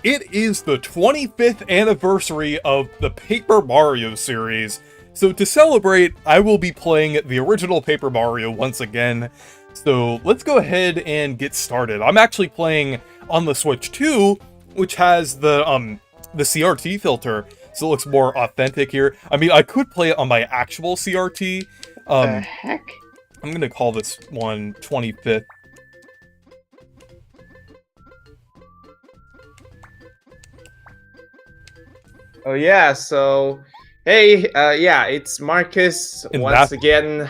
it is the 25th anniversary of the Paper Mario series. So to celebrate, I will be playing the original Paper Mario once again. So let's go ahead and get started. I'm actually playing on the Switch 2, which has the CRT filter, so it looks more authentic here. I mean, I could play it on my actual CRT. The heck? I'm gonna call this one 25th. Oh yeah, so hey, yeah, it's Marcus And once again.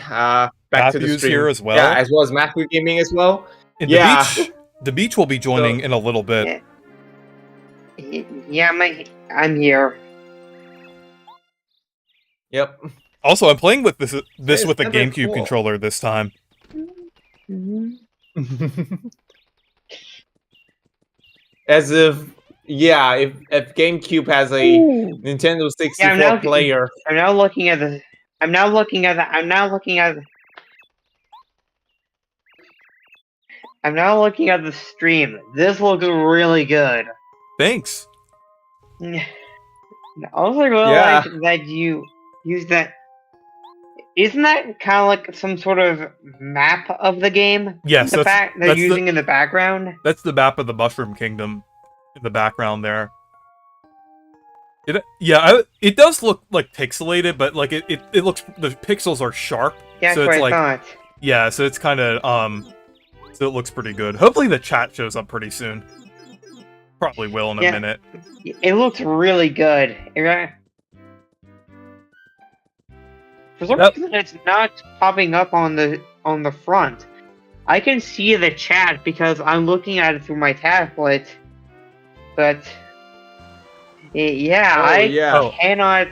Back to the Matthew's stream here as well. Yeah, as well as Matthew Gaming as well. And Yeah. the beach will be joining in a little bit. Yeah, I'm here. Yep. Also, I'm playing with this It's with a kinda GameCube cool. controller this time. As if, yeah, if GameCube has a Nintendo 64 player. I'm now looking at the. I'm now looking at the. I'm now looking at the stream. This looks really good. Thanks. I also really Yeah. like that you use that. Isn't that kind of like some sort of map of the game? Yes, they're that's using in the background. That's the map of the Mushroom Kingdom in the background there. It does look like pixelated, but like it looks, the pixels are sharp. Yeah, so that's it's what I like, thought. yeah, so it's kind of so it looks pretty good. Hopefully the chat shows up pretty soon. Probably will in a minute. It looks really good. For some reason, it's not popping up on the front. I can see the chat because I'm looking at it through my tablet, but I cannot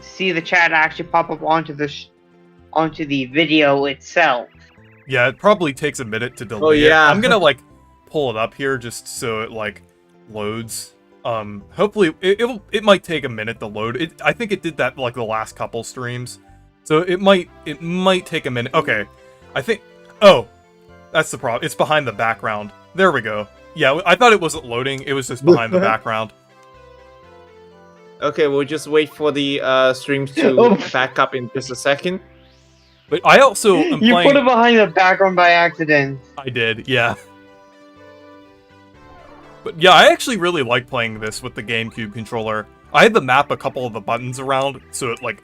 see the chat actually pop up onto the video itself. Yeah, it probably takes a minute to delete Oh, yeah. it. I'm gonna like pull it up here just so it like loads. Hopefully it might take a minute to load. I think it did that like the last couple streams. So it might take a minute. Okay. I think that's the problem. It's behind the background. There we go. Yeah, I thought it wasn't loading. It was just behind the background. Okay, we'll just wait for the streams to back up in just a second. But I also am You playing... put it behind the background by accident. I did, yeah. But yeah, I actually really like playing this with the GameCube controller. I had to map a couple of the buttons around so it like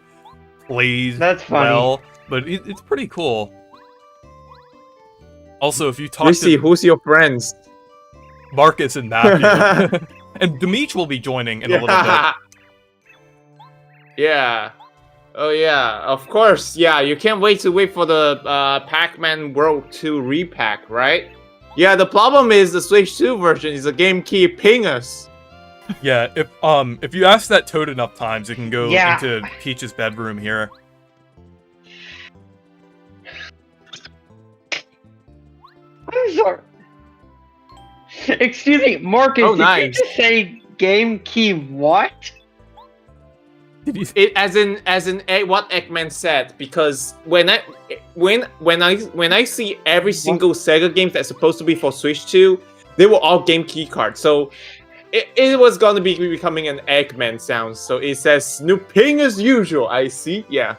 plays well, but it's pretty cool. Also, if you talk Let's see, who's your friends? Marcus and Matthew. And Dimitri will be joining in a little bit. Yeah. Oh yeah, of course. Yeah, you can't wait for the Pac-Man World 2 repack, right? Yeah, the problem is the Switch 2 version is a game keeping us. Yeah, if you ask that Toad enough times, you can go into Peach's bedroom here. I'm sorry. Excuse me, Marcus. Oh, did nice. you just say game key what? It as in what Eggman said, because when I see every single Sega game that's supposed to be for Switch 2, they were all game key cards. So it was gonna be becoming an Eggman sound. So it says snooping as usual. I see. Yeah.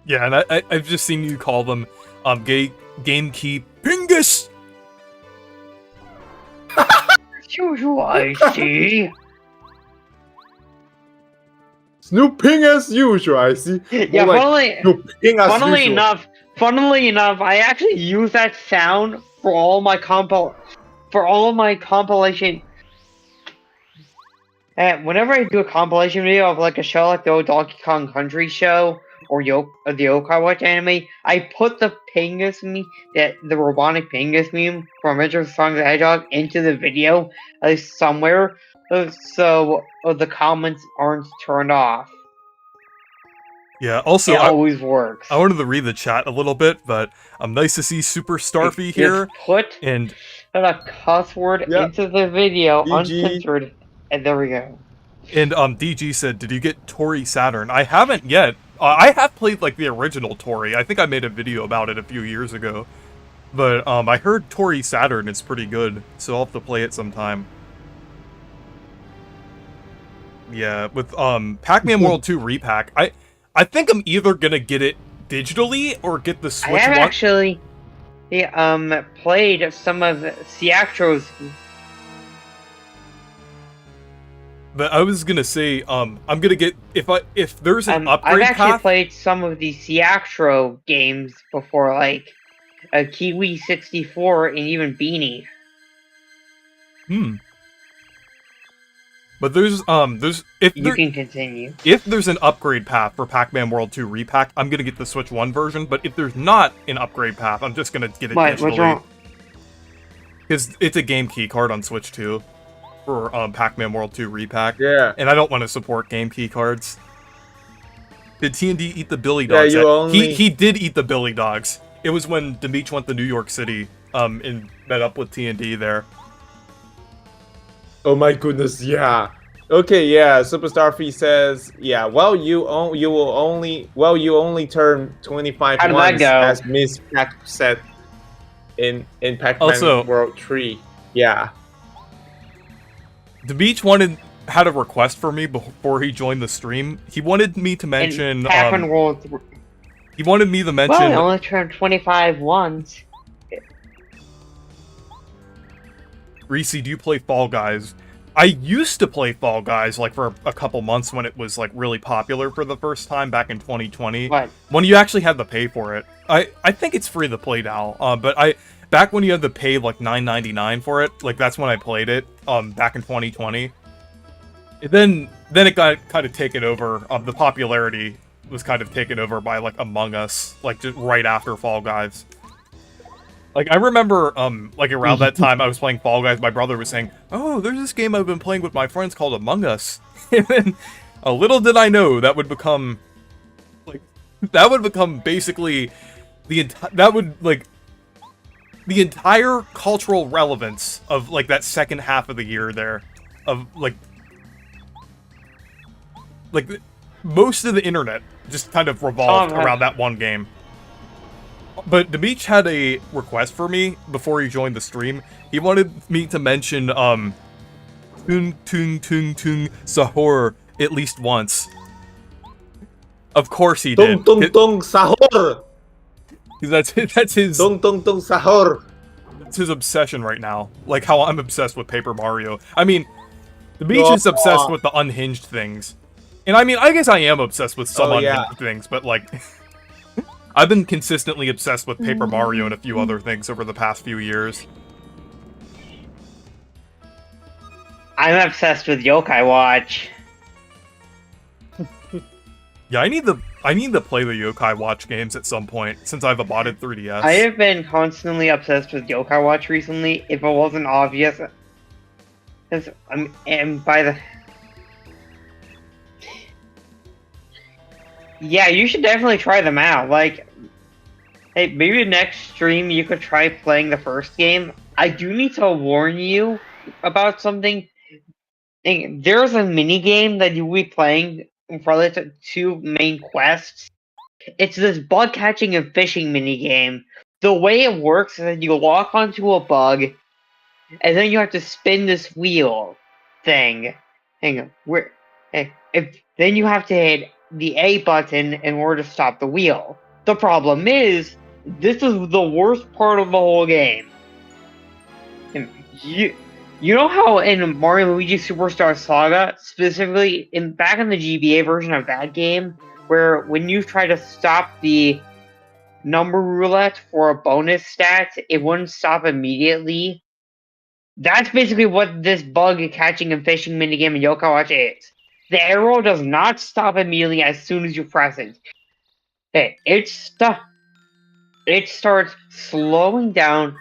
Yeah, and I've just seen you call them game key pingus. As usual, I see. Snooping as usual, I see. Yeah, funnily enough, I actually use that sound for all my compilation. And whenever I do a compilation video of like a show like the old Donkey Kong Country show or the Yokai Watch anime, I put the Pingus meme, the robotic Pingus meme from Adventure Sonic the Hedgehog into the video, at least somewhere, so the comments aren't turned off. Yeah, also, it always works. I wanted to read the chat a little bit, but nice to see Super Starfy here. Put and a cuss word into the video, uncensored, and there we go. And DG said, did you get Tori Saturn? I haven't yet. I have played like the original Tori. I think I made a video about it a few years ago. But I heard Tori Saturn is pretty good, so I'll have to play it sometime. Yeah, with Pac-Man World 2 repack, I think I'm either gonna get it digitally or get the I Switch have One. actually played some of Ciactro's. But I was gonna say, I'm gonna get if there's an I've upgrade actually path. played some of the Ciactro games before, like a Kiwi 64 and even Beanie. But there's You can continue. if there's an upgrade path for Pac-Man World 2 repack, I'm gonna get the Switch 1 version. But if there's not an upgrade path, I'm just gonna get it What's digitally. wrong? Because it's a game key card on Switch 2 for Pac-Man World 2 repack. Yeah. And I don't want to support game key cards. Did T&D eat the Billy Yeah, Dogs? you only- He did eat the Billy Dogs. It was when Demeech went to New York City and met up with T&D there. Oh my goodness, yeah. Okay, yeah. Superstar Fee says, yeah. Well, you only turn 25 How did that once, go? as Miss Pac said in Pac-Man Also- World 3. Yeah. Demeech had a request for me before he joined the stream. He wanted me to mention. In Pac-Man World. He wanted me to mention. Well, I only turned 25 once. Reese, do you play Fall Guys? I used to play Fall Guys like for a couple months when it was like really popular for the first time back in 2020. What? When you actually had to pay for it. I think it's free to play now. But back when you had to pay like $9.99 for it, like that's when I played it. Back in 2020. Then it got kind of taken over. The popularity was kind of taken over by like Among Us, like just right after Fall Guys. Like, I remember, like, around that time I was playing Fall Guys, my brother was saying, oh, there's this game I've been playing with my friends called Among Us. And then, a little did I know, that would become, like, basically, the entire cultural relevance of, like, that second half of the year there. Of, like, most of the internet just kind of revolved around that one game. But Demeech had a request for me before he joined the stream. He wanted me to mention, Tung Tung Tung Tung Sahur at least once. Of course he did. Tung Tung Tung Sahur! That's his... Tung Tung Tung Sahur! That's his obsession right now. Like how I'm obsessed with Paper Mario. I mean, Demeech is obsessed with the unhinged things. And I mean, I guess I am obsessed with some unhinged things, but like... I've been consistently obsessed with Paper Mario and a few other things over the past few years. I'm obsessed with Yokai Watch. Yeah, I need to play the Yokai Watch games at some point, since I've bought 3DS. I have been constantly obsessed with Yokai Watch recently, if it wasn't obvious. And by the... Yeah, you should definitely try them out. Like, hey, maybe next stream you could try playing the first game. I do need to warn you about something. There's a mini game that you'll be playing for the two main quests. It's this bug catching and fishing mini game. The way it works is that you lock onto a bug, and then you have to spin this wheel thing. Then you have to hit the A button in order to stop the wheel. The problem is, this is the worst part of the whole game. You know how in Mario Luigi Superstar Saga, specifically back in the GBA version of that game, where when you try to stop the number roulette for a bonus stat, it wouldn't stop immediately? That's basically what this bug catching and fishing minigame in Yokai Watch is. The arrow does not stop immediately as soon as you press it. It starts slowing down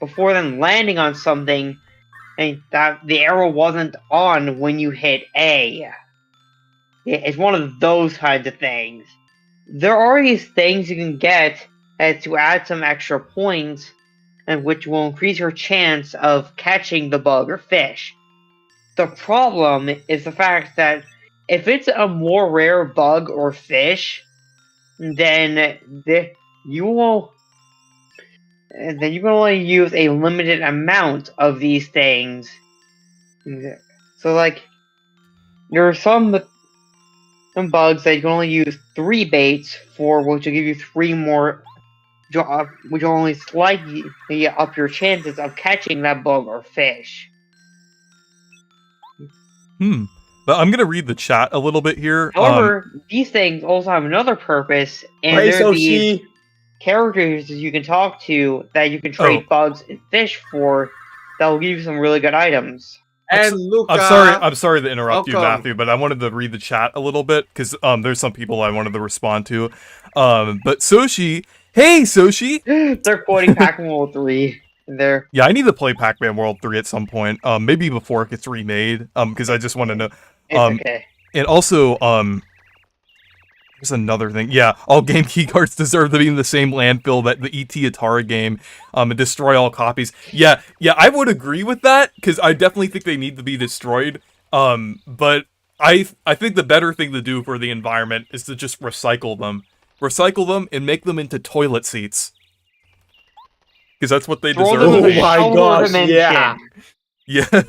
before then landing on something, and that the arrow wasn't on when you hit A. It's one of those kinds of things. There are these things you can get to add some extra points, and which will increase your chance of catching the bug or fish. The problem is the fact that if it's a more rare bug or fish, then you can only use a limited amount of these things. So, like, There are some bugs that you can only use 3 baits for, which will give you 3 more, which will only slightly up your chances of catching that bug or fish. But I'm gonna read the chat a little bit here. However, these things also have another purpose, and Hey, they're these Soshi. characters that you can talk to that you can trade bugs and fish for that will give you some really good items. And Luca. I'm sorry to interrupt you, welcome. Matthew, but I wanted to read the chat a little bit because there's some people I wanted to respond to. But Soshi, hey Soshi, They're quoting Pac-Man World 3 there. yeah, I need to play Pac-Man World 3 at some point. Maybe before it gets remade. Because I just want to know. It's okay. And also, there's another thing. Yeah, all game keycards deserve to be in the same landfill that the E.T. Atari game, and destroy all copies. Yeah, I would agree with that, because I definitely think they need to be destroyed. But I think the better thing to do for the environment is to just recycle them. Recycle them and make them into toilet seats. Because that's what they deserve. Oh my gosh, yeah. Yeah.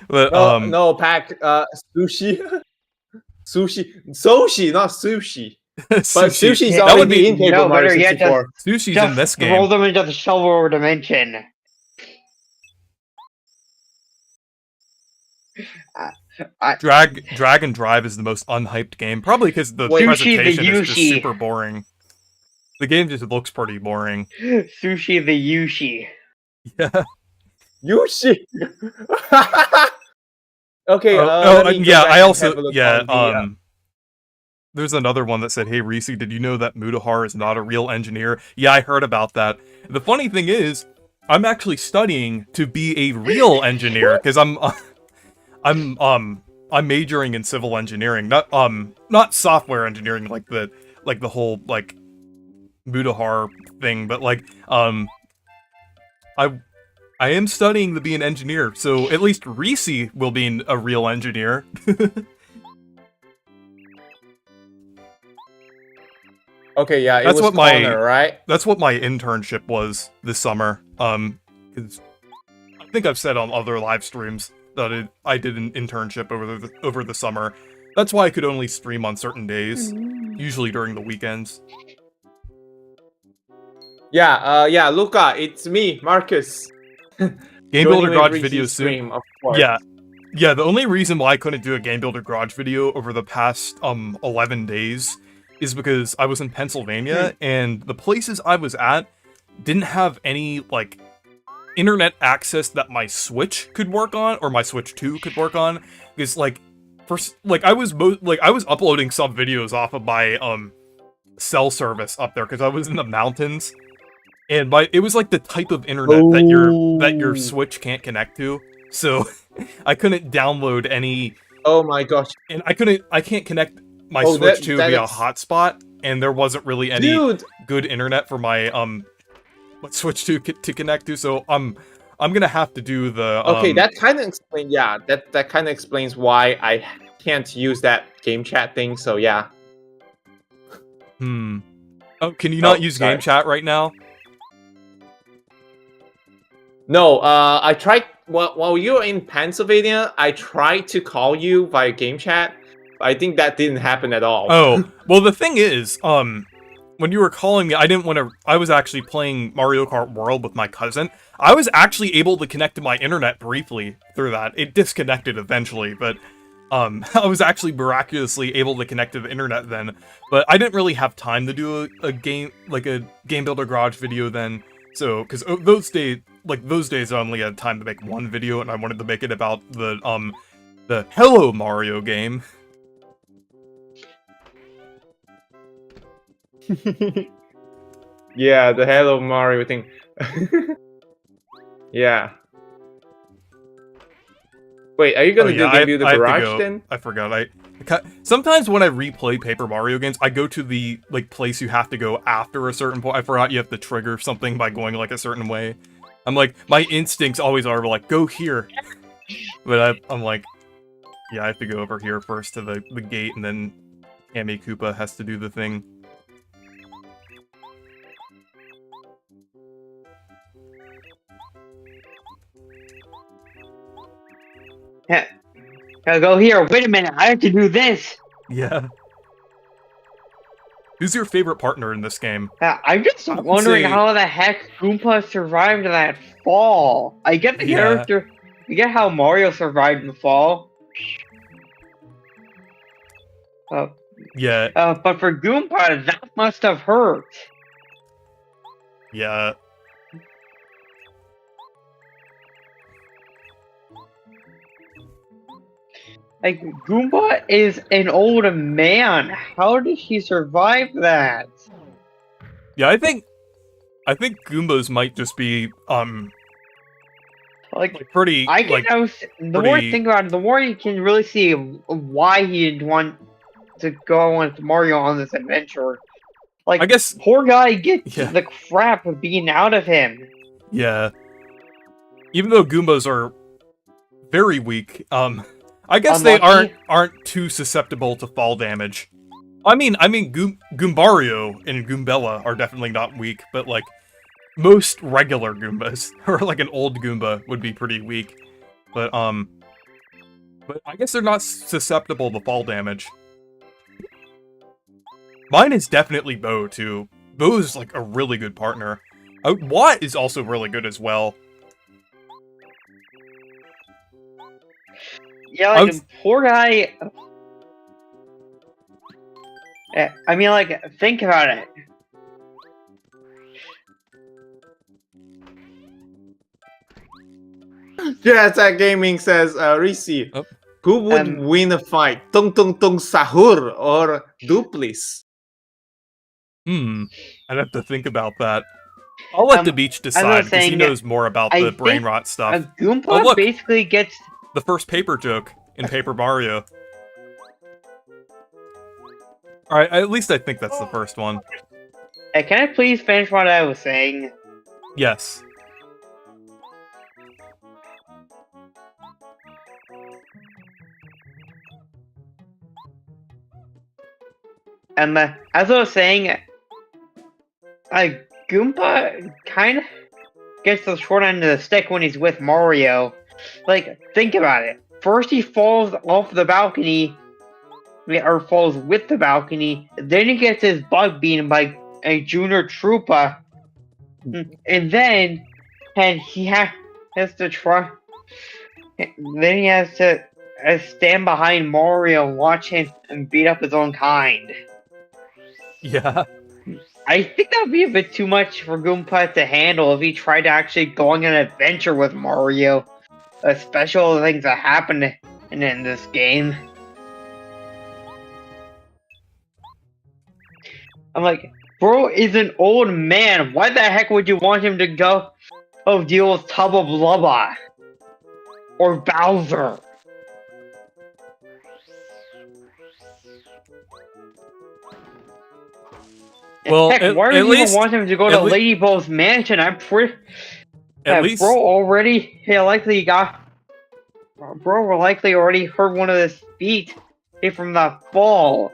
But, no, Pac, sushi. Sushi, not sushi. But sushi's that already would be in Paper Mario 64. Sushi's in this game. Roll them into the shovel dimension. Drag and Drive is the most unhyped game, probably because the presentation is just super boring. The game just looks pretty boring. Sushi the Yushi. Yeah. Yushi. Okay. Yeah. I also there's another one that said, "Hey Reese, did you know that Mutahar is not a real engineer?" Yeah, I heard about that. The funny thing is, I'm actually studying to be a real engineer because I'm majoring in civil engineering, not software engineering like the whole like Mutahar thing, but like I am studying to be an engineer, so at least Reese will be a real engineer. Okay, yeah, that's what right? That's what my internship was this summer. 'Cause I think I've said on other live streams that I did an internship over the summer. That's why I could only stream on certain days, usually during the weekends. Yeah, Luca, it's me, Marcus. Game Builder Garage video soon. Of course. Yeah. The only reason why I couldn't do a Game Builder Garage video over the past 11 days is because I was in Pennsylvania and the places I was at didn't have any like internet access that my Switch could work on or my Switch 2 could work on. Because I was uploading some videos off of my cell service up there because I was in the mountains. And it was like the type of internet that your Switch can't connect to, so I couldn't download any. Oh my gosh! And I can't connect my Switch to via a hotspot, and there wasn't really any good internet for my Switch to connect to. So I'm gonna have to do the. Okay, that kind of explains. Yeah, that kind of explains why I can't use that game chat thing. So yeah. Oh, can you not use game chat right now? No, I tried, while you were in Pennsylvania, I tried to call you via game chat. I think that didn't happen at all. Oh, well the thing is, when you were calling me, I was actually playing Mario Kart World with my cousin. I was actually able to connect to my internet briefly through that. It disconnected eventually, but I was actually miraculously able to connect to the internet then. But I didn't really have time to do a Game Builder Garage video then. So, because those days I only had time to make one video, and I wanted to make it about the Hello Mario game. Yeah, the Hello Mario thing. Yeah. Wait, are you gonna do the garage then? I forgot. Sometimes when I replay Paper Mario games, I go to the place you have to go after a certain point. I forgot you have to trigger something by going a certain way. I'm like, my instincts always are like, go here. But I'm like, yeah, I have to go over here first to the gate, and then Amy Koopa has to do the thing. I'll go here. Wait a minute. I have to do this. Yeah. Who's your favorite partner in this game? I'm just I would wondering say- how the heck Goomba survived that fall. I get the Yeah. character. You get how Mario survived the fall. Yeah, But for Goomba, that must have hurt. yeah. Like, Goomba is an old man. How did he survive that? Yeah, I think Goombas might just be Like, pretty I can know, the more you think about it, the more you can really see why he'd want to go with Mario on this adventure. Like, I guess poor guy gets Yeah. the crap being out of him. yeah. Even though Goombas are very weak, I guess they Unlucky. aren't too susceptible to fall damage. I mean, Goombario and Goombella are definitely not weak, but like most regular Goombas or like an old Goomba would be pretty weak. But I guess they're not susceptible to fall damage. Mine is definitely Bo too. Bo is like a really good partner. Watt is also really good as well. Yeah, I like, was- poor guy. I mean, like, think about it. That Gaming says, Risi, Oh. who would win a fight? Tung Tung Tung Sahur or Duplis? I'd have to think about that. I'll let the beach decide because he saying, knows more about I the brain think rot stuff. Goomba Oh, look. basically gets. The first paper joke in Paper Mario. Alright, at least I think that's the first one. Can I please finish what I was saying? Yes. As I was saying, Goomba kind of gets the short end of the stick when he's with Mario. Like, think about it. First he falls off the balcony, or falls with the balcony, then he gets his butt beaten by a junior trooper, and then he has to try. Then he has to stand behind Mario and watch him and beat up his own kind. Yeah. I think that would be a bit too much for Goomba to handle if he tried to actually go on an adventure with Mario. Special things that happen in this game. I'm like, bro is an old man. Why the heck would you want him to go deal with Tubba Blubba? Or Bowser? Well, heck, at why would you least- even want him to go to Lady Bow's mansion? I'm pretty. At least Bro already Bro likely already heard one of his feet from the fall.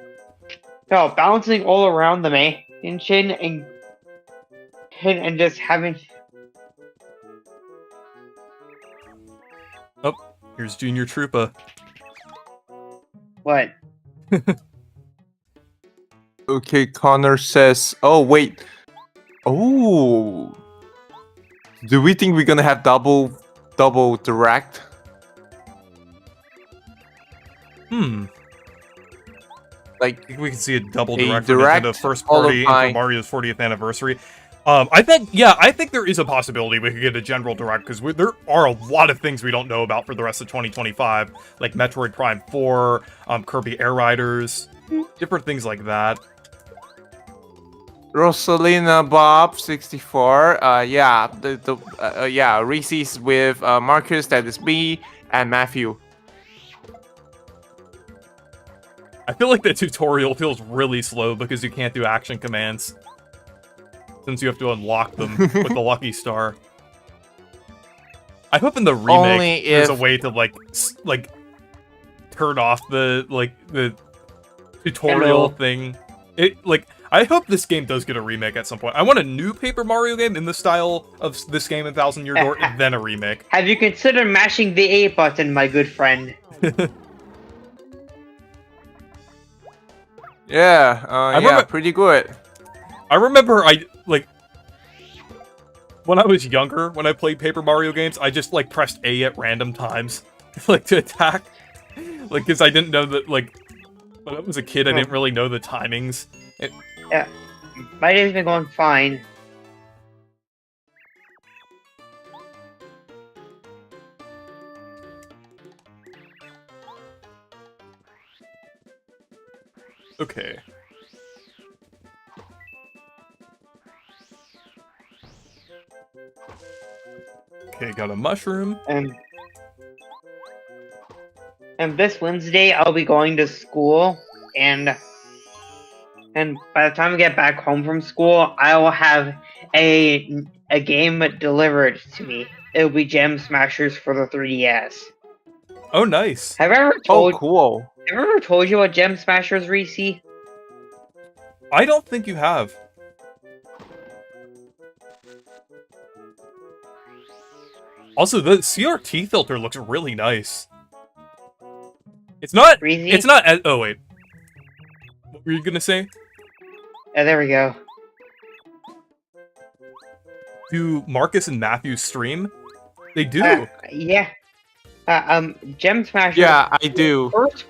No, bouncing all around the mansion and just having. Oh, here's Junior Troopa. What? Okay, Connor says, oh, wait. Oh. Do we think we're gonna have double direct? Like, I think we can see a double A direct for direct Nintendo first followed party by- for Mario's 40th anniversary. I think there is a possibility we could get a general direct because there are a lot of things we don't know about for the rest of 2025, like Metroid Prime 4, Kirby Air Riders, different things like that. Rosalina Bob 64. Yeah, yeah, Reese's with Marcus, that is me, and Matthew. I feel like the tutorial feels really slow because you can't do action commands. Since you have to unlock them with the Lucky Star. I hope in the remake Only there's a if- way to like turn off the tutorial thing. I hope this game does get a remake at some point. I want a new Paper Mario game in the style of this game in Thousand Year Door, and then a remake. Have you considered mashing the A button, my good friend? Yeah, I yeah, remember- pretty good. I remember when I was younger, when I played Paper Mario games, I just like pressed A at random times, like to attack, like because I didn't know that like when I was a kid I didn't really know the timings. Yeah, my day's been going fine. Okay. Okay, got a mushroom. And this Wednesday I'll be going to school, and by the time I get back home from school, I will have a game delivered to me. It'll be Gem Smashers for the 3DS. Oh, nice. Have I ever Oh, told cool. Have I ever told you about Gem Smashers, Reese? I don't think you have. Also, the CRT filter looks really nice. It's not. Reese? It's not. Oh wait. What were you gonna say? Oh, there we go. Do Marcus and Matthew stream? They do. Yeah. Gem Smashers. Yeah, I do. First.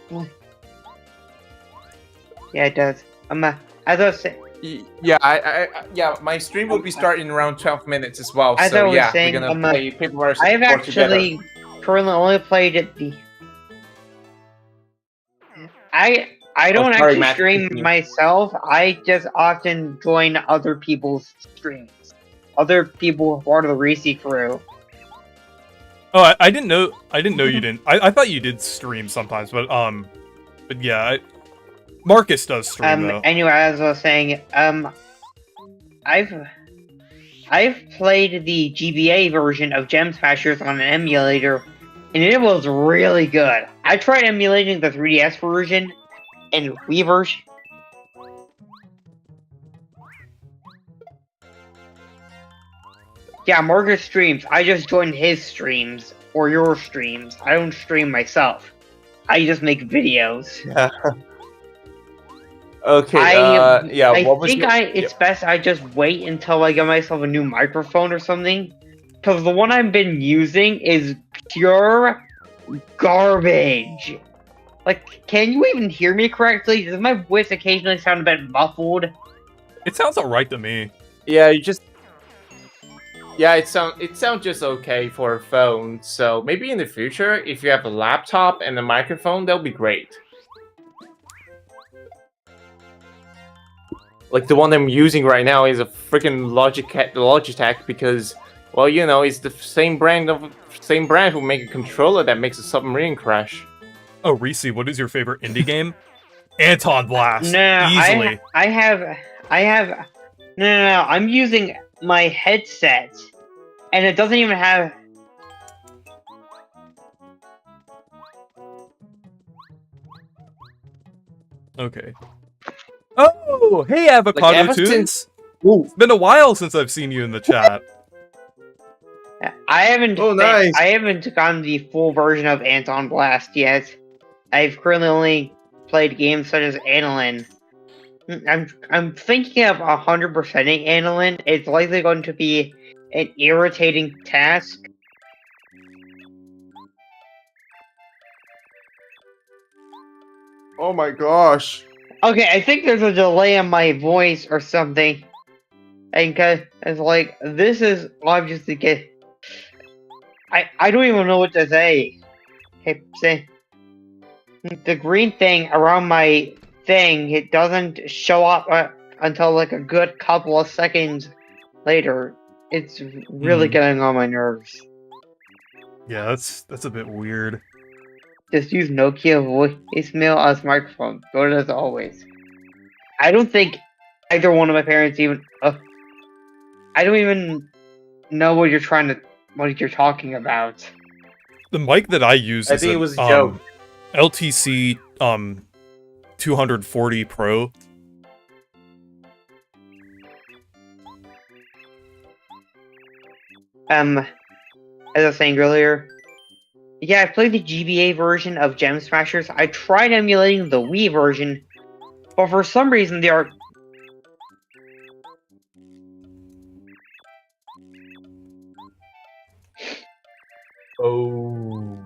Yeah, it does. As I was saying, Yeah, my stream will be starting around 12 minutes as well. As I So was yeah, saying, we're gonna play Paper Mario I've 64 together. actually currently only played it I don't sorry, actually Matt, stream continue. myself. I just often join other people's streams. Other people who are part of the Reese crew. Oh, I didn't know. I didn't know you didn't. I thought you did stream sometimes, but yeah. Marcus does stream though. Anyway, as I was saying, I've played the GBA version of Gem Smashers on an emulator, and it was really good. I tried emulating the 3DS version and Wii version. Yeah, Marcus streams. I just joined his streams or your streams. I don't stream myself. I just make videos. Yeah. Okay. Yeah. I What was think your- it's best I just wait until I get myself a new microphone or something, because the one I've been using is pure garbage. Like, can you even hear me correctly? Does my voice occasionally sound a bit muffled? It sounds alright to me. Yeah, you just. Yeah, it sounds just okay for a phone. So maybe in the future, if you have a laptop and a microphone, that'll be great. Like the one I'm using right now is a freaking Logitech because, well, you know, it's the same brand who make a controller that makes a submarine crash. Oh, Reese, what is your favorite indie game? Anton Blast. No, Easily. I have. No. I'm using my headset, and it doesn't even have. Okay. Oh, hey, Avocado ever Tunes. since- It's been a while since I've seen you in the chat. I haven't. Oh, nice. I haven't gotten the full version of Anton Blast yet. I've currently only played games such as Anilin. I'm thinking of 100%ing Anilin. It's likely going to be an irritating task. Oh my gosh. Okay, I think there's a delay in my voice or something. And cause it's like this is obviously get. I don't even know what to say. Okay, say the green thing around my thing, it doesn't show up until like a good couple of seconds later. It's really getting on my nerves. Yeah, that's a bit weird. Just use Nokia voicemail as microphone. Good as always. I don't think either one of my parents even. I don't even know what you're talking about. The mic that I use I is think it was a joke. LTC 240 Pro. As I was saying earlier, yeah, I played the GBA version of Gem Smashers. I tried emulating the Wii version, But for some reason, the Oh.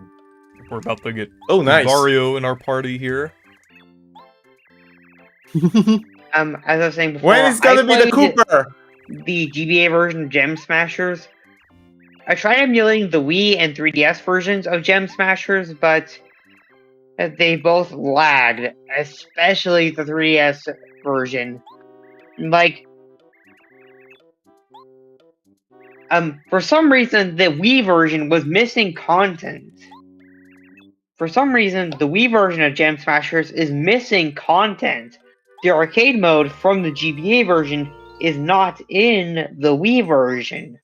We're about to get Oh, nice. Mario in our party here. as I was saying before, When is gonna be the played Cooper? the GBA version of Gem Smashers. I tried emulating the Wii and 3DS versions of Gem Smashers, but they both lagged, especially the 3DS version. Like, for some reason, the Wii version was missing content. For some reason, the Wii version of Gem Smashers is missing content. The arcade mode from the GBA version is not in the Wii version.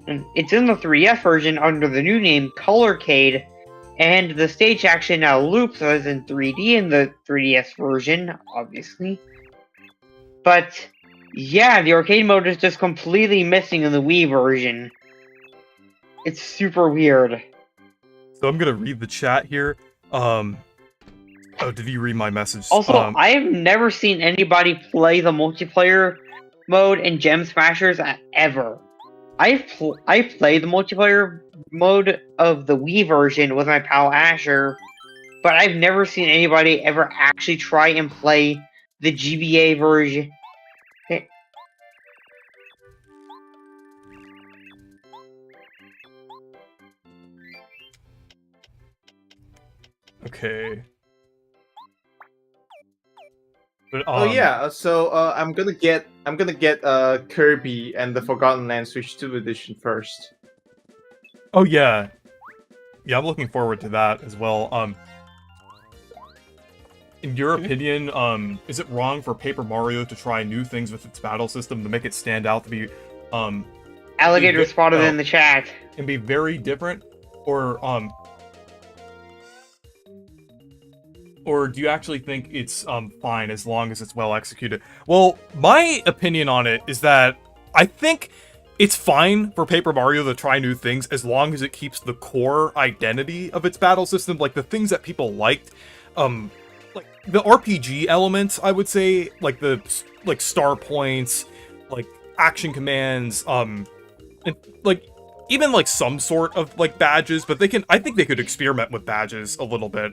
And it's in the 3DS version under the new name Colorcade, and the stage action now loops as in 3D in the 3DS version, obviously. But yeah, the arcade mode is just completely missing in the Wii version. It's super weird. So I'm gonna read the chat here. Oh, did you read my message? Also, I have never seen anybody play the multiplayer mode in Gem Smashers ever. I played the multiplayer mode of the Wii version with my pal Asher, but I've never seen anybody ever actually try and play the GBA version. Okay. But, Oh yeah, so I'm gonna get Kirby and the Forgotten Land Switch 2 edition first. Oh yeah. Yeah, I'm looking forward to that as well. In your opinion, is it wrong for Paper Mario to try new things with its battle system to make it stand out to be Alligator spotted in the chat. and be very different? Or do you actually think it's fine as long as it's well executed? Well, my opinion on it is that I think it's fine for Paper Mario to try new things as long as it keeps the core identity of its battle system, like the things that people liked. Like the RPG elements, I would say, like the star points, like action commands, and like even like some sort of like badges, but I think they could experiment with badges a little bit.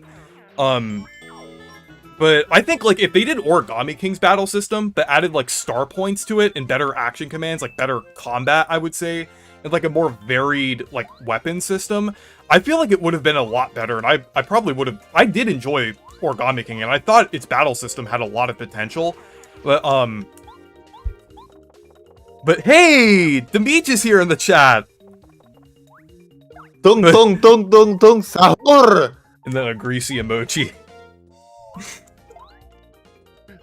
But I think, like, if they did Origami King's battle system, but added, like, star points to it and better action commands, like, better combat, I would say, and, like, a more varied, like, weapon system, I feel like it would have been a lot better, and I probably would have... I did enjoy Origami King, and I thought its battle system had a lot of potential, but, But, hey! Demeech is here in the chat! Tung tung tung tung tung sahur! And then a greasy emoji.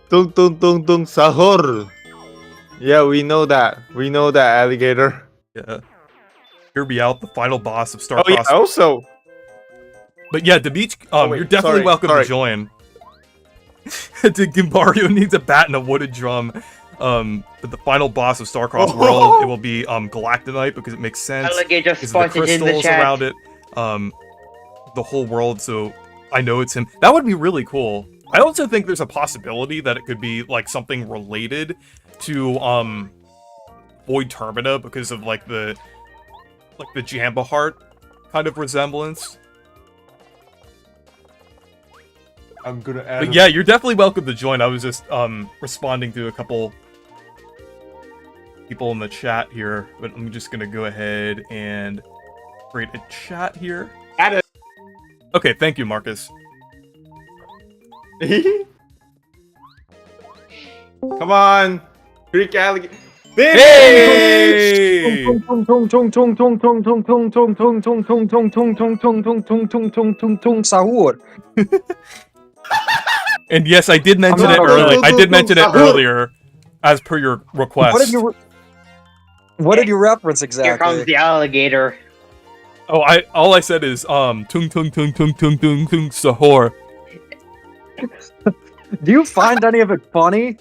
Tung tung tung tung sahur. Yeah, we know that. We know that, alligator. Yeah. Kirby out, the final boss of Star Oh Cross. yeah, also. But yeah, Demeech, wait, you're definitely sorry, welcome sorry. to join. Mario needs a bat and a wooded drum. But the final boss of Starcross World, it will be Galactonite because it makes sense. Alligator Because of the spotted in the crystals chat. around it. The whole world, so I know it's him. That would be really cool. I also think there's a possibility that it could be like something related to Void Termina because of like the Jamba Heart kind of resemblance. I'm gonna add. But yeah, you're definitely welcome to join. I was just responding to a couple people in the chat here, but I'm just gonna go ahead and create a chat here. Add it. Okay, thank you, Marcus. Come on, Greek alligator. Hey! Sahur. And yes, I did mention I'm it not earlier. okay. I did mention it earlier, as per your request. What did you reference Here exactly? comes the alligator. Oh, all I said is tung tung tung tung tung tung tung sahur. Do you find any of it funny?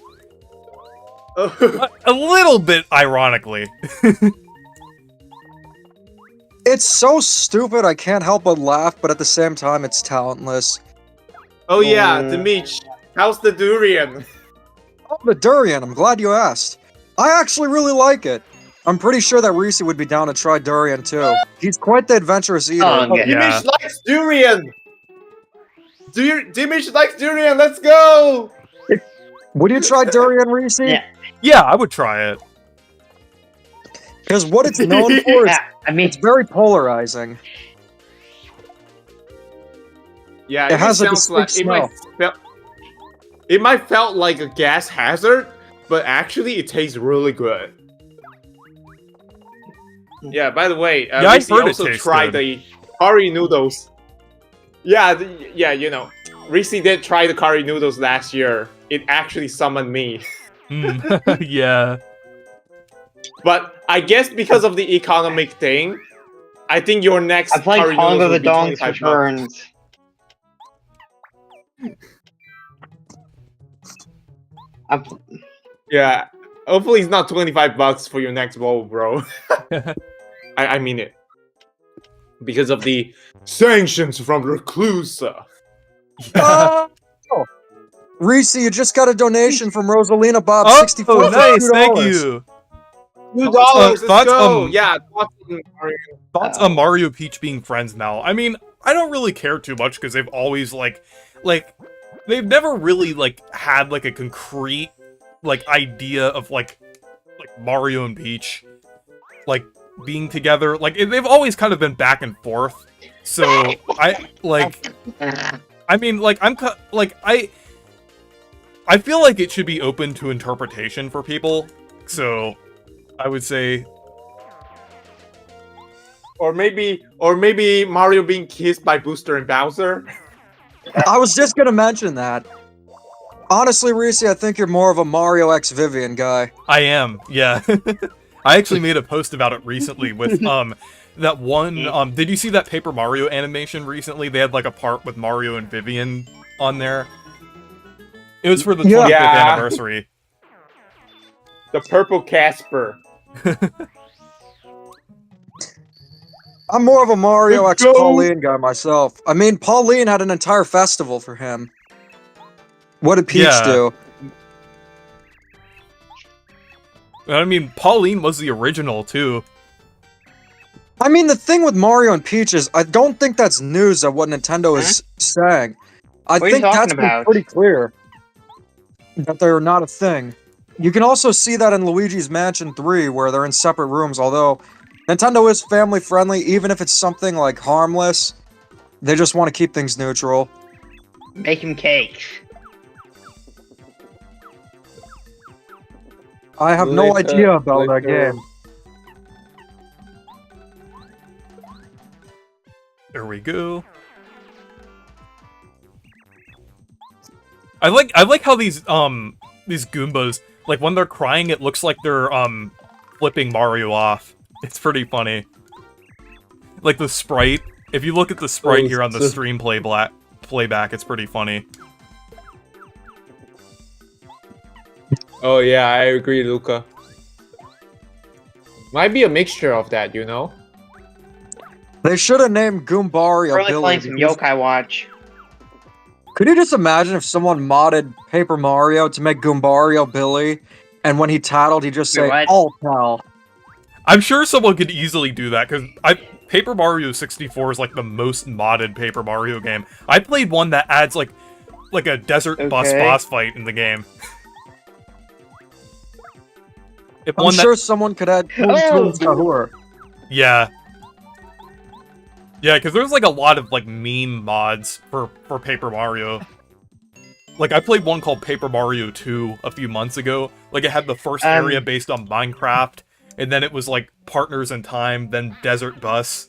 A little bit ironically. It's so stupid I can't help but laugh, but at the same time it's talentless. Oh yeah, Demeech. How's the durian? Oh, the durian. I'm glad you asked. I actually really like it. I'm pretty sure that Reese would be down to try durian too. He's quite the adventurous eater. Oh, yeah. Dimish likes durian! Dimish likes durian, let's go! Would you try durian, Reese? Yeah. Yeah, I would try it. Because what it's known for is Yeah, I mean, it's very polarizing. Yeah, It has a sounds like distinct it might felt like a gas hazard, but actually it tastes really good. Yeah, by the way, Yeah, I Reese heard it also tastes tried good. the curry noodles. Yeah, yeah, you know, Reese did try the curry noodles last year. It actually summoned me. Yeah. But I guess because of the economic thing, I think your next I played curry Hongo noodles the will be Donk's 25 bucks. Returns. Yeah, hopefully it's not 25 bucks for your next bowl, bro. I mean it. Because of the sanctions from Reclusa. Yeah. Reese, you just got a donation from Rosalina Bob, Oh, 64 for nice. Thank $2. you. $2, thoughts let's go! on- Yeah, thoughts on Mario. Thoughts on Mario Peach being friends now? I mean, I don't really care too much because they've always like they've never really like had like a concrete like idea of like Mario and Peach like being together. Like they've always kind of been back and forth. So I like I mean like I feel like it should be open to interpretation for people. So I would say Or maybe Mario being kissed by Booster and Bowser. I was just gonna mention that. Honestly, Reese, I think you're more of a Mario X Vivian guy. I am, yeah. I actually made a post about it recently with that one did you see that Paper Mario animation recently? They had like a part with Mario and Vivian on there. It was for the 25th Yeah. anniversary. The purple Casper. I'm more of a Mario Let's X go. Pauline guy myself. I mean, Pauline had an entire festival for him. What did Peach Yeah. do? I mean, Pauline was the original too. I mean, the thing with Mario and Peach is, I don't think that's news of what Nintendo is saying. I What are you think talking that's been about? pretty clear that they're not a thing. You can also see that in Luigi's Mansion 3, where they're in separate rooms, although Nintendo is family friendly, even if it's something like harmless. They just want to keep things neutral. Make him cakes. I have no Later, idea about that later. game. There we go. I like how these Goombas, like when they're crying, it looks like they're flipping Mario off. It's pretty funny. Like the sprite. If you look at the sprite here on the stream playback, it's pretty funny. Oh yeah, I agree, Luca. Might be a mixture of that, you know? They should have named Goombario Really Billy. playing some because- Yokai Watch. Could you just imagine if someone modded Paper Mario to make Goombario Billy, and when he tattled, he'd just Wait, say, what? "Oh, pal." I'm sure someone could easily do that, because Paper Mario 64 is like the most modded Paper Mario game. I played one that adds like a desert bus Okay. boss fight in the game. It I'm one that sure someone could add Toon Oh! Toon Sahur. yeah. Yeah, because there's like a lot of like meme mods for Paper Mario. Like I played one called Paper Mario 2 a few months ago. Like it had the first area based on Minecraft, and then it was like Partners in Time, then Desert Bus.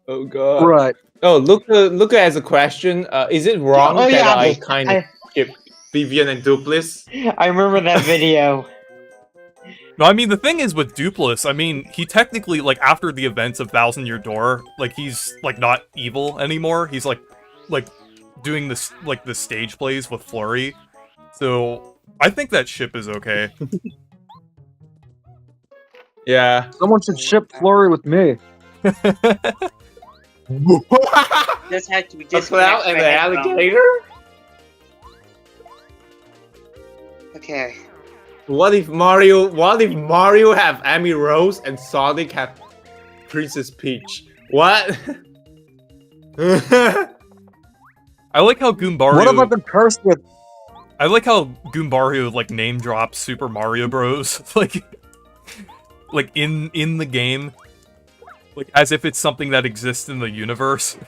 Oh god. Right. Oh, Luca has a question. Is it wrong Oh, that yeah, I kind of I- skip Vivian and Duplis? I remember that video. No, I mean, the thing is with Dupless, I mean, he technically, like, after the events of Thousand Year Door, like, he's, like, not evil anymore. He's, like, doing this, like, the stage plays with Flurry. So, I think that ship is okay. Yeah. Someone should ship Flurry with me. This had to be A disconnected. cloud and my an headphones. alligator? Okay. What if Mario have Amy Rose and Sonic have Princess Peach? What? I like how What have I Goombario. been cursed with? I like how Goombario like name drops Super Mario Bros. like in the game, like as if it's something that exists in the universe.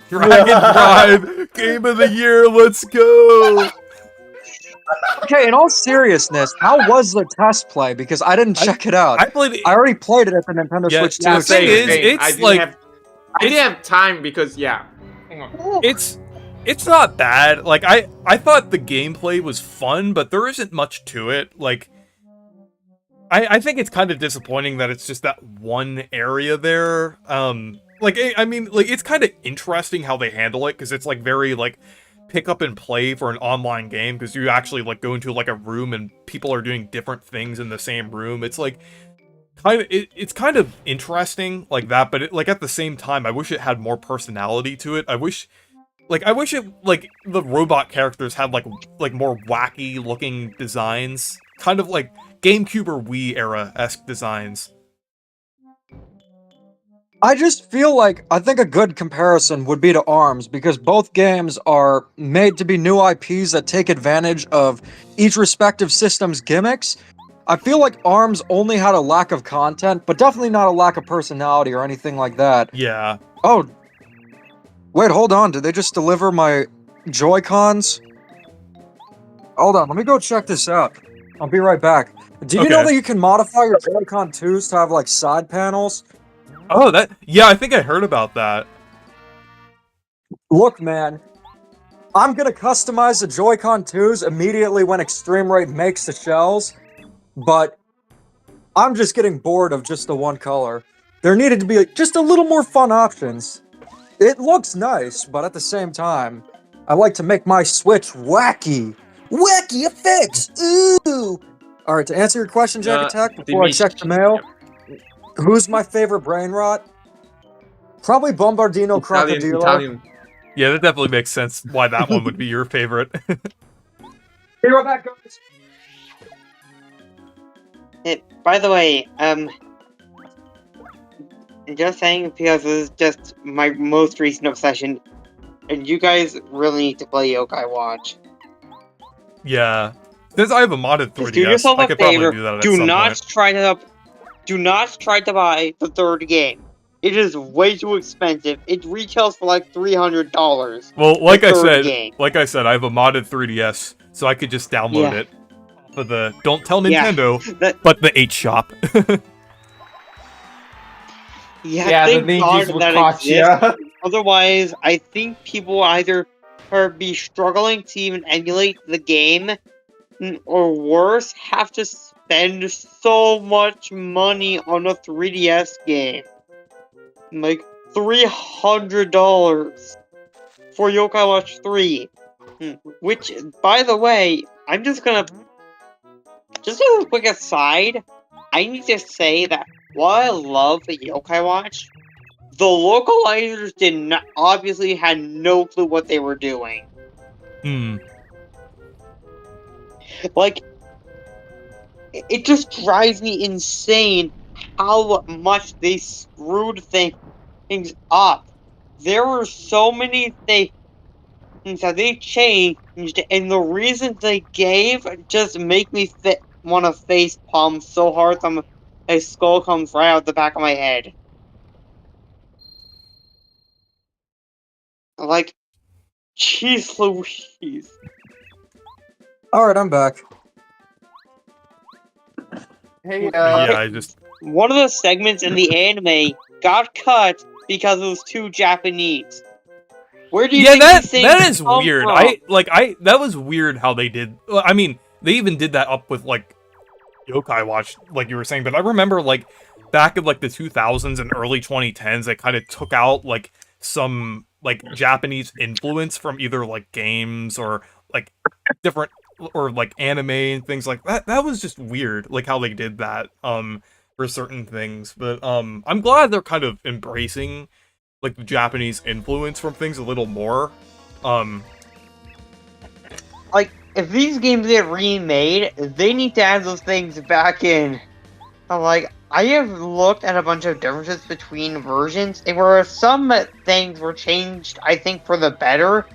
Dragon Drive Game of the Year. Let's go. Okay, in all seriousness, how was the test play? Because I didn't check it out. I played it. I already played it at the Nintendo Yeah, Switch 2 the thing is, experience. it's like I didn't have time because yeah. Hang on. it's not bad. Like I thought the gameplay was fun, but there isn't much to it. Like I think it's kind of disappointing that it's just that one area there. Like I mean, like it's kind of interesting how they handle it because it's like very like pick up and play for an online game because you actually like go into like a room and people are doing different things in the same room. It's like kind of it's kind of interesting like that, but like at the same time, I wish it had more personality to it. I wish it like the robot characters had like more wacky looking designs, kind of like GameCube or Wii era-esque designs. I just feel like I think a good comparison would be to ARMS because both games are made to be new IPs that take advantage of each respective system's gimmicks. I feel like ARMS only had a lack of content, but definitely not a lack of personality or anything like that. Yeah. Oh, wait, hold on. Did they just deliver my Joy-Cons? Hold on, let me go check this out. I'll be right back. Did you know Okay. that you can modify your Joy-Con 2s to have like side panels? Oh, yeah, I think I heard about that. Look, man, I'm gonna customize the Joy-Con 2s immediately when Extreme Rate makes the shells, but I'm just getting bored of just the one color. There needed to be just a little more fun options. It looks nice, but at the same time, I like to make my Switch wacky. Wacky effects! Ooh! Alright, to answer your question, Jack Attack, before I check the mail, who's my favorite brain rot? Probably Bombardino Crocodilo. Italian. Yeah, that definitely makes sense why that one would be your favorite. Be right back, guys. By the way, just saying because this is just my most recent obsession, and you guys really need to play Yokai Watch. Yeah. Since I have a modded Just do 3DS, yourself I a could probably favor. do that at Do some not point. try to buy the third game. It is way too expensive. It retails for like $300. Well, like I third said, game. I have a modded 3DS, so I could just download Yeah. it off of the Don't Tell Yeah. Nintendo, That- but the 8 shop. Yeah, the thank God ninjas would that catch exists. ya. Otherwise, I think people either be struggling to even emulate the game, or worse, have to spend so much money on a 3DS game. Like $300 for Yokai Watch 3. Which, by the way, I'm just gonna... Just as a quick aside, I need to say that while I love the Yokai Watch, the localizers obviously had no clue what they were doing. Hmm. Like, it just drives me insane how much they screwed things up. There were so many things that they changed, and the reasons they gave just make me want to face palm so hard that my skull comes right out the back of my head. Like, jeez Louise. Alright, I'm back. Hey, Yeah, I just... One of the segments in the anime got cut because it was too Japanese. Where do you Yeah, think these things that is come weird. from? That was weird how they did... I mean, they even did that up with, like, Yokai Watch, like you were saying, but I remember, like, back in, like, the 2000s and early 2010s, they kind of took out, like, some, like, Japanese influence from either, like, games or, like, different, or, like, anime and things like that. That was just weird, like, how they did that. for certain things, but I'm glad they're kind of embracing like the Japanese influence from things a little more. Like, if these games get remade, they need to add those things back in. Like, I have looked at a bunch of differences between versions, and where some things were changed, I think, for the better.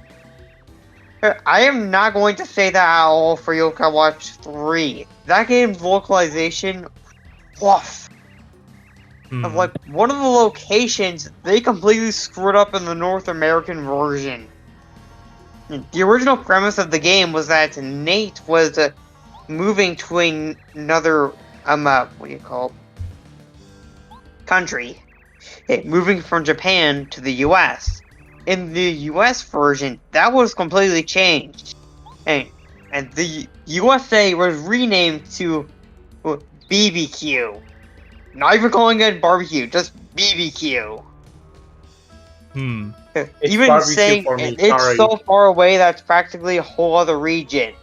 I am not going to say that at all for Yokai Watch 3. That game's localization, woof. Of like, one of the locations, they completely screwed up in the North American version. The original premise of the game was that Nate was moving to another, what do you call it? Country. Moving from Japan to the US. In the US version, that was completely changed. And the USA was renamed to BBQ. Not even calling it barbecue, just BBQ. It's Even barbecue saying for me, it's sorry. so far away that's practically a whole other region.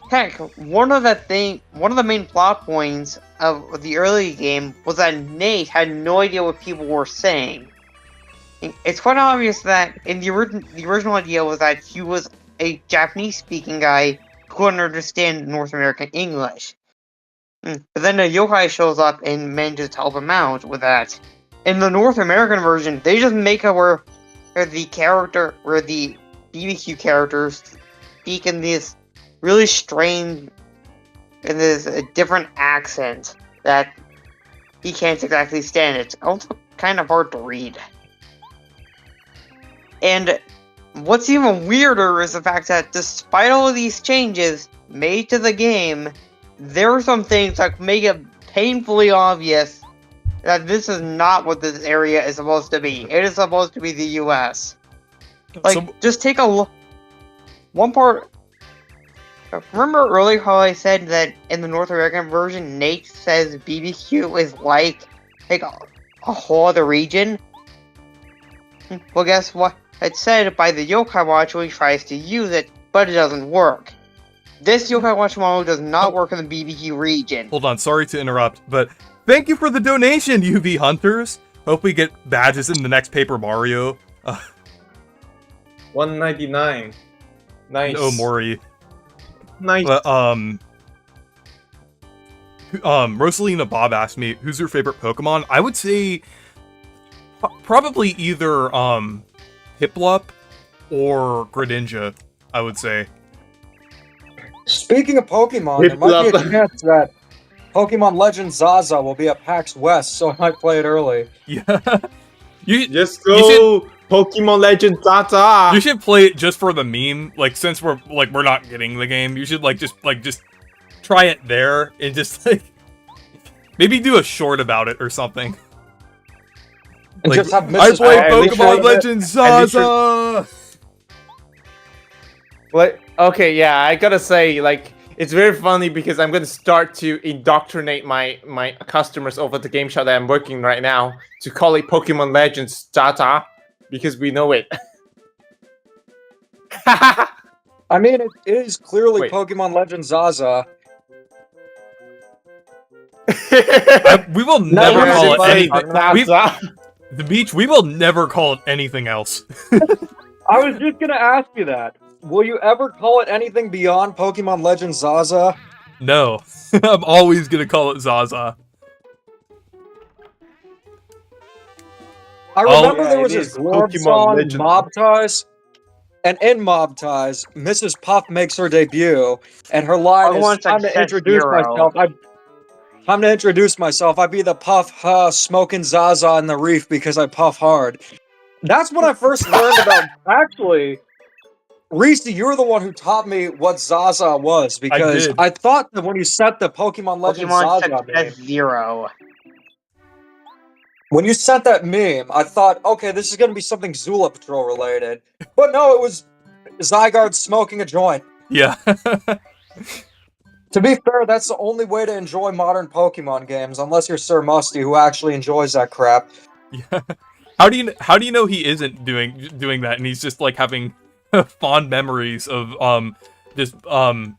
Heck, one of the main plot points of the early game was that Nate had no idea what people were saying. It's quite obvious that in the original idea was that he was a Japanese-speaking guy who couldn't understand North American English. But then a yokai shows up and manages to help him out with that. In the North American version, they just make it where the BBQ characters speak in this really strange, in this different accent that he can't exactly stand. It's also kind of hard to read. And what's even weirder is the fact that despite all of these changes made to the game, there are some things that make it painfully obvious that this is not what this area is supposed to be. It is supposed to be the US. Like, just take a look. One part... Remember earlier how I said that in the North American version, Nate says BBQ is like a whole other region? Well, guess what? It's said by the Yokai Watch when he tries to use it, but it doesn't work. This Yokai Watch model does not work in the BBQ region. Hold on, sorry to interrupt, but thank you for the donation, UV Hunters! Hope we get badges in the next Paper Mario. $1.99. Nice. No, Mori. Nice. But, Rosalina Bob asked me, who's your favorite Pokemon? I would say probably either, Piplup or Greninja, I would say. Speaking of Pokemon, there might be a chance that Pokemon Legend Zaza will be at PAX West, so I might play it early. Yeah. Just go Pokemon Legend Tata. You should play it just for the meme. Like, since we're not getting the game, you should just try it there and just maybe do a short about it or something. And Like, just have I Mrs. play Poppy Pokemon play Legend Zaza. What? Okay, yeah, I gotta say, like, it's very funny because I'm gonna start to indoctrinate my customers over the game shop that I'm working right now to call it Pokemon Legends Tata because we know it. I mean, it is clearly Wait. Pokemon Legend Zaza. We will No, never we're call it just anything. Tata. The Beach, we will never call it anything else. I was just gonna ask you that. Will you ever call it anything beyond Pokemon Legend Zaza? No. I'm always gonna call it Zaza. I remember yeah, there was it a is Glorb Pokemon song, Legend. Mob Ties, and in Mob Ties, Mrs. Puff makes her debut, and her line is, Pokemon time to Success introduce Hero. myself. Time to introduce myself. I be the Puff, smoking Zaza in the reef because I puff hard. That's when I first learned about, actually, Reese, you're the one who taught me what Zaza was, because did. I thought that when you set the Pokemon Legend Pokemon Zaza Success meme, Zero. when you sent that meme, I thought, okay, this is going to be something Zula Patrol related. But no, it was Zygarde smoking a joint. Yeah. To be fair, that's the only way to enjoy modern Pokemon games, unless you're Sir Musty, who actually enjoys that crap. Yeah. How do you know he isn't doing that and he's just like having fond memories of just playing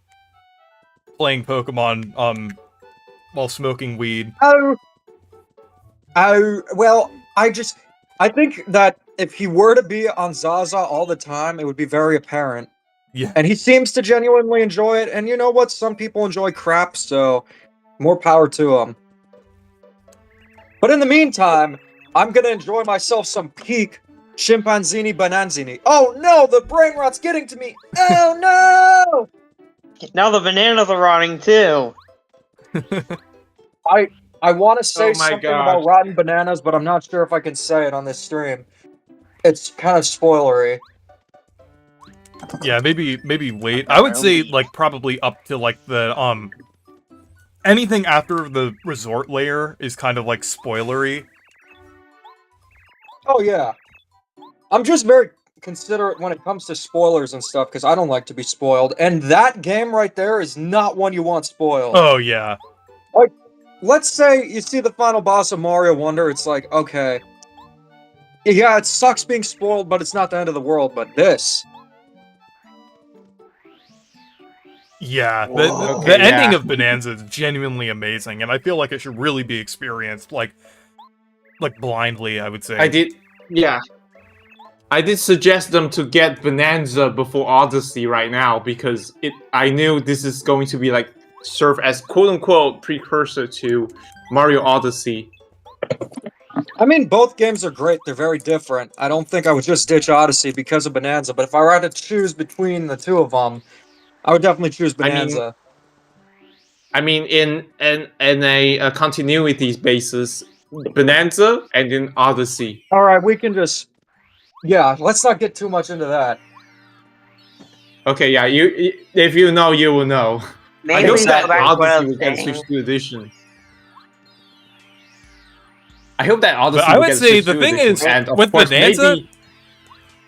Pokemon while smoking weed. Well, I think that if he were to be on Zaza all the time, it would be very apparent. Yeah. And he seems to genuinely enjoy it. And you know what? Some people enjoy crap, so more power to him. But in the meantime, I'm gonna enjoy myself some peak chimpanzini bananzini. Oh no, the brain rot's getting to me. Oh no! Now the bananas are rotting too. I want to say Oh my something about gosh. rotten bananas, but I'm not sure if I can say it on this stream. It's kind of spoilery. Yeah, maybe wait. I would say like probably up to like the anything after the resort layer is kind of like spoilery. Oh yeah. I'm just very considerate when it comes to spoilers and stuff, because I don't like to be spoiled. And that game right there is not one you want spoiled. Oh yeah. Let's say you see the final boss of Mario Wonder, it's like, okay. Yeah, it sucks being spoiled, but it's not the end of the world. But this... Yeah, Whoa. the ending yeah. of Bonanza is genuinely amazing, and I feel like it should really be experienced like blindly, I would say. I did suggest them to get Bonanza before Odyssey right now because I knew this is going to be like serve as quote-unquote precursor to Mario Odyssey. I mean, both games are great. They're very different. I don't think I would just ditch Odyssey because of Bonanza, but if I were to choose between the two of them, I would definitely choose Bonanza. I mean, in a continuity basis, Bonanza and then Odyssey. All right, we can just... Yeah, let's not get too much into that. Okay, yeah, if you know, you will know. Maybe I hope go that back to what I Odyssey was will get a saying. Switch 2 edition. I hope that Odyssey But I will would get a say Switch the 2 thing edition. is, And of with course, Bonanza, maybe...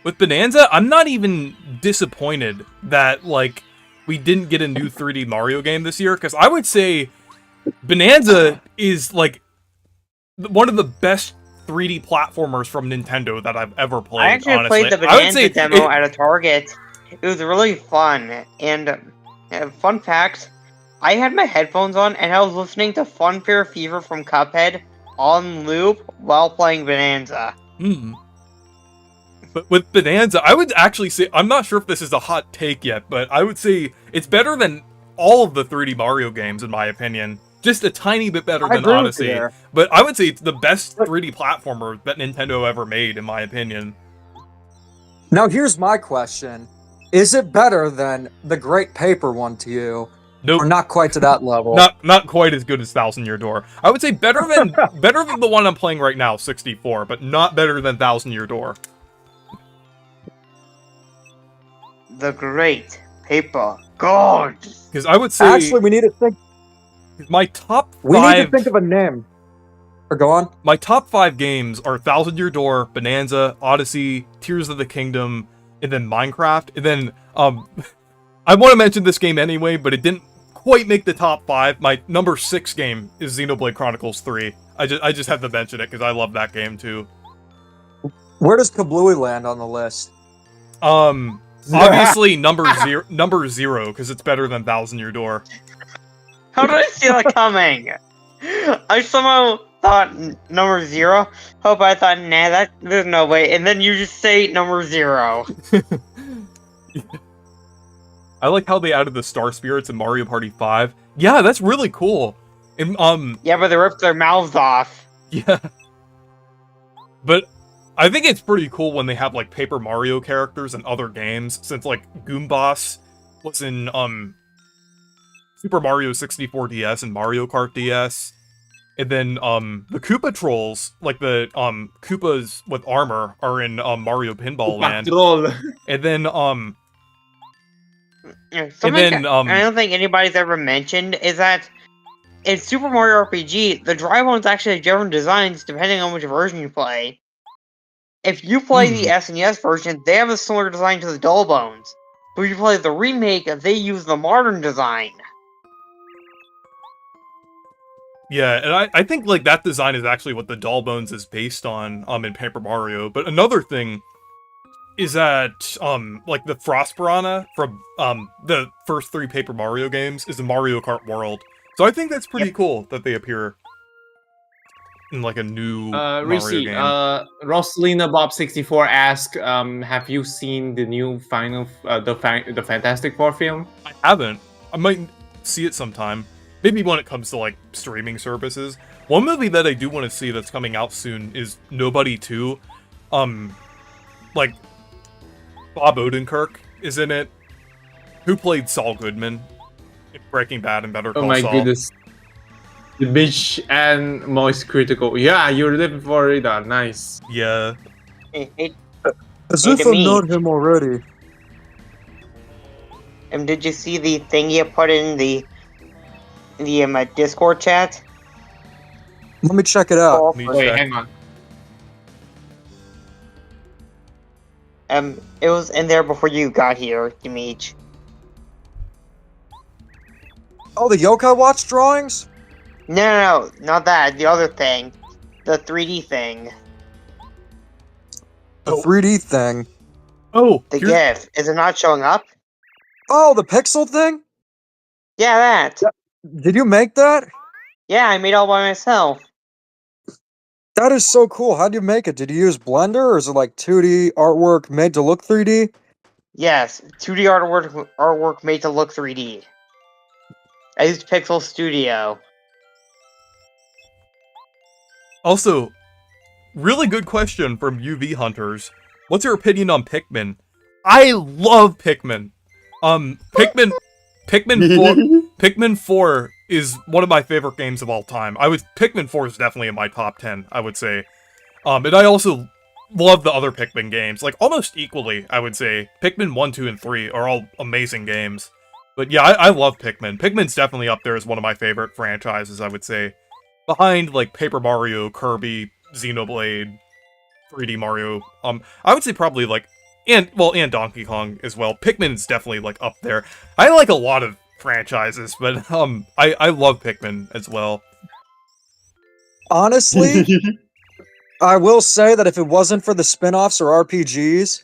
With Bonanza, I'm not even disappointed that, like, we didn't get a new 3D Mario game this year, because I would say Bonanza is, like, one of the best 3D platformers from Nintendo that I've ever played, I actually honestly. played the I would say Bonanza demo at a Target. It was really fun. And fun fact, I had my headphones on and I was listening to Fun Fair Fever from Cuphead on loop while playing Bonanza. But with Bonanza, I would actually say, I'm not sure if this is a hot take yet, but I would say it's better than all of the 3D Mario games, in my opinion. Just a tiny bit better than agree with you Odyssey. there. But I would say it's the best 3D platformer that Nintendo ever made, in my opinion. Now, here's my question. Is it better than the Great Paper one to you? Nope. Or not quite to that level? Not quite as good as Thousand Year Door. I would say better than the one I'm playing right now, 64, but not better than Thousand Year Door. The Great Paper God. Because I would say Actually, we need to think. my top We need to five think of a name. Or go on. my top 5 games are Thousand Year Door, Bonanza, Odyssey, Tears of the Kingdom, and then Minecraft. And then I want to mention this game anyway, but it didn't quite make the top 5. My number 6 game is Xenoblade Chronicles 3. I just have to mention it because I love that game too. Where does Kablooey land on the list? Obviously number 0 because it's better than Thousand Year Door. How did I see that coming? I somehow thought number 0. Hope I thought, nah, there's no way. And then you just say number 0. I like how they added the Star Spirits in Mario Party 5. Yeah, that's really cool. And Yeah, but they ripped their mouths off. yeah. But I think it's pretty cool when they have like Paper Mario characters in other games, since like Goomboss was in Super Mario 64 DS and Mario Kart DS. And then the Koopa Trolls, like the Koopas with armor, are in Mario Pinball Land. And then Something I don't think anybody's ever mentioned is that in Super Mario RPG, the dry bones actually have different designs depending on which version you play. If you play the SNES version, they have a similar design to the dull bones. But if you play the remake, they use the modern design. Yeah, and I think like that design is actually what the Doll Bones is based on in Paper Mario. But another thing is that like the Frost Piranha from the first 3 Paper Mario games is in Mario Kart World. So I think that's pretty cool that they appear in like a new Mario Rishi, game. Rosalina Bob 64 asked, have you seen the new the Fantastic Four film? I haven't. I might see it sometime. Maybe when it comes to like streaming services. One movie that I do want to see that's coming out soon is Nobody 2. Like Bob Odenkirk is in it. Who played Saul Goodman in Breaking Bad and Better Call Oh my Saul. goodness. The bitch and Moist Critical. Yeah, you're living for it. Nice. Yeah. As Hey, if I've Dimitri. known him already. Did you see the thing you put in the my Discord chat? Let me check it out. Let me Wait, check. hang on. It was in there before you got here, Dimitri. Oh, the Yokai Watch drawings? No, not that. The other thing, the 3D thing, The 3D thing. Oh, the here- GIF. Is it not showing up? Oh, the pixel thing? Yeah, that. Did you make that? Yeah, I made it all by myself. That is so cool. How'd you make it? Did you use Blender or is it like 2D artwork made to look 3D? Yes, 2D artwork made to look 3D. I used Pixel Studio. Also, really good question from UV Hunters. What's your opinion on Pikmin? I love Pikmin. Pikmin 4 is one of my favorite games of all time. Pikmin 4 is definitely in my top 10, I would say. And I also love the other Pikmin games, like almost equally, I would say. Pikmin 1, 2, and 3 are all amazing games. But yeah, I love Pikmin. Pikmin's definitely up there as one of my favorite franchises, I would say. Behind, like, Paper Mario, Kirby, Xenoblade, 3D Mario. I would say probably, like, and Donkey Kong as well. Pikmin's definitely, like, up there. I like a lot of franchises, but, I love Pikmin as well. Honestly, I will say that if it wasn't for the spin-offs or RPGs,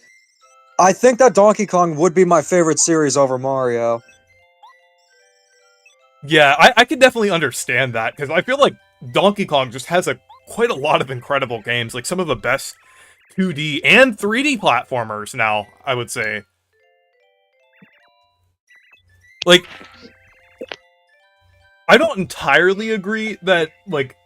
I think that Donkey Kong would be my favorite series over Mario. Yeah, I could definitely understand that, because I feel like Donkey Kong just has quite a lot of incredible games, like some of the best 2D and 3D platformers now, I would say. Like, I don't entirely agree that, like,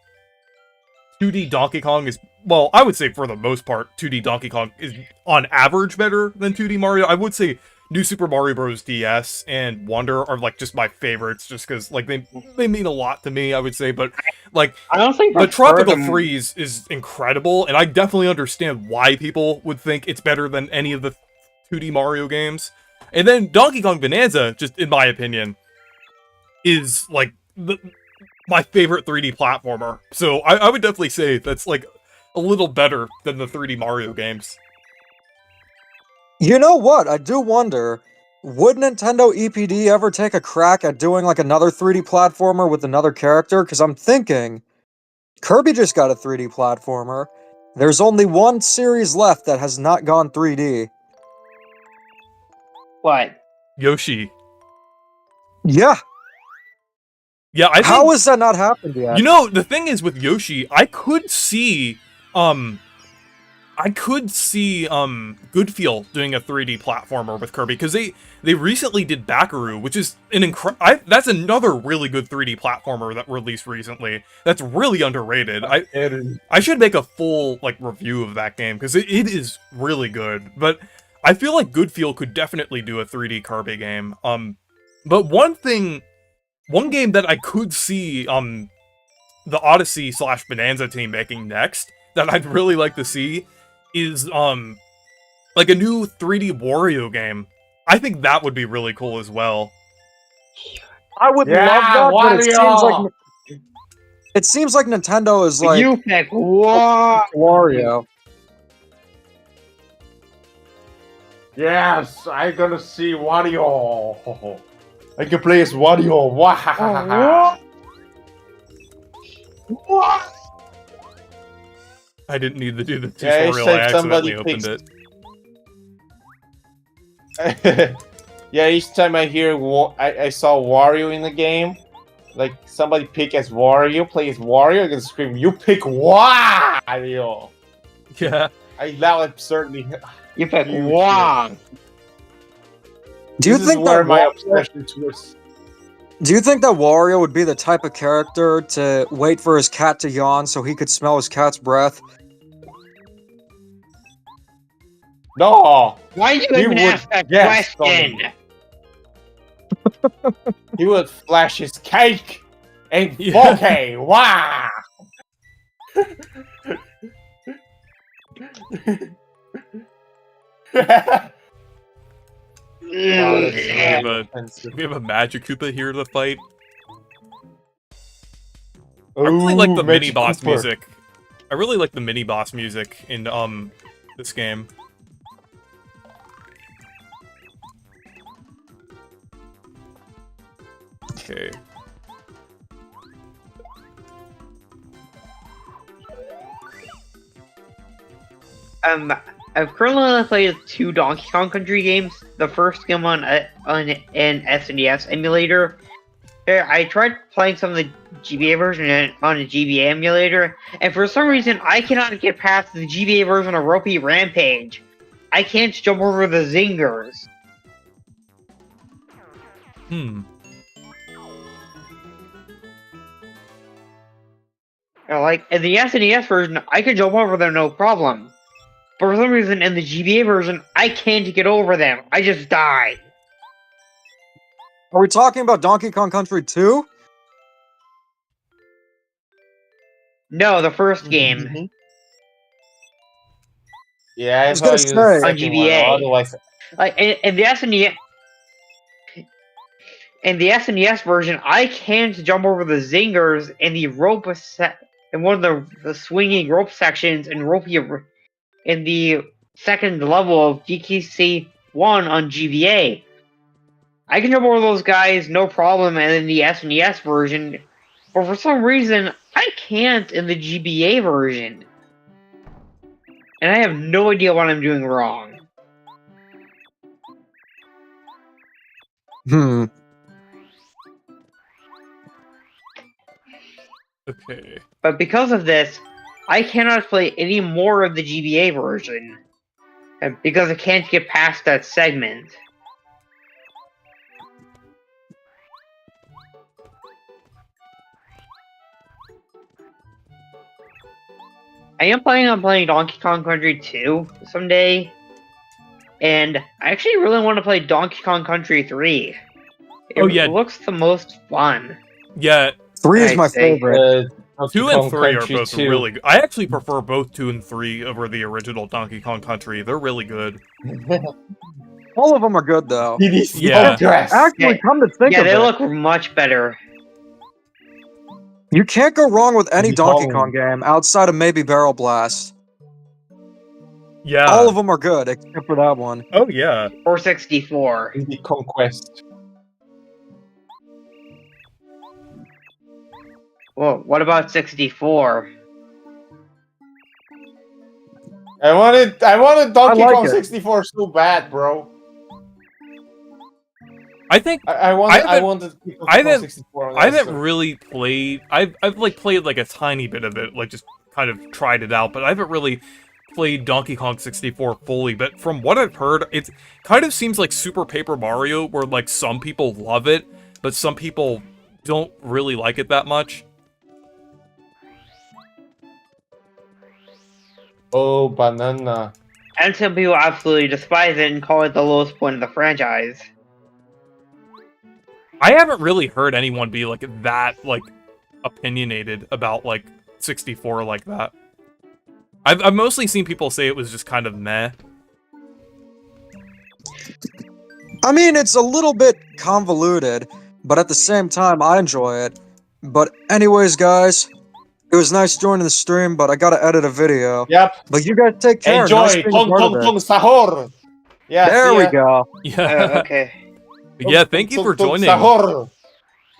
2D Donkey Kong is, well, I would say for the most part, 2D Donkey Kong is on average better than 2D Mario. I would say New Super Mario Bros. DS and Wonder are, like, just my favorites, just because, like, they mean a lot to me, I would say, but, like, I don't think but Tropical Freeze is incredible, and I definitely understand why people would think it's better than any of the 2D Mario games. And then Donkey Kong Bonanza, just in my opinion, is, like, my favorite 3D platformer. So I would definitely say that's, like, a little better than the 3D Mario games. You know what? I do wonder, would Nintendo EPD ever take a crack at doing like another 3D platformer with another character? Because I'm thinking, Kirby just got a 3D platformer. There's only one series left that has not gone 3D. What? Yoshi. Yeah. Yeah, I think, How has that not happened yet? you know, the thing is with Yoshi, I could see Goodfeel doing a 3D platformer with Kirby, because they recently did Bakaru, which is that's another really good 3D platformer that released recently. That's really underrated. I should make a full, like, review of that game, because it is really good. But I feel like Goodfeel could definitely do a 3D Kirby game. But one game that I could see the Odyssey / Bonanza team making next that I'd really like to see is like a new 3D Wario game. I think that would be really cool as well. I would love that, but it seems like Nintendo is like You pick what? Wario. Yes, I'm gonna see Wario. I can play as Wario. Wow. What? I didn't need to do the Yeah, tutorial, said I accidentally somebody opened picks- it. Yeah, each time I hear I saw Wario in the game, Like somebody pick as Wario, play as Wario, you're gonna scream, "You pick Wario!" Yeah. I laugh absurdly. You pick Huge Wong. Do you This think is where that my Wario, obsession towards? do you think that Wario would be the type of character to wait for his cat to yawn so he could smell his cat's breath? No, Why did you He even would ask that guess, question? he would flash his cake in Yeah. 4K. Wow. We have a Magic Koopa here to fight. I really like the mini boss music. I really like the mini boss music in this game. Okay. I've currently only played 2 Donkey Kong Country games. The first game on an SNES emulator. I tried playing some of the GBA version on a GBA emulator, and for some reason I cannot get past the GBA version of Ropey Rampage. I can't jump over the zingers. Hmm. Like in the SNES version, I can jump over them no problem. But for some reason, in the GBA version, I can't get over them. I just die. Are we talking about Donkey Kong Country 2? No, the first game. Yeah, I was thought gonna you say- was the On second one. GBA. Otherwise, Like in the SNES. In the SNES version, I can't jump over the zingers in the rope in one of the swinging rope sections in the second level of DKC 1 on GBA. I can jump over those guys no problem in the SNES version, but for some reason I can't in the GBA version. And I have no idea what I'm doing wrong. Hmm. Okay. But because of this, I cannot play any more of the GBA version. Because I can't get past that segment. I am planning on playing Donkey Kong Country 2 someday. And I actually really want to play Donkey Kong Country 3. Oh, yeah. It looks the most fun. Yeah, 3 is I my see. favorite. Donkey 2 and Kong 3 are Country both 2. really good. I actually prefer both 2 and 3 over the original Donkey Kong Country. They're really good. All of them are good, though. It is Yeah. progress. Actually, Yeah. come to think Yeah, of they it, look much better. you can't go wrong with any Donkey Donkey Kong. Kong game outside of maybe Barrel Blast. Yeah. All of them are good, except for that one. Oh, yeah. Or 64. The Conquest. Well, what about 64? I wanted Donkey like Kong it. 64 so bad, bro. I think I haven't- wanted Donkey I Kong haven't- 64. I haven't really played. I've like played like a tiny bit of it, like just kind of tried it out, but I haven't really played Donkey Kong 64 fully. But from what I've heard, it kind of seems like Super Paper Mario, where like some people love it, but some people don't really like it that much. Oh, banana. And some people absolutely despise it and call it the lowest point of the franchise. I haven't really heard anyone be like that like opinionated about like 64 like that. I've mostly seen people say it was just kind of meh. I mean, it's a little bit convoluted, but at the same time, I enjoy it. But anyways, guys, it was nice joining the stream, but I gotta edit a video. Yep. But you guys take care. Enjoy. Nice being a Tong part of tong it. tong sahur. Yeah. There see we ya. go. Yeah. Okay. Yeah, thank you for Tong tong joining. Sahur.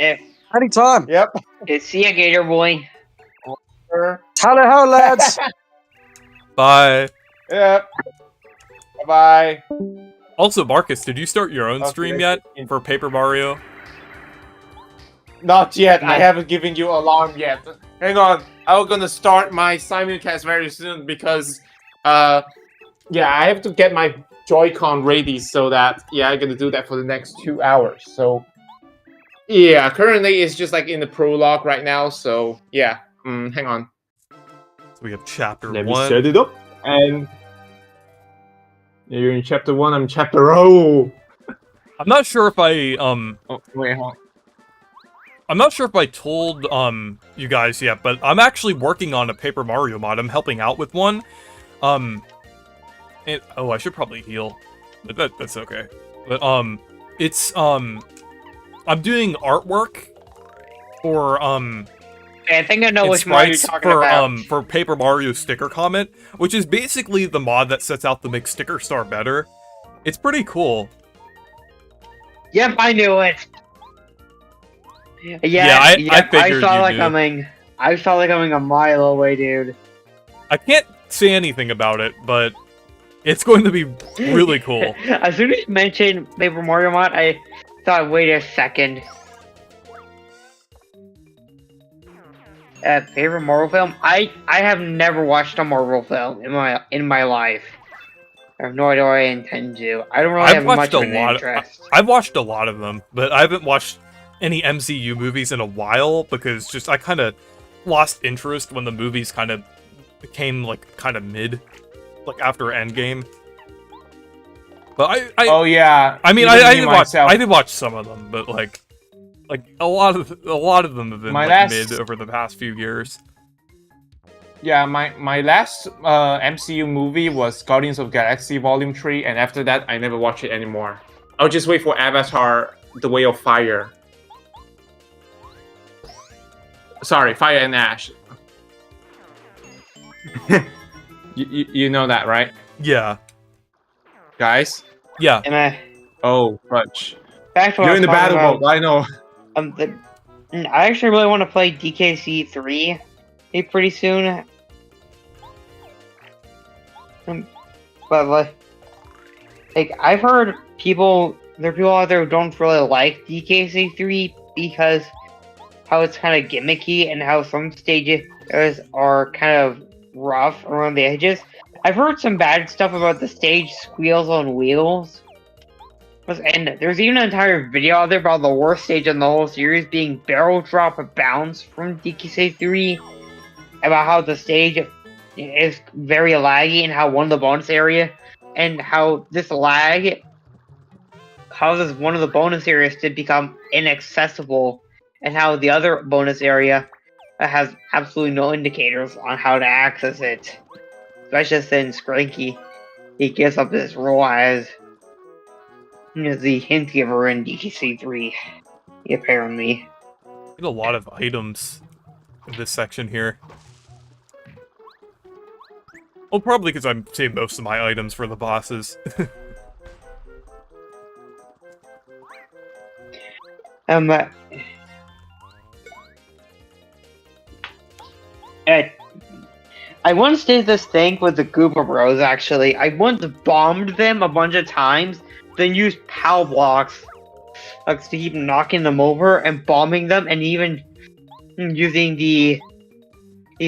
Yeah. Anytime. Yep. See ya, Gator Boy. Tally ho, lads. Bye. Yep. Bye. Also, Marcus, did you start your own Okay, stream yet for Paper Mario? Not yet. I No. haven't given you alarm yet. Hang on. I'm gonna start my simulcast very soon because, yeah, I have to get my Joy-Con ready so that, yeah, I'm gonna do that for the next 2 hours. So, yeah, currently it's just like in the prologue right now. So, yeah, hang on. So we have chapter Let me 1. set it up. And you're in chapter 1. I'm chapter I'm not sure if I Oh, wait, hold on. I'm not sure if I told you guys yet, but I'm actually working on a Paper Mario mod. I'm helping out with one. I should probably heal, but that's okay. But it's I'm doing artwork for Okay, I think I know and which mod you're sprites talking about. for Paper Mario Sticker Comment, which is basically the mod that sets out to make Sticker Star better. It's pretty cool. Yep, I knew it. Yeah, I I figured saw you that knew. coming. I saw that coming a mile away, dude. I can't say anything about it, but it's going to be really cool. As soon as you mentioned Paper Mario mod, I thought, wait a second. Favorite Marvel film? I have never watched a Marvel film in my life. I have no idea what I intend to. I don't really I've have watched much a of an lot. interest. I've watched a lot of them, but I haven't watched any MCU movies in a while because just I kind of lost interest when the movies kind of became like kind of mid, like after Endgame. But Oh yeah. I mean, even I me did watch. myself. I did watch some of them, but like a lot of them have been My like last- mid over the past few years. Yeah, my last MCU movie was Guardians of Galaxy Volume 3, and after that, I never watched it anymore. I'll just wait for Avatar: The Way of Fire. Sorry, Fire and Ash. you know that, right, Yeah, guys? yeah. And I Oh, fudge. back to what I You're was in the talking battle about, mode, I know. I actually really want to play DKC 3 pretty soon. But like I've heard there are people out there who don't really like DKC 3 because how it's kind of gimmicky and how some stages are kind of rough around the edges. I've heard some bad stuff about the stage Squeals on Wheels. And there's even an entire video out there about the worst stage in the whole series being Barrel Drop Bounce from DKC 3. About how the stage is very laggy and how one of the bonus area and how this lag causes one of the bonus areas to become inaccessible and how the other bonus area has absolutely no indicators on how to access it. Especially since Skranky, he gives up his role as the hint giver in DKC 3, apparently. There's a lot of items in this section here. Well, probably because I'm saving most of my items for the bosses. I once did this thing with the Goober Bros, actually. I once bombed them a bunch of times, then used POW blocks to keep knocking them over and bombing them, and even using the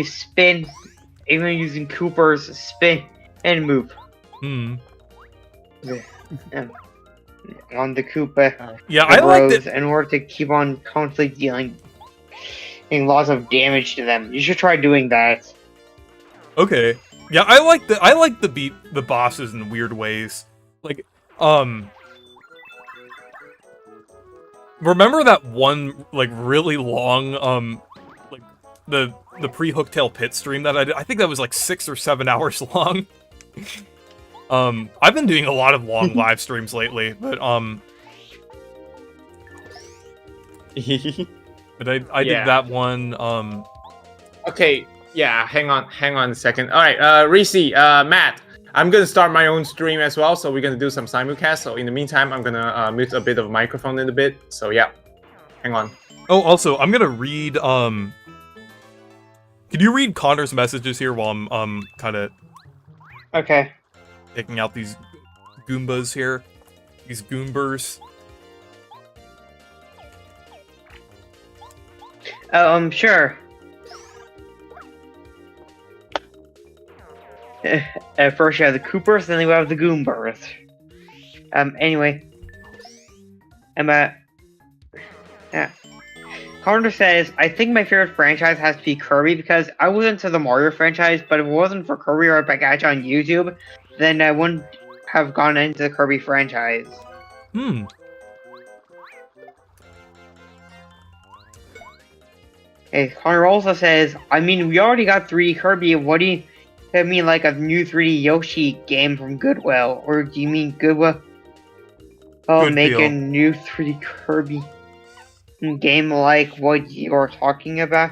spin, even using Cooper's spin and move. On the Koopa. Yeah, I like Bros that. in order to keep on constantly dealing lots of damage to them. You should try doing that. Okay. Yeah, I like the beat the bosses in weird ways. Like, remember that one like really long like the pre-Hooktail Pit stream that I did? I think that was like 6 or 7 hours long. I've been doing a lot of long live streams lately, but but I Yeah. did that one. Okay, yeah, hang on a second. Alright, Reese, Matt, I'm gonna start my own stream as well, so we're gonna do some simulcast. So in the meantime, I'm gonna mute a bit of microphone in a bit. So yeah, hang on. Oh, also, I'm gonna read can you read Connor's messages here while I'm kind of Okay. taking out these Goombas here? These Goombers. Sure. First you have the Coopers, then you have the Goombers. Anyway. Yeah. Connor says, I think my favorite franchise has to be Kirby because I was into the Mario franchise, but if it wasn't for Kirby or Pikachu on YouTube, then I wouldn't have gone into the Kirby franchise. Hmm. Hey, Connor also says, I mean, we already got 3D Kirby. What do you mean, like a new 3D Yoshi game from Goodwill? Or do you mean Goodwill make a Goodwill. new 3D Kirby game like what you're talking about?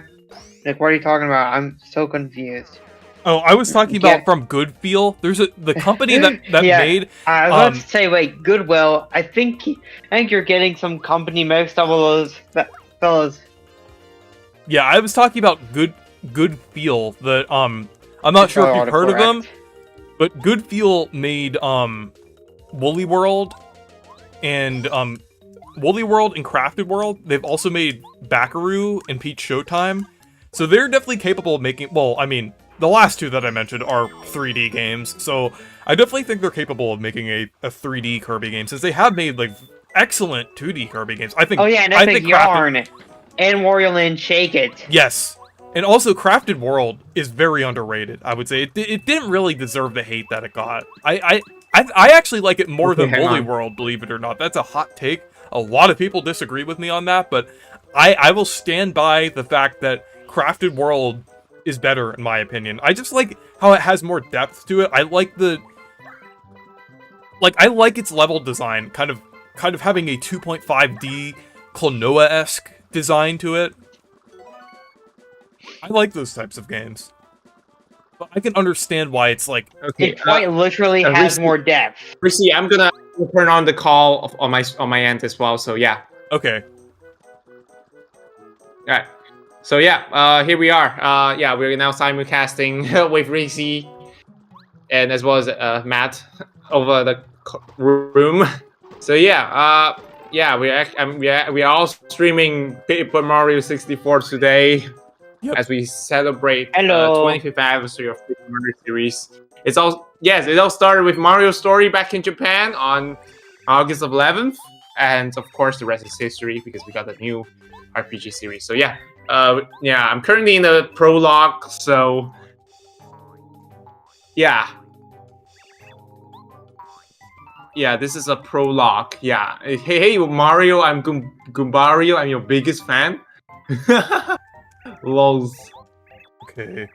Like, what are you talking about? I'm so confused. Oh, I was talking about Yeah. from Good Feel. There's the company that Yeah, made. I was about to say, wait, Goodwill. I think you're getting some company mixed up with those fellas. Yeah, I was talking about Good Feel. The I'm not sure if you've heard of them, but Good Feel made Woolly World and Crafted World. They've also made Backaroo and Peach Showtime. So they're definitely capable of making, well, I mean, the last two that I mentioned are 3D games, so I definitely think they're capable of making a 3D Kirby game, since they have made, like, excellent 2D Kirby games. I think. Oh yeah, and I Epic think Yarn and Wario Land Shake It. Yes. And also, Crafted World is very underrated, I would say. It didn't really deserve the hate that it got. I actually like it more than hang Woolly on. World, believe it or not. That's a hot take. A lot of people disagree with me on that, but I will stand by the fact that Crafted World is better, in my opinion. I just like how it has more depth to it. I like I like its level design, kind of having a 2.5D Klonoa-esque design to it. I like those types of games. But I can understand why it's like... Okay, It quite literally has more depth. Rissy, I'm gonna turn on the call on my end as well. So yeah. Okay. Alright. So yeah, here we are. Yeah, we're now simulcasting with Rissy and as well as Matt over the room. So yeah, yeah, we are all streaming Paper Mario 64 today. Yep. As we celebrate Hello. 25th anniversary of Paper Mario series. It all started with Mario's story back in Japan on August 11th, and of course the rest is history because we got a new RPG series. So yeah, yeah, I'm currently in the prologue, so yeah. Yeah, this is a prologue. Yeah. Hey, Mario, I'm Goombario. I'm your biggest fan. Lols. Okay.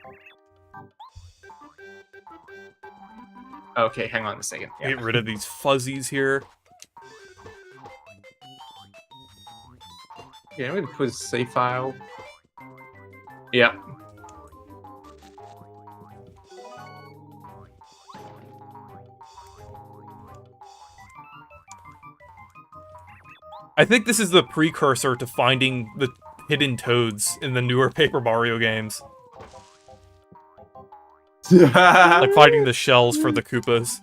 Okay, hang on a second. Yeah. Get rid of these fuzzies here. Yeah, I'm gonna put a save file. Yeah. I think this is the precursor to finding the hidden toads in the newer Paper Mario games. Like finding the shells for the Koopas.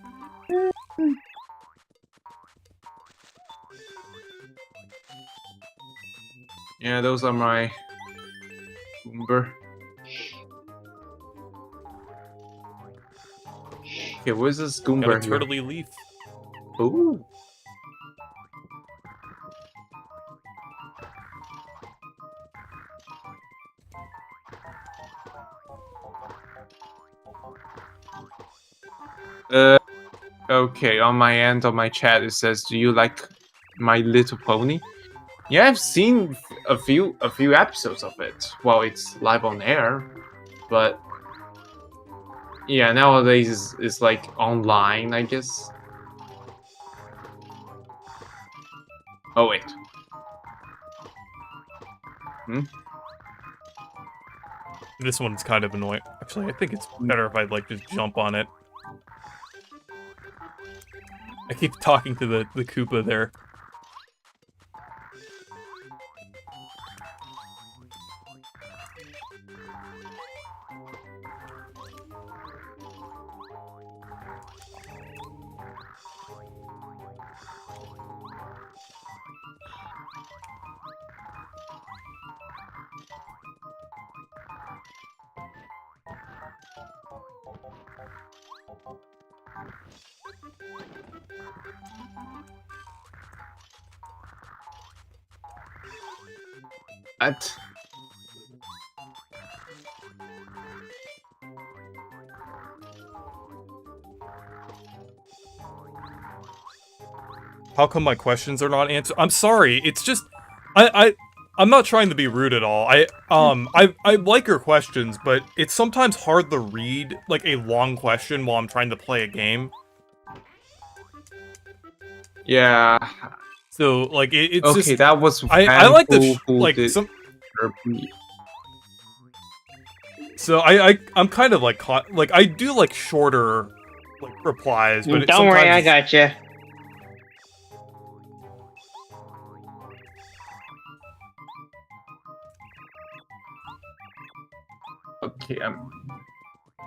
Yeah, those are my Goomba. Okay, what is this Got a Goomba here? turtley leaf. Ooh. Okay, on my end, on my chat, it says, "Do you like My Little Pony?" Yeah, I've seen a few episodes of it while it's live on air, but yeah, nowadays it's like online, I guess. Oh wait. This one's kind of annoying. Actually, I think it's better if I like just jump on it. I keep talking to the Koopa there. What? How come my questions are not answered? I'm sorry. It's just I'm not trying to be rude at all. I like your questions, but it's sometimes hard to read like a long question while I'm trying to play a game. Yeah. So like it's Okay, just that was I like to who like did some. Kirby. So I'm kind of like like I do like shorter like replies, but Don't worry, I sometimes gotcha. Okay.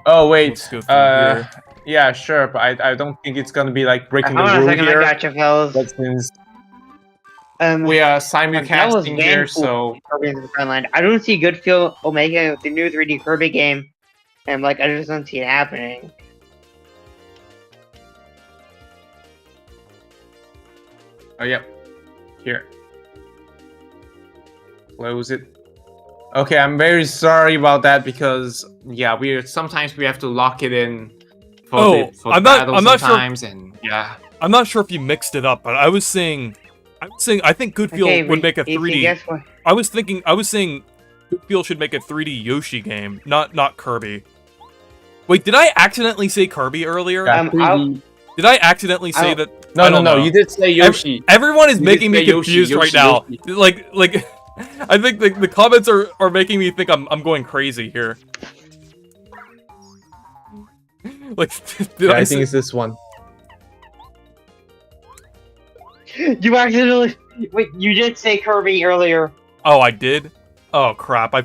Oh wait. Let's go through here. Yeah, sure, but I don't think it's gonna be like breaking Hold the on a rule second, here. I gotcha, fellas. But since That we are was simulcasting here, Van so Kirby in the Friendland. I don't see Goodfield Omega with the new 3D Kirby game, and like I just don't see it happening. oh yep, here. Close it. Okay, I'm very sorry about that because yeah, sometimes we have to lock it in for Oh, the I'm not- battle I'm not sure- sometimes, and yeah. I'm not sure if you mixed it up, but I was saying I think Goodfield Okay, would make a if you 3D. guess what? I was saying Goodfield should make a 3D Yoshi game, not Kirby. Wait, did I accidentally say Kirby earlier? Yeah, 3D. Did I accidentally say that? I No, no, don't no. know. You did say Yoshi. Everyone is You making did me say Yoshi, confused right Yoshi, now. Like I think the comments are making me think I'm going crazy here. Like did Yeah, I I think say, it's this one. You accidentally wait. You did say Kirby earlier. Oh, I did? Oh crap. I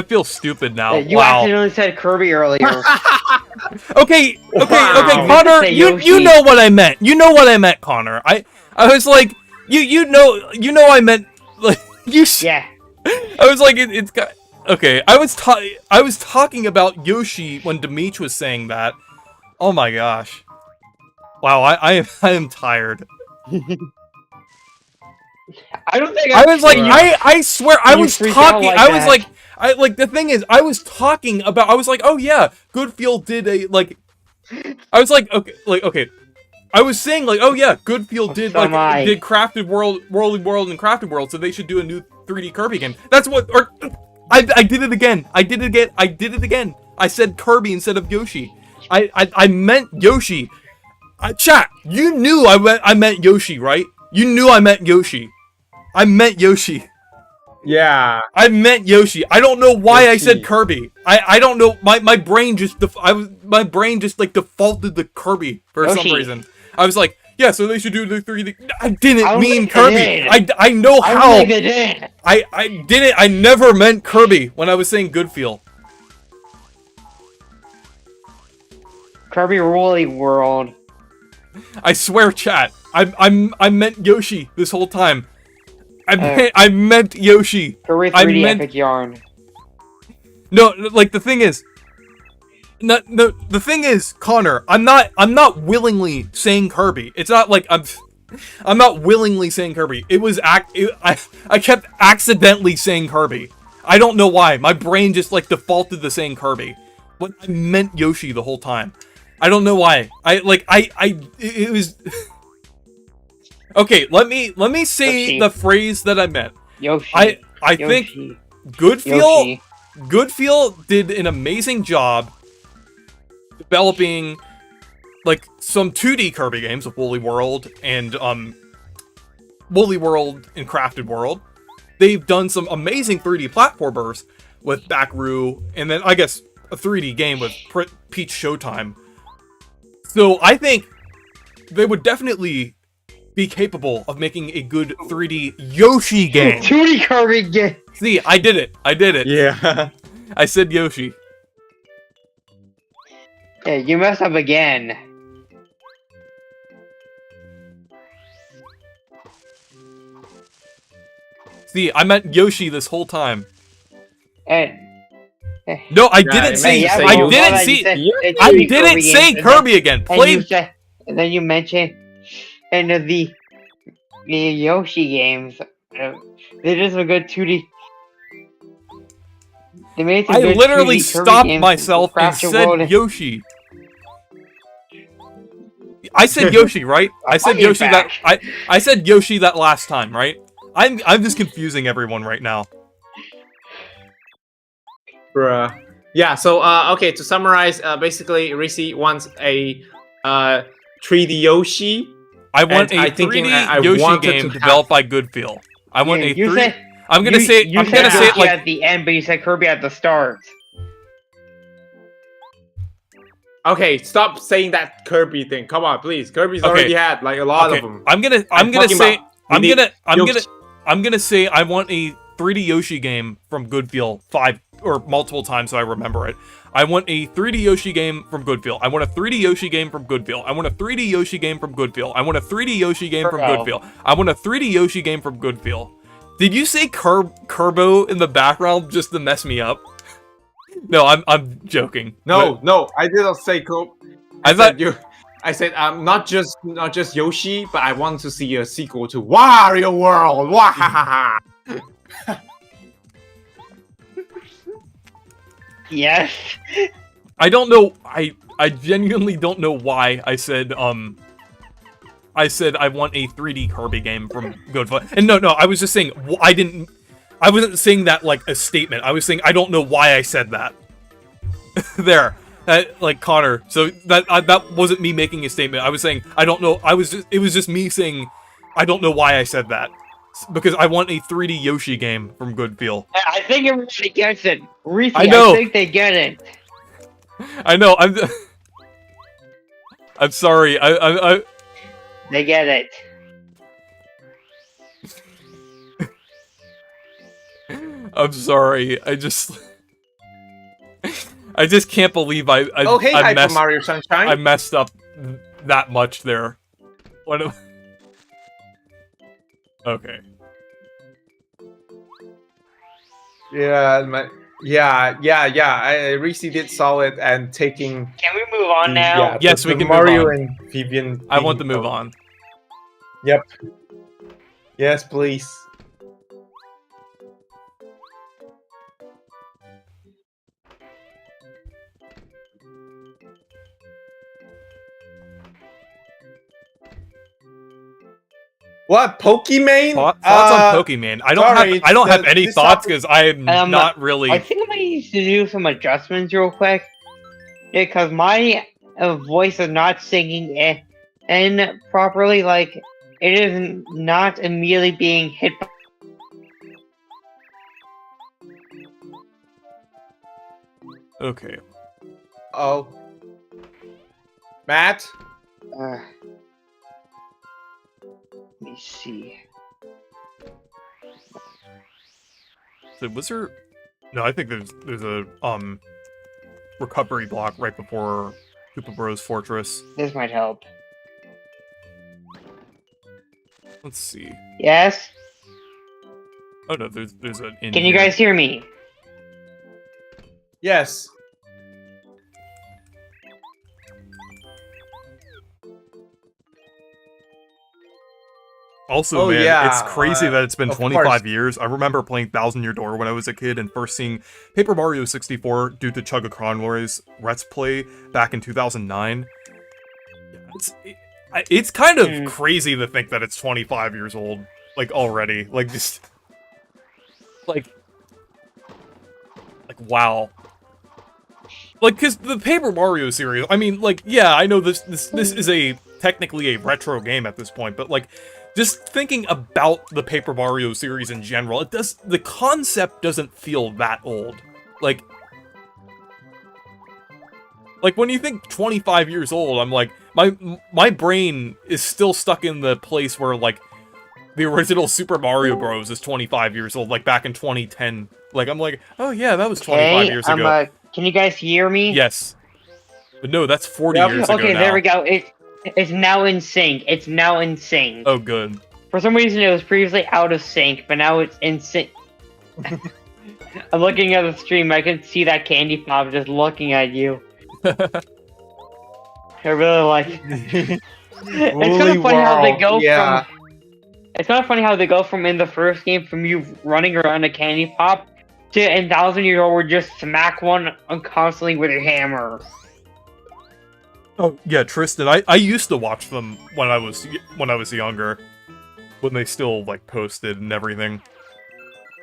feel stupid now. You Wow. accidentally said Kirby earlier. Okay, Wow. Connor, Say you Yoshi. know what I meant. You know what I meant, Connor. I was like, you know I meant like Yeah. I was like it's got okay. I was talking about Yoshi when Dimitri was saying that. Oh my gosh. Wow, I am tired. I don't think I was like, you- I swear, I you was freak out talking. like I was that. like, the thing is, I was talking about. I was like, oh yeah, Goodfield did a like. I was like, okay. I was saying like, oh yeah, Goodfield did So am I. like did Crafted World, and Crafted World, so they should do a new 3D Kirby game. That's what. Or I did it again. I did it again. I said Kirby instead of Yoshi. I meant Yoshi. Chat, you knew I meant Yoshi, right? You knew I meant Yoshi. I meant Yoshi. Yeah. I meant Yoshi. I don't know why I said Yoshi. Kirby. I don't know. My brain just my brain just like defaulted to Kirby for some Yoshi. reason. I was like, yeah, so they should do the 3D. I didn't I don't mean think they Kirby. did. I know I how. don't think they did. I didn't. I never meant Kirby when I was saying Goodfield. Kirby Woolly World. I swear, chat. I meant Yoshi this whole time. I meant Yoshi. Kirby I 3D meant- Epic Yarn. No, like the thing is, the thing is, Connor, I'm not willingly saying Kirby. It's not like I'm not willingly saying Kirby. It was I kept accidentally saying Kirby. I don't know why. My brain just like defaulted to saying Kirby. But I meant Yoshi the whole time. I don't know why. It was okay. Let me say Yoshi. the phrase that I meant. Yoshi. I think Yoshi. Goodfield Yoshi. Goodfield did an amazing job developing like some 2D Kirby games of Woolly World and Crafted World. They've done some amazing 3D platformers with Backroom, and then I guess a 3D game with Peach Showtime. So I think they would definitely be capable of making a good 3D Yoshi game. 2D Kirby game. See, I did it. Yeah. I said Yoshi. Yeah, you messed up again. See, I meant Yoshi this whole time. And No, I Yeah, didn't it say. makes I sense. didn't see. I didn't say Kirby again. Play. And then you mentioned and the Yoshi games. They did some good 2D. They made some I good literally 2D Kirby stopped games. myself and Fracture said World. Yoshi. I said Yoshi, right? I said I'll Yoshi get that back. I said Yoshi that last time, right? I'm just confusing everyone right now. Bruh. Yeah, so okay, to summarize, basically Risi wants a 3D Yoshi. I want And a I think 3D I Yoshi wanted game to have- developed by Goodfeel. I want a You 3D. said I'm gonna say. you I'm said gonna say it Yoshi like. at the end, but you said Kirby at the start. Okay, stop saying that Kirby thing. Come on, please. Kirby's Okay. already had like a lot Okay, of them. I'm gonna talking say. about we I'm gonna say I want a 3D Yoshi game from Goodfeel 5 or multiple times so I remember it. I want a 3D Yoshi game from Goodfeel. I want a 3D Yoshi game from Goodfeel. I want a 3D Yoshi game from Goodfeel. I want a 3D Yoshi game from Goodfeel. I want a 3D Yoshi game from Goodfeel. Did you say Kerbo in the background just to mess me up? No, I'm joking. No, I didn't say Kirby. I thought you. I said not just Yoshi, but I want to see a sequel to Wario World. Wahahaha. Yes. I don't know. I genuinely don't know why I said I said I want a 3D Kirby game from Goodfeel. And no, I was just saying I wasn't saying that like a statement. I was saying I don't know why I said that. There. Like Connor. So that wasn't me making a statement. I was saying I don't know. It was just me saying I don't know why I said that. Because I want a 3D Yoshi game from Goodfeel. I think everybody gets it. Reese, I know. I think they get it. I know. I'm sorry. They get it. I'm sorry. I just can't believe I Hyper Mario Sunshine. I messed up that much there. Okay. Yeah, Reese did solid and taking. Can we move on now? Yeah, Yes, we can Mario move on. and Vivian. I want to move on. Yep. Yes, please. What Pokemon? Thoughts on Pokemon? I don't have any this thoughts because I'm not really. I think I might need to do some adjustments real quick. Yeah, because my voice is not syncing in properly. Like, it is not immediately being hit by. Okay. Oh, Matt. Let me see. So was there? No, I think there's a recovery block right before Koopa Bros Fortress. This might help. Let's see. Yes? Oh no, there's an. Can you guys hear me? Yes. Also, Oh, man, yeah, it's crazy that it's been of 25 course. years. I remember playing Thousand Year Door when I was a kid and first seeing Paper Mario 64 due to Chugga Conroy's Let's Play back in 2009. It's kind of crazy to think that it's 25 years old, like, already. Like, just... Like, wow. Like, because the Paper Mario series, I mean, like, yeah, I know this is technically a retro game at this point, but, like, just thinking about the Paper Mario series in general, the concept doesn't feel that old. Like, when you think 25 years old, I'm like, my brain is still stuck in the place where, like, the original Super Mario Bros. Is 25 years old, like, back in 2010. Like, I'm like, oh yeah, that was 25 years ago. Can you guys hear me? Yes. But no, that's 40 years ago Okay, now. there we go. It's now in sync. It's now in sync. Oh, good. For some reason, it was previously out of sync, but now it's in sync. I'm looking at the stream. I can see that candy pop just looking at you. I really like. It's kind Woolly of funny how they World, go yeah. from. It's kind of funny how they go from in the first game from you running around a candy pop to in 1,000 Years Old where you just smack one constantly with your hammer. Oh yeah, Tristan. I used to watch them when I was younger, when they still like posted and everything.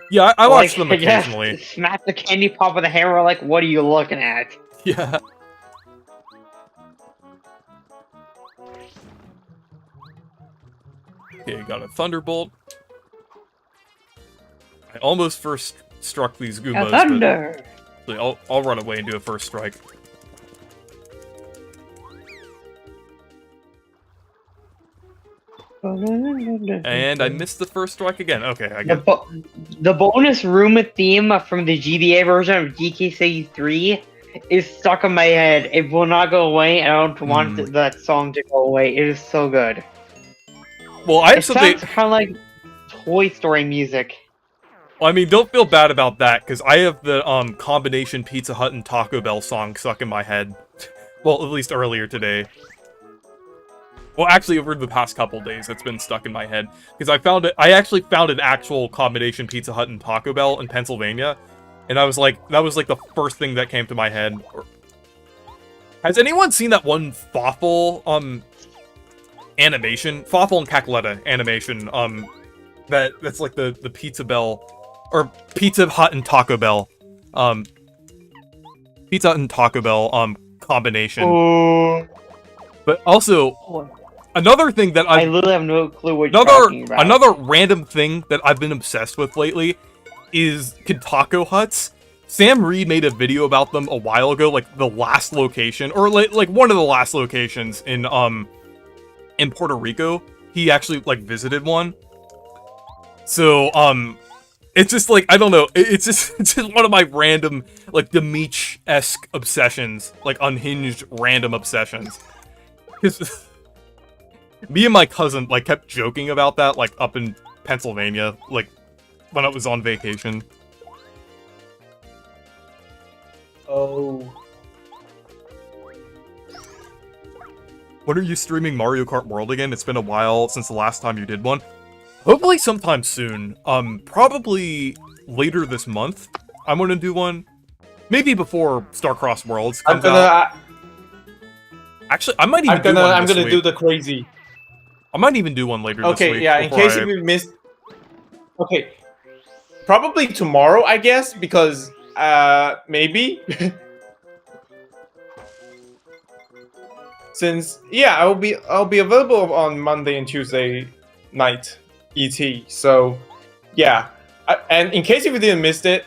Yeah, I watched them occasionally. Just smack the candy pop with a hammer. Like, what are you looking at? Yeah. Okay, got a thunderbolt. I almost first struck these Goombas, A thunder. but I'll run away and do a first strike. And I missed the first strike again. Okay, I get it. The bonus room theme from the GBA version of DKC3 is stuck in my head. It will not go away, and I don't want that song to go away. It is so good. Well, I have It something. sounds kind of like Toy Story music. I mean, don't feel bad about that, because I have the combination Pizza Hut and Taco Bell song stuck in my head. Well, at least earlier today. Well, actually, over the past couple days, it's been stuck in my head. Because I actually found an actual combination Pizza Hut and Taco Bell in Pennsylvania. And I was like, that was like the first thing that came to my head. Has anyone seen that one Fawful, animation? Fawful and Cackletta animation, that's like the Pizza Bell, or Pizza Hut and Taco Bell, Pizza Hut and Taco Bell, combination. Oh. But also, another thing that I literally have no clue what you're talking about. another random thing that I've been obsessed with lately is Taco Huts. Sam Reed made a video about them a while ago, like the last location, or like one of the last locations in Puerto Rico. He actually like visited one. So it's just like, I don't know, it's just one of my random like Demeech-esque obsessions, like unhinged random obsessions. Because me and my cousin like kept joking about that, like up in Pennsylvania, like when I was on vacation. Oh. When are you streaming Mario Kart World again? It's been a while since the last time you did one. Hopefully sometime soon. Probably later this month. I'm gonna do one. Maybe before Starcross Worlds comes out. Actually, I might even I'm gonna do the crazy. I might even do one later this week. Okay, yeah, in case you missed. Okay. Probably tomorrow, I guess, because maybe. Since I'll be available on Monday and Tuesday night ET. So yeah, and in case if you didn't miss it,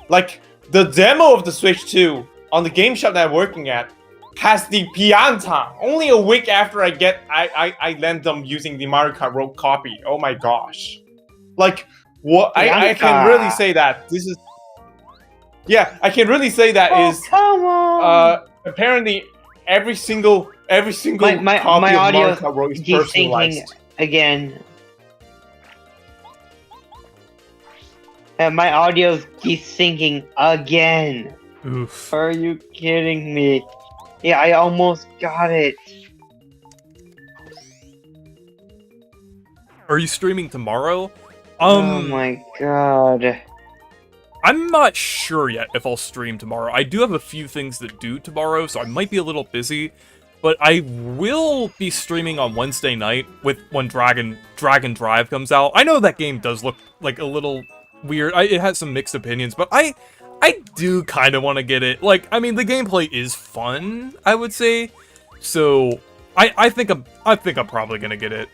like the demo of the Switch 2 on the game shop that I'm working at has the Pianta only a week after I land them using the Mario Kart World copy. Oh my gosh. Like what I can really say that this is I can really say that is come on. apparently every single copy my of Mario audio Kart World is desynching personalized. again. My audio's desyncing again. Oof. Are you kidding me? Yeah, I almost got it. Are you streaming tomorrow? Oh my god. I'm not sure yet if I'll stream tomorrow. I do have a few things to do tomorrow, so I might be a little busy. But I will be streaming on Wednesday night when Dragon Drive comes out. I know that game does look like a little weird. It has some mixed opinions, but I do kind of want to get it. Like, I mean, the gameplay is fun, I would say. So I think I'm probably gonna get it.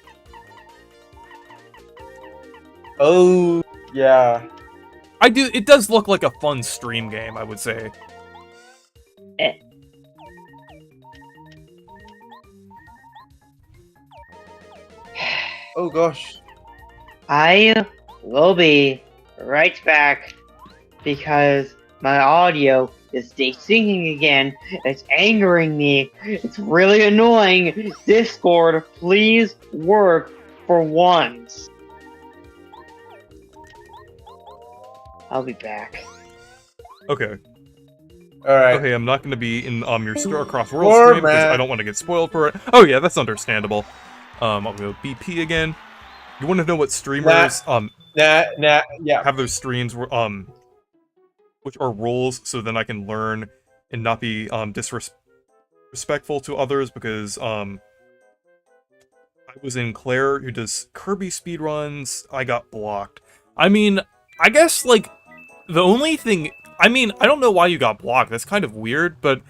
Oh yeah. I do. It does look like a fun stream game, I would say. Oh gosh. I will be right back because my audio is desyncing again. It's angering me. It's really annoying. Discord, please work for once. I'll be back. Okay. Alright. Okay, I'm not gonna be in your Star Cross World Poor stream because I man. don't want to get spoiled for it. Oh yeah, that's understandable. I'll go BP again. You want to know what streamers Nah, yeah. have their streams which are rules, so then I can learn and not be disrespectful to others, because I was in Claire, who does Kirby speedruns. I got blocked. I mean, I guess, like, the only thing... I mean, I don't know why you got blocked. That's kind of weird, but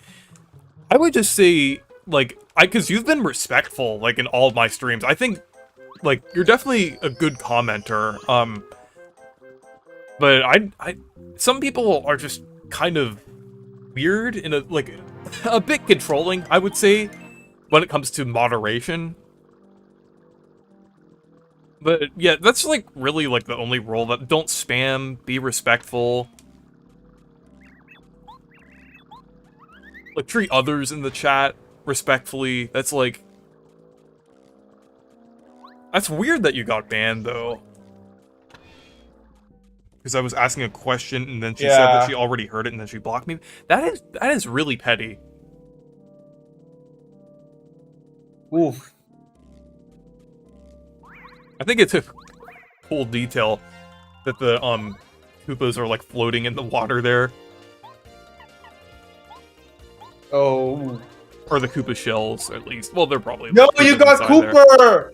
I would just say, like, because you've been respectful, like, in all of my streams. I think, like, you're definitely a good commenter. But some people are just kind of weird in a bit controlling, I would say, when it comes to moderation. But yeah, that's like really like the only rule. That don't spam, be respectful. Like, treat others in the chat respectfully. That's like... That's weird that you got banned, though. Because I was asking a question, and then she said that she already heard it, and then she blocked me. That is really petty. Oof. I think it's a cool detail that the Koopas are like floating in the water there. Oh. Or the Koopa shells, at least. Well, they're probably... No, Koopas you got inside there. Cooper!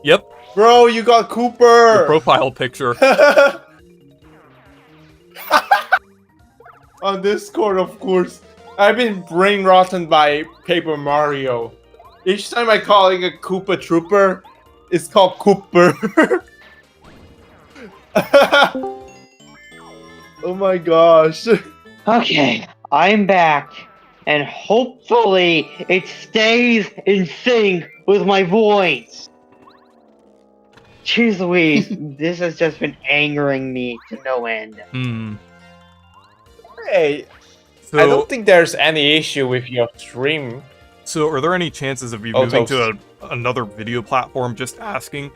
Yep, Bro, you got the Cooper! profile picture. On Discord, of course. I've been brain rotten by Paper Mario. Each time I call it a Koopa Trooper, it's called Cooper. Oh my gosh. Okay, I'm back, and hopefully it stays in sync with my voice. Jeez Louise, this has just been angering me to no end. Hey, So, I don't think there's any issue with your stream. So, are there any chances of you Oh, moving toast. to another video platform? Just asking.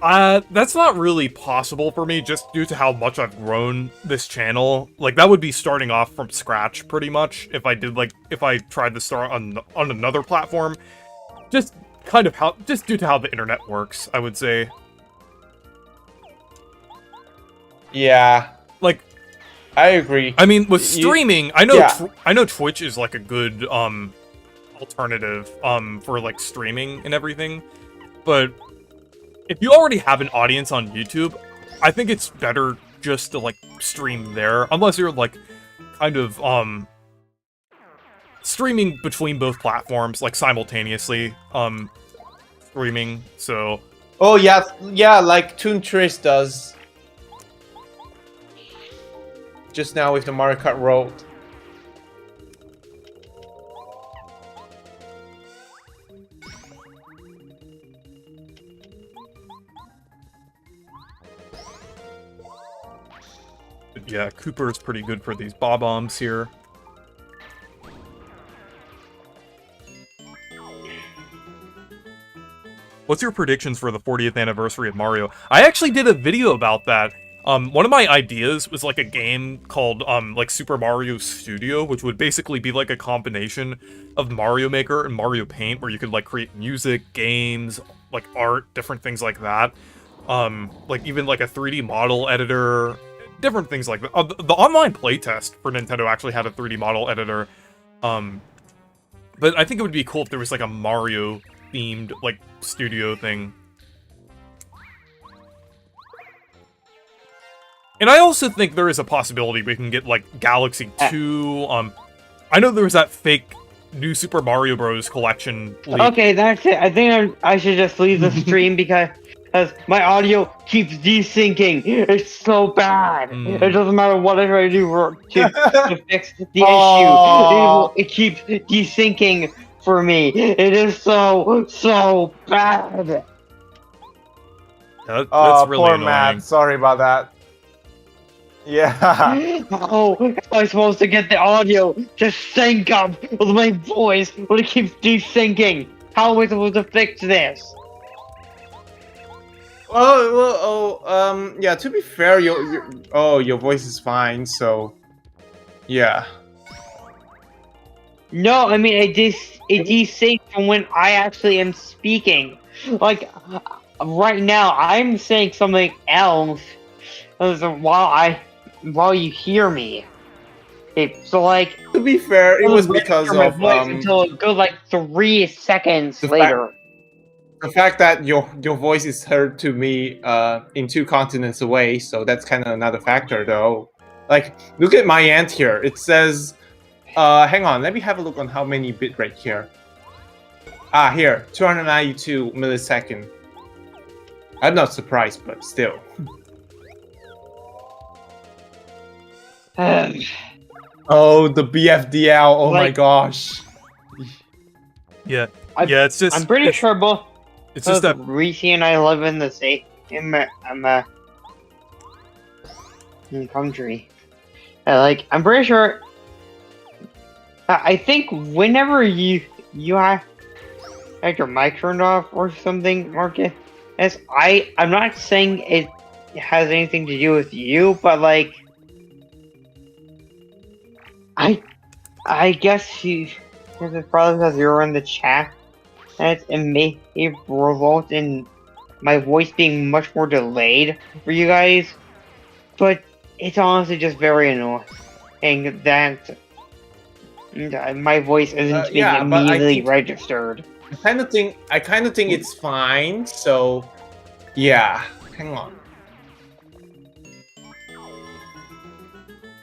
That's not really possible for me, just due to how much I've grown this channel. Like, that would be starting off from scratch, pretty much, if I did, like, if I tried to start on another platform. Just due to how the internet works, I would say. Yeah, Like, I agree. I mean, with streaming, I know yeah. I know Twitch is like a good alternative for like streaming and everything, but if you already have an audience on YouTube, I think it's better just to like stream there, unless you're like kind of streaming between both platforms, like simultaneously streaming. So Oh yeah, like Toon Trace does. Just now with the Mario Kart World. yeah, Cooper is pretty good for these bob-ombs here. What's your predictions for the 40th anniversary of Mario? I actually did a video about that. One of my ideas was like a game called like Super Mario Studio, which would basically be like a combination of Mario Maker and Mario Paint, where you could like create music, games, like art, different things like that. Like even like a 3D model editor, different things like that. The online playtest for Nintendo actually had a 3D model editor. But I think it would be cool if there was like a Mario themed like studio thing. And I also think there is a possibility we can get, like, Galaxy 2, I know there was that fake new Super Mario Bros. Collection leak. Okay, that's it. I think I should just leave the stream because my audio keeps desyncing. It's so bad. It doesn't matter what I try to do to fix the issue. It keeps desyncing for me. It is so bad. That's Oh, really poor annoying. Matt. Sorry about that. Yeah. How am I supposed to get the audio to sync up with my voice when it keeps desyncing? How am I supposed to fix this? Yeah. To be fair, your voice is fine. So Yeah. No, I mean it desyncs from when I actually am speaking. Like right now, I'm saying something else while you hear me. So like, To be fair, it was because my of voice until a good like 3 seconds the later. the fact that your voice is heard to me in 2 continents away, so that's kind of another factor though. Like, look at my end here. It says, hang on, let me have a look on how many bit right here. Ah, here, 292 millisecond. I'm not surprised, but still. Oh, the BFDL. Oh my Like- gosh. Yeah, I- yeah. It's just. I'm pretty it's, sure both It's just that. Rishi and I live in the same country. Like I'm pretty sure. I think whenever you have like your mic turned off or something, Marcus, I'm not saying it has anything to do with you, but like I guess it's probably because you're in the chat, and it may result in my voice being much more delayed for you guys. But it's honestly just very annoying that my voice isn't being Yeah, but I immediately think- registered. I kind of think it's fine. So, yeah. Hang on.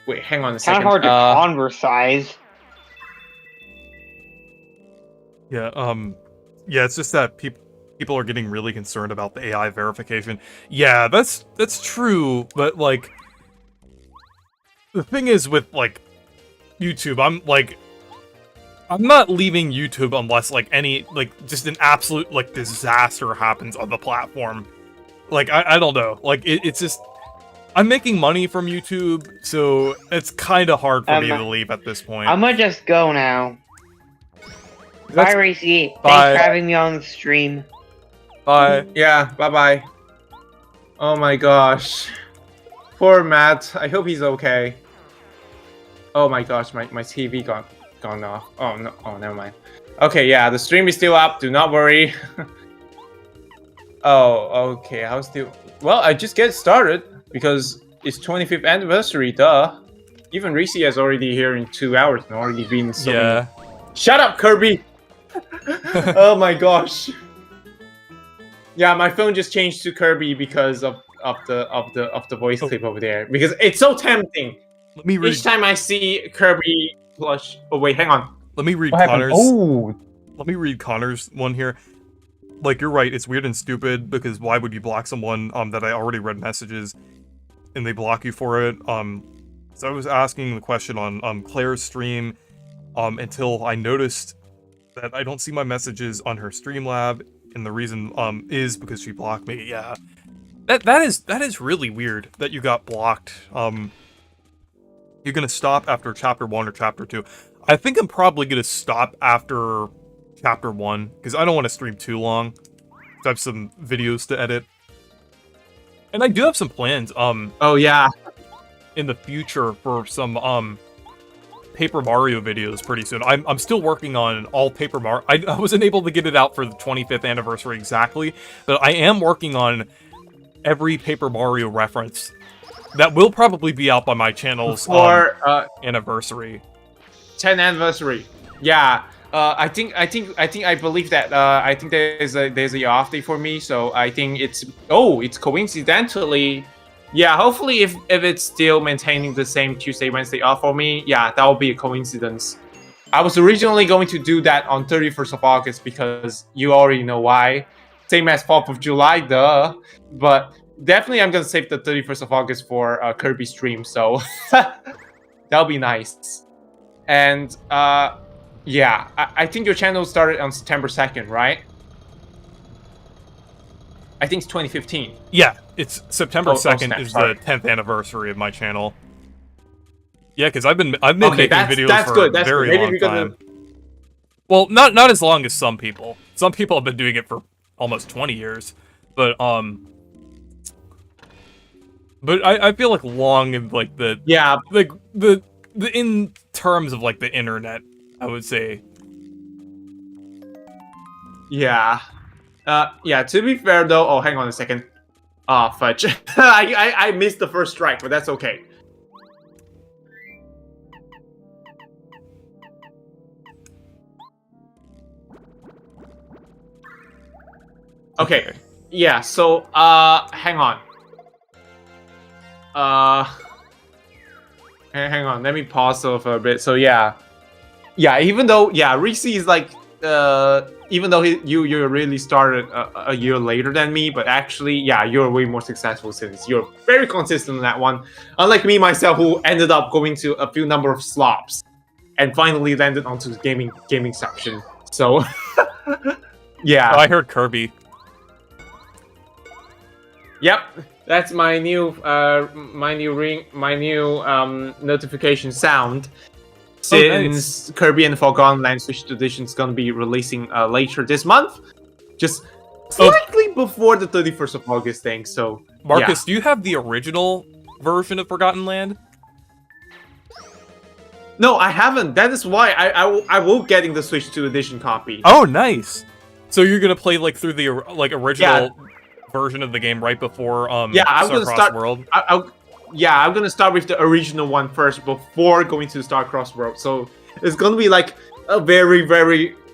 Wait, hang on a Kind second. of hard to conversize. Yeah. Yeah. It's just that people are getting really concerned about the AI verification. Yeah, that's true. But like, the thing is with like YouTube, I'm not leaving YouTube unless like just an absolute like disaster happens on the platform. Like I don't know. Like it's just I'm making money from YouTube, so it's kind of hard for me to leave at this point. I'm gonna just go now. That's- Bye, Racy. Thanks Bye. for having me on the stream. Bye. Yeah, bye-bye. Oh my gosh. Poor Matt. I hope he's okay. Oh my gosh, my TV gone off. Oh no, oh never mind. Okay, yeah, the stream is still up, do not worry. Oh, okay, I'll still... Well, I just get started, because it's 25th anniversary, duh. Even Reese has already here in 2 hours and already been so Yeah. many... Shut up, Kirby! Oh my gosh. Yeah, my phone just changed to Kirby because of the voice clip over there. Because it's so tempting. Let me read. Each time I see Kirby plush... Oh wait, hang on. Let me read What happened? Connor's. Oh! Let me read Connor's one here. Like, you're right, it's weird and stupid, because why would you block someone that I already read messages, and they block you for it? So I was asking the question on Claire's stream, until I noticed that I don't see my messages on her Streamlab, and the reason is because she blocked me. Yeah, that is really weird that you got blocked. You're gonna stop after chapter 1 or chapter 2. I think I'm probably gonna stop after chapter 1, because I don't want to stream too long. I have some videos to edit. And I do have some plans, Oh yeah. in the future for some, Paper Mario videos pretty soon. I'm still working on all Paper Mario. I wasn't able to get it out for the 25th anniversary exactly, but I am working on every Paper Mario reference. That will probably be out by my channel's For anniversary. 10th anniversary. Yeah. I believe that I think there's a off day for me, so I think it's coincidentally, yeah. Hopefully, if it's still maintaining the same Tuesday Wednesday off for me, yeah, that will be a coincidence. I was originally going to do that on 31st of August because you already know why, same as 4th of July, duh. But definitely, I'm gonna save the 31st of August for Kirby stream, so that'll be nice. And yeah, I think your channel started on September 2nd, right? I think it's 2015. Yeah, it's September 2nd snap, is sorry. the 10th anniversary of my channel. Yeah, because I've been making videos that's for good. a That's very good. Maybe long because time. Well, not as long as some people. Some people have been doing it for almost 20 years, but I feel like long and like yeah, like the in terms of like the internet, I would say. Yeah. Yeah, to be fair though, oh, hang on a second. Oh, fudge. I missed the first strike, but that's okay. Okay. Yeah, so, hang on. Hang on, let me pause for a bit. So, yeah. Yeah, even though, yeah, Reese is like, even though you really started a year later than me, but actually, yeah, you're way more successful since you're very consistent on that one. Unlike me myself, who ended up going to a few number of slops and finally landed onto the gaming section. So, yeah. Oh, I heard Kirby. Yep, that's my new notification sound. Since Kirby and Forgotten Land Switch Edition is gonna be releasing later this month, just slightly before the 31st of August thing. So, Marcus, yeah. do you have the original version of Forgotten Land? No, I haven't. That is why I will getting the Switch 2 edition copy. Oh, nice. So you're gonna play like through the like original version of the game right before yeah, I'm gonna Star-Crossed start. World. Yeah, I'm gonna start with the original one first before going to Star-Crossed World. So it's gonna be like a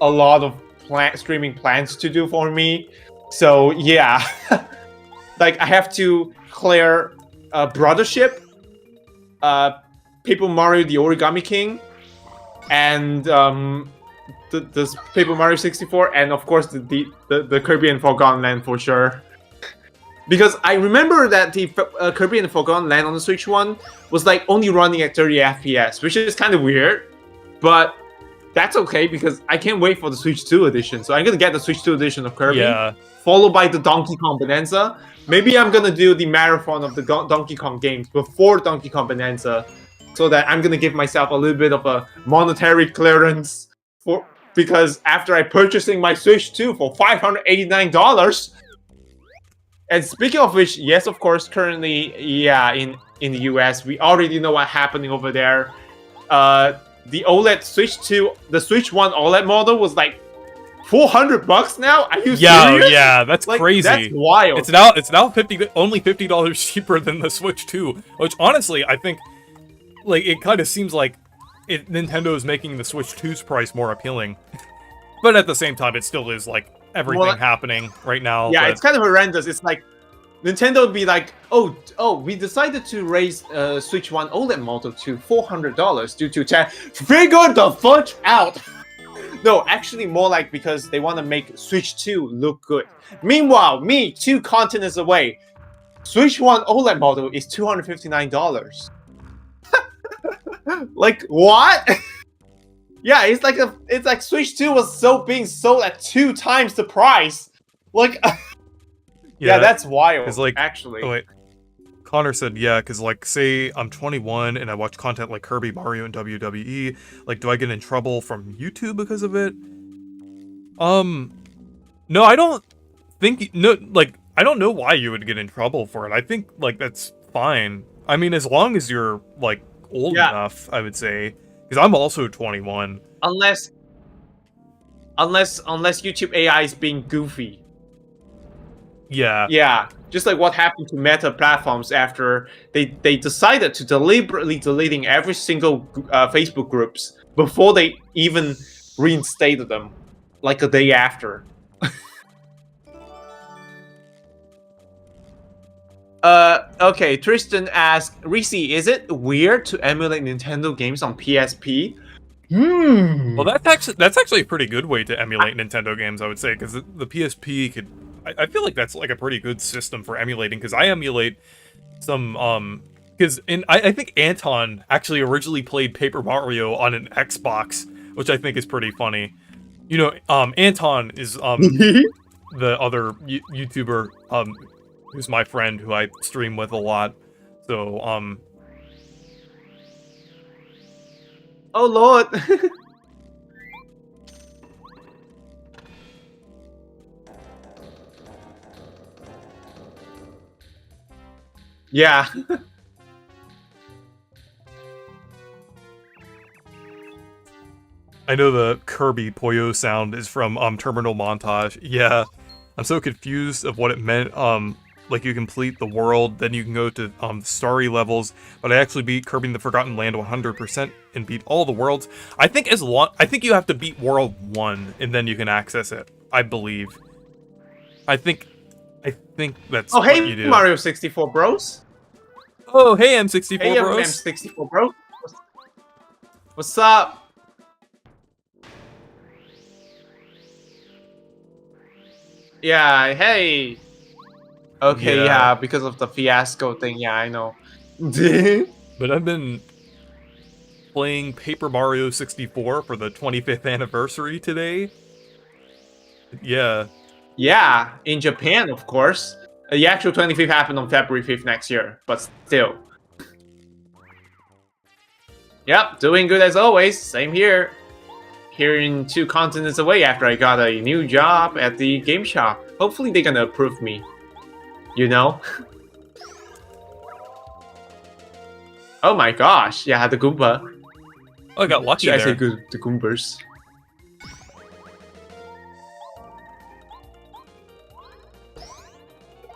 lot of streaming plans to do for me. So yeah, like I have to clear Brothership, Paper Mario: The Origami King, and the Paper Mario 64, and of course the Kirby and Forgotten Land for sure. Because I remember that the Kirby and Forgotten Land on the Switch one was like only running at 30 FPS, which is kind of weird, but that's okay because I can't wait for the Switch 2 edition. So I'm gonna get the Switch 2 edition of Kirby, followed by the Donkey Kong Bonanza. Maybe I'm gonna do the marathon of the Donkey Kong games before Donkey Kong Bonanza, so that I'm gonna give myself a little bit of a monetary clearance because after I purchasing my Switch 2 for $589. And speaking of which, yes, of course, currently, yeah, in the US, we already know what's happening over there. The OLED Switch 2, the Switch 1 OLED model was like $400 now. Are you serious? Yeah, that's like, crazy. That's wild. It's now only $50 cheaper than the Switch 2, which honestly, I think, like, it kind of seems like Nintendo is making the Switch 2's price more appealing. But at the same time, it still is like everything happening right now. Yeah, it's kind of horrendous. It's like Nintendo would be like, oh, we decided to raise Switch 1 OLED model to $400 due to figure the fudge out. No, actually more like because they want to make Switch 2 look good. Meanwhile, me 2 continents away, Switch 1 OLED model is $259. Like what? Yeah, it's like Switch 2 was being sold at 2 times the price. Like, yeah, that's wild. It's like, actually. Oh wait, Connor said, yeah, because like, say I'm 21 and I watch content like Kirby, Mario, and WWE. Like, do I get in trouble from YouTube because of it? No, I don't think I don't know why you would get in trouble for it. I think like that's fine. I mean, as long as you're like old enough, I would say. Because I'm also 21. Unless YouTube AI is being goofy. Yeah. Yeah. Just like what happened to Meta platforms after they decided to deliberately deleting every single Facebook groups before they even reinstated them, like a day after. Okay, Tristan asked, Reese, is it weird to emulate Nintendo games on PSP? Well, that's actually a pretty good way to emulate Nintendo games, I would say, because the PSP could... I feel like that's like a pretty good system for emulating, because I emulate some, because I think Anton actually originally played Paper Mario on an Xbox, which I think is pretty funny. You know, Anton is, the other YouTuber, who's my friend who I stream with a lot. So, Oh, Lord. Yeah. I know the Kirby Poyo sound is from Terminal Montage. Yeah, I'm so confused of what it meant. Like you complete the world, then you can go to starry levels. But I actually beat Kirby in the Forgotten Land 100% and beat all the worlds. I think you have to beat World 1 and then you can access it. I believe. I think that's Oh, what you hey, do. Mario 64 bros. Oh, hey M64 Hey, bros. M64 bro. What's up? Yeah, hey. Okay, Yeah. yeah, because of the fiasco thing, yeah, I know. But I've been playing Paper Mario 64 for the 25th anniversary today. Yeah. Yeah, in Japan, of course. The actual 25th happened on February 5th next year, but still. Yep, doing good as always. Same here. Here in 2 continents away after I got a new job at the game shop. Hopefully they're gonna approve me. You know? Oh my gosh, yeah, the Goomba. Oh, I got lucky Should I say there. the Goombers?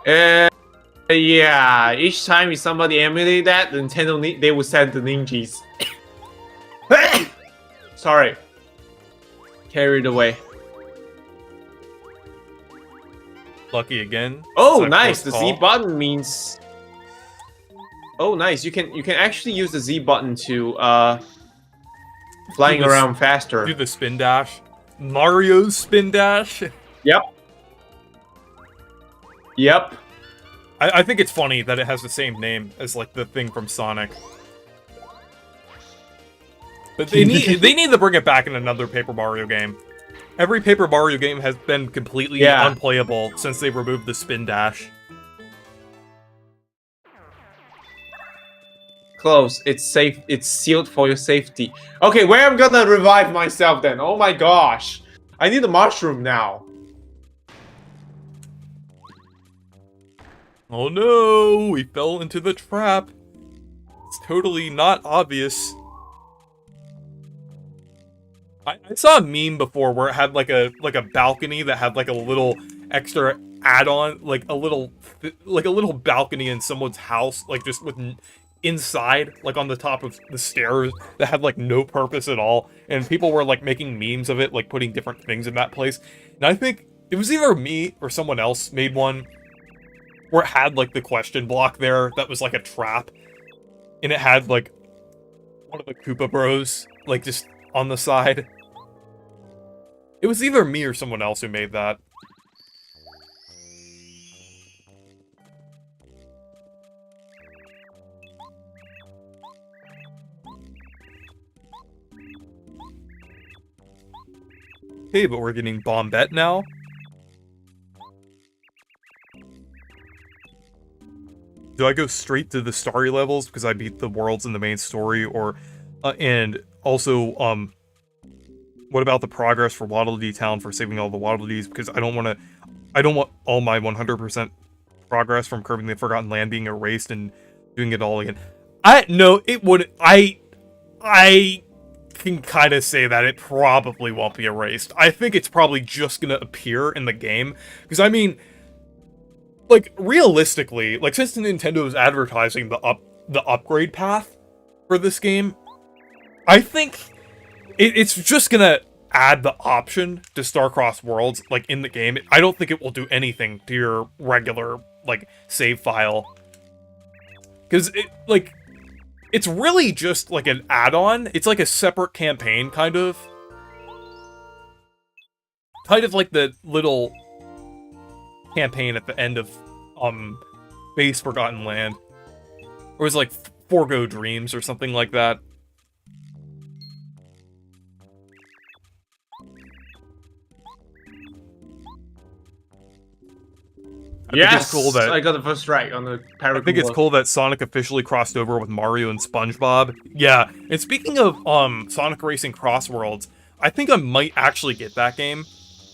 Yeah, each time if somebody emulate that, Nintendo they will send the ninjas. Sorry. Carried away. Lucky again. Oh, Select nice. close The call. Z button means. Oh, nice. You can actually use the Z button to flying Do this- around faster. Do the spin dash. Mario's spin dash. Yep. Yep. I think it's funny that it has the same name as like the thing from Sonic. But they need to bring it back in another Paper Mario game. Every Paper Mario game has been completely unplayable since they removed the spin dash. Close. It's safe. It's sealed for your safety. Okay, where am I gonna revive myself then? Oh my gosh. I need a mushroom now. Oh no, we fell into the trap. It's totally not obvious. I saw a meme before where it had like a balcony that had like a little extra add-on, like a little balcony in someone's house, like just with inside, like on the top of the stairs that had like no purpose at all, and people were like making memes of it, like putting different things in that place. And I think it was either me or someone else made one where it had like the question block there that was like a trap, and it had like one of the Koopa Bros like just on the side. It was either me or someone else who made that. Hey, but we're getting Bombette now? Do I go straight to the starry levels because I beat the worlds in the main story, or and also what about the progress for Waddle Dee Town for saving all the Waddle Dees? Because I don't want all my 100% progress from Kirby the Forgotten Land being erased and doing it all again. I can kind of say that it probably won't be erased. I think it's probably just gonna appear in the game, because I mean, like, realistically, like, since Nintendo is advertising the upgrade path for this game, I think it's just gonna add the option to Star-Crossed Worlds, like, in the game. I don't think it will do anything to your regular, like, save file. Because, it's really just, like, an add-on. It's like a separate campaign, kind of. Kind of like the little campaign at the end of, Base Forgotten Land. Or it was like Forgo Dreams or something like that. Yes, cool that I got the first strike on the I think it's cool that Sonic officially crossed over with Mario and SpongeBob. Yeah, and speaking of Sonic Racing Cross Worlds, I think I might actually get that game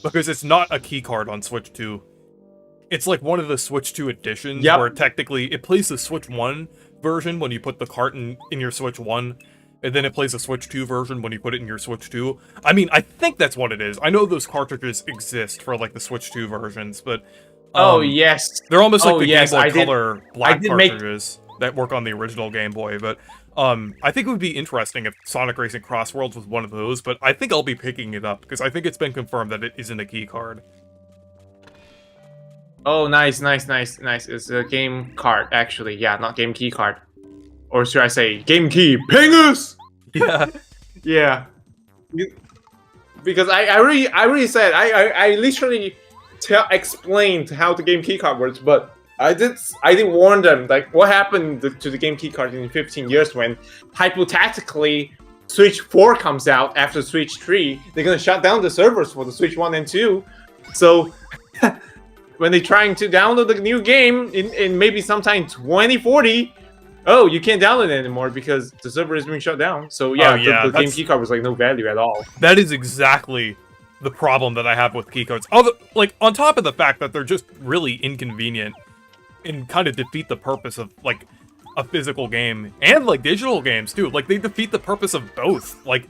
because it's not a key card on Switch 2. It's like one of the Switch 2 editions where technically it plays the Switch 1 version when you put the cart in your Switch 1. and then it plays a Switch 2 version when you put it in your Switch 2. I mean, I think that's what it is. I know those cartridges exist for like the Switch 2 versions, but Oh yes, they're almost like Oh, the yes, Game Boy I did- Color black did make- cartridges that work on the original Game Boy. But I think it would be interesting if Sonic Racing Cross Worlds was one of those. But I think I'll be picking it up because I think it's been confirmed that it isn't a key card. Oh, nice. It's a game card, actually. Yeah, not game key card. Or should I say, game key pingus? Yeah. Yeah. Because I really said, I literally explained how the game key card works, but I didn't warn them, like, what happened to the game key card in 15 years when, hypothetically, Switch 4 comes out after Switch 3, they're gonna shut down the servers for the Switch 1 and 2. So, when they're trying to download the new game in maybe sometime 2040, oh, you can't download it anymore because the server is being shut down. So yeah, the game keycard was like no value at all. That is exactly the problem that I have with keycards. Like, on top of the fact that they're just really inconvenient and kind of defeat the purpose of, like, a physical game. And, like, digital games, too. Like, they defeat the purpose of both. Like,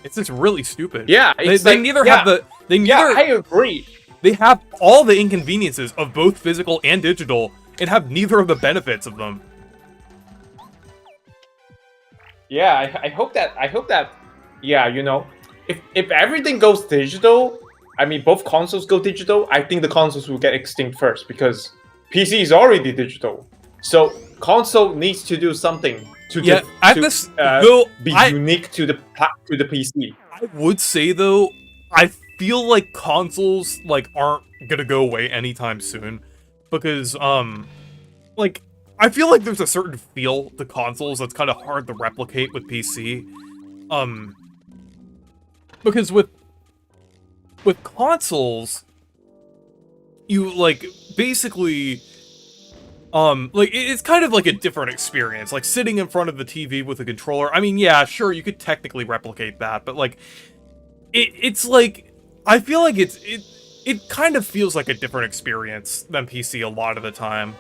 it's just really stupid. Yeah, they neither have the... I agree. They have all the inconveniences of both physical and digital, and have neither of the benefits of them. Yeah, I hope that, yeah, you know, if everything goes digital, I mean, both consoles go digital, I think the consoles will get extinct first, because PC is already digital. So, console needs to do something to be unique to the PC. I would say, though, I feel like consoles, like, aren't gonna go away anytime soon. Because, like, I feel like there's a certain feel to consoles that's kind of hard to replicate with PC. Because with consoles, you, like, basically, like, it's kind of like a different experience. Like, sitting in front of the TV with a controller, I mean, yeah, sure, you could technically replicate that, but, like, it's like, I feel like it kind of feels like a different experience than PC a lot of the time.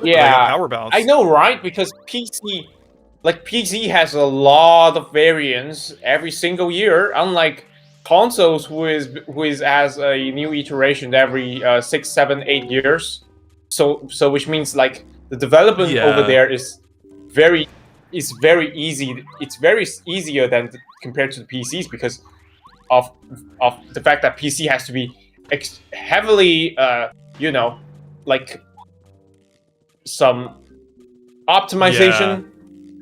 Yeah, power bounce. I know, right? Because PC has a lot of variants every single year, unlike consoles who has a new iteration every 6, 7, 8 years. So which means like the development over there is very easy. It's very easier than compared to the PCs because of the fact that PC has to be heavily, you know, like some optimization,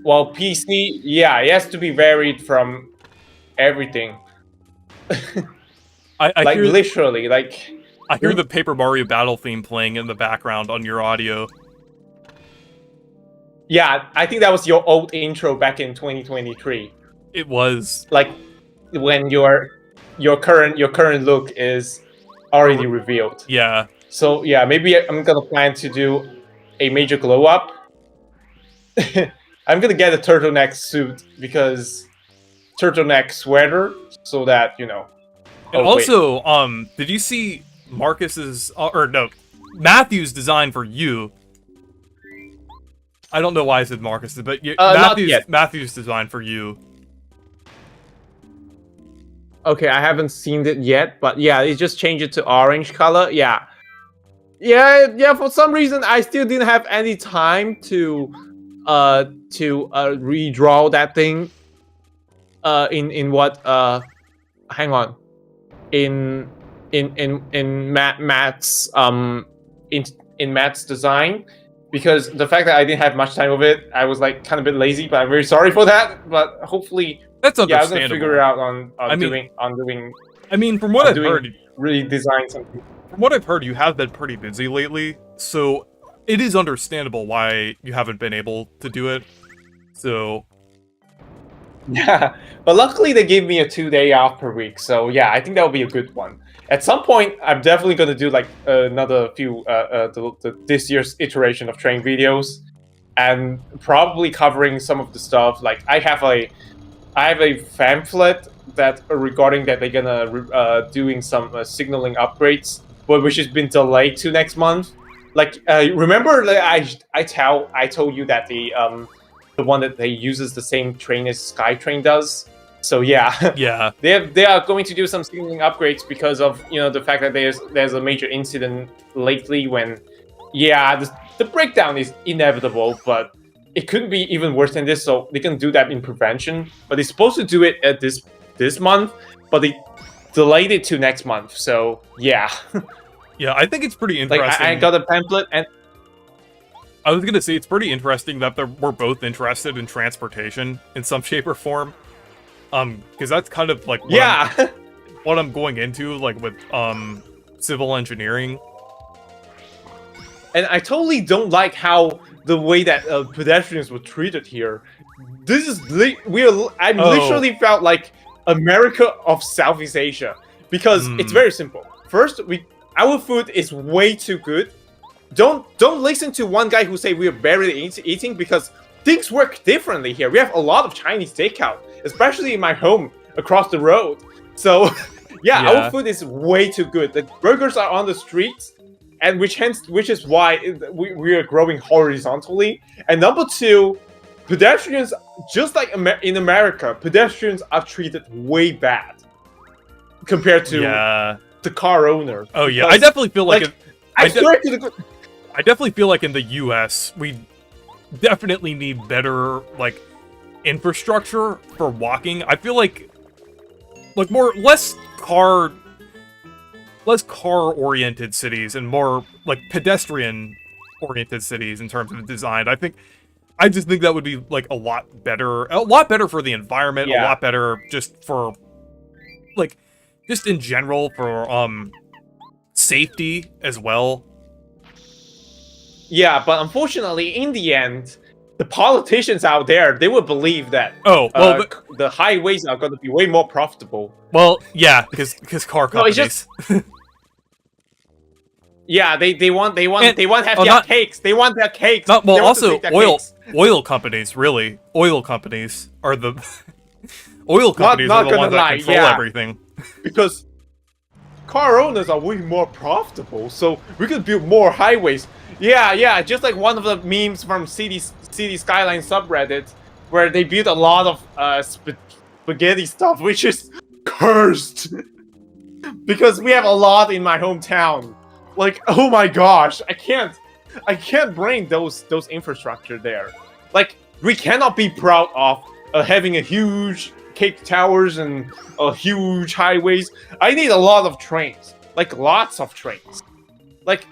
while PC, it has to be varied from everything. I like hear, literally, like I hear the Paper Mario battle theme playing in the background on your audio. Yeah, I think that was your old intro back in 2023. It was like when your current look is already revealed. Yeah. So yeah, maybe I'm gonna plan to do a major glow up. I'm gonna get a turtleneck suit because turtleneck sweater, so that you know. And also, did you see Marcus's or no, Matthew's design for you? I don't know why I said Marcus, but Matthew's design for you. Okay, I haven't seen it yet, but yeah, it just changed it to orange color. Yeah. For some reason, I still didn't have any time to redraw that thing. In what? Hang on. In Matt's in Matt's design, because the fact that I didn't have much time of it, I was like kind of a bit lazy. But I'm very sorry for that. But hopefully, that's understandable. I'm gonna figure it out on doing. I mean, from what I've heard, really design something. From what I've heard, you have been pretty busy lately, so it is understandable why you haven't been able to do it. So yeah, but luckily they gave me a 2-day off per week, so yeah, I think that would be a good one. At some point, I'm definitely gonna do like another few this year's iteration of train videos, and probably covering some of the stuff. Like I have a pamphlet that regarding that they're gonna doing some signaling upgrades, but which has been delayed to next month. Like remember, like, I told you that the one that they uses the same train as SkyTrain does. So yeah, Yeah. they are going to do some signaling upgrades because of the fact that there's a major incident lately when the breakdown is inevitable, but it couldn't be even worse than this. So they can do that in prevention, but they're supposed to do it at this month, but they delayed it to next month. So yeah, Yeah, I think it's pretty like interesting. I got a pamphlet and. I was gonna say it's pretty interesting that we're both interested in transportation in some shape or form. Because that's kind of like what I'm going into, like with civil engineering. And I totally don't like how the way that pedestrians were treated here. This is I literally felt like America of Southeast Asia because it's very simple. First, our food is way too good. Don't listen to one guy who say we're barely eating because things work differently here. We have a lot of Chinese takeout, especially in my home across the road. So, our food is way too good. The burgers are on the streets, and which is why we are growing horizontally. And number two, pedestrians, just like in America, pedestrians are treated way bad compared to the car owner. Oh yeah, I definitely feel like I definitely feel like in the U.S. we definitely need better like infrastructure for walking. I feel like less car oriented cities and more like pedestrian oriented cities in terms of design. I just think that would be like a lot better for the environment, a lot better just for like just in general for safety as well. Yeah, but unfortunately, in the end, the politicians out there, they would believe that the highways are going to be way more profitable. Well, yeah, because car companies. Yeah, they want to have their cakes. They want their cakes. Also oil companies, really. Oil companies are the oil companies are the ones that control everything. Because car owners are way more profitable, so we could build more highways. Yeah, just like one of the memes from City Skyline subreddit, where they built a lot of spaghetti stuff, which is cursed. Because we have a lot in my hometown. Like, oh my gosh, I can't bring those infrastructure there. Like, we cannot be proud of having a huge cake towers and huge highways. I need a lot of trains, like lots of trains. Like,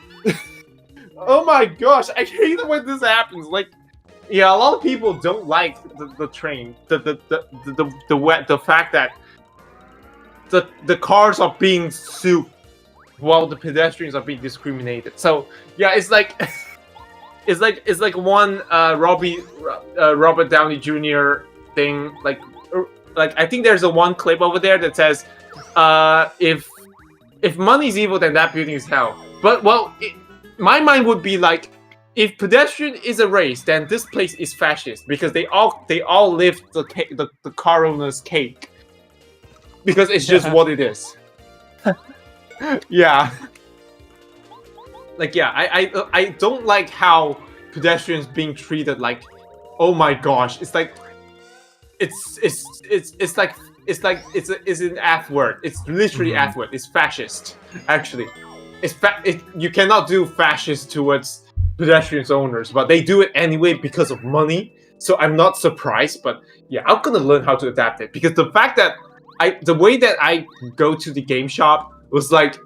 oh my gosh, I hate it when this happens. Like, yeah, a lot of people don't like the train, the fact that the cars are being sued while the pedestrians are being discriminated. So yeah, it's like it's like one Robert Downey Jr. thing. Like I think there's one clip over there that says, if money's evil, then that building is hell. But my mind would be like, if pedestrian is a race, then this place is fascist because they all live the car owner's cake because it's just what it is. Yeah. Like, yeah, I don't like how pedestrians being treated like, oh my gosh, it's like it's an F word. It's literally F word. It's fascist, actually. You cannot do fascist towards pedestrians owners, but they do it anyway because of money. So I'm not surprised, but yeah, I'm gonna learn how to adapt it because the fact that the way that I go to the game shop was like,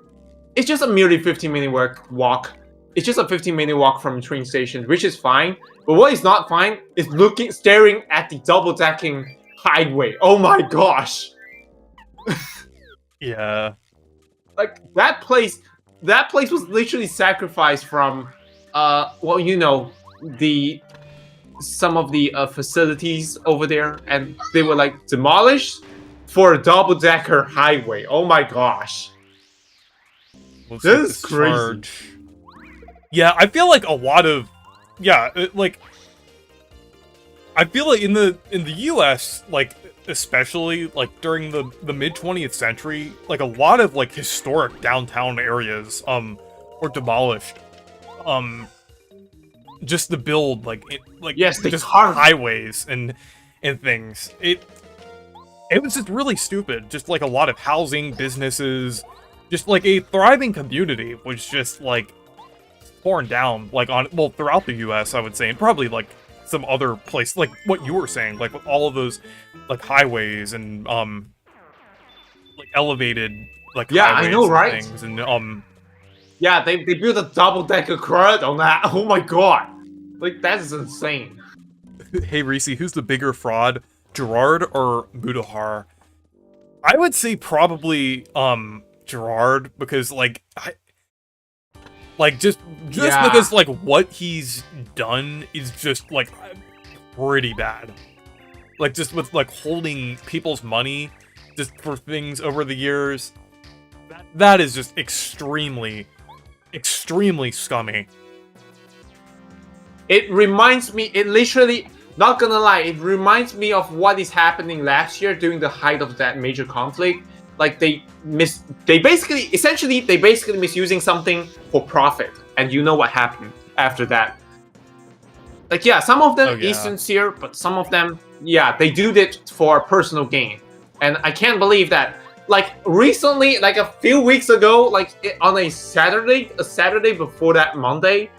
it's just a merely 15-minute walk. It's just a 15-minute walk from the train station, which is fine. But what is not fine is staring at the double-decking highway. Oh my gosh! Yeah. Like that place was literally sacrificed from, some of the facilities over there, and they were like demolished for a double-decker highway. Oh my gosh! This is crazy. Yeah, I feel like a lot of, I feel like in the U.S., like especially like during the mid 20th century, like a lot of like historic downtown areas were demolished. just the build, like Yes, they just carved- highways and things. It was just really stupid. Just like a lot of housing, businesses, just like a thriving community was just like torn down, like throughout the U.S. I would say, and probably like some other place, like what you were saying, like with all of those like highways and like elevated like Yeah, I highways know, and right? things and Yeah, they built a double-decker Kart on that. Oh my god. Like, that is insane. Hey Reese, who's the bigger fraud, Gerard or Mudahar? I would say probably Gerard, because like just Yeah. because like what he's done is just like pretty bad. Like just with like holding people's money just for things over the years. That is just extremely scummy. It reminds me, it literally, not gonna lie, it reminds me of what is happening last year during the height of that major conflict. Like they basically misusing something for profit, and you know what happened after that. Like, yeah, some of them Oh, yeah. is sincere, but some of them, yeah, they do it for personal gain. And I can't believe that, like, recently, like a few weeks ago, like on a Saturday before that Monday,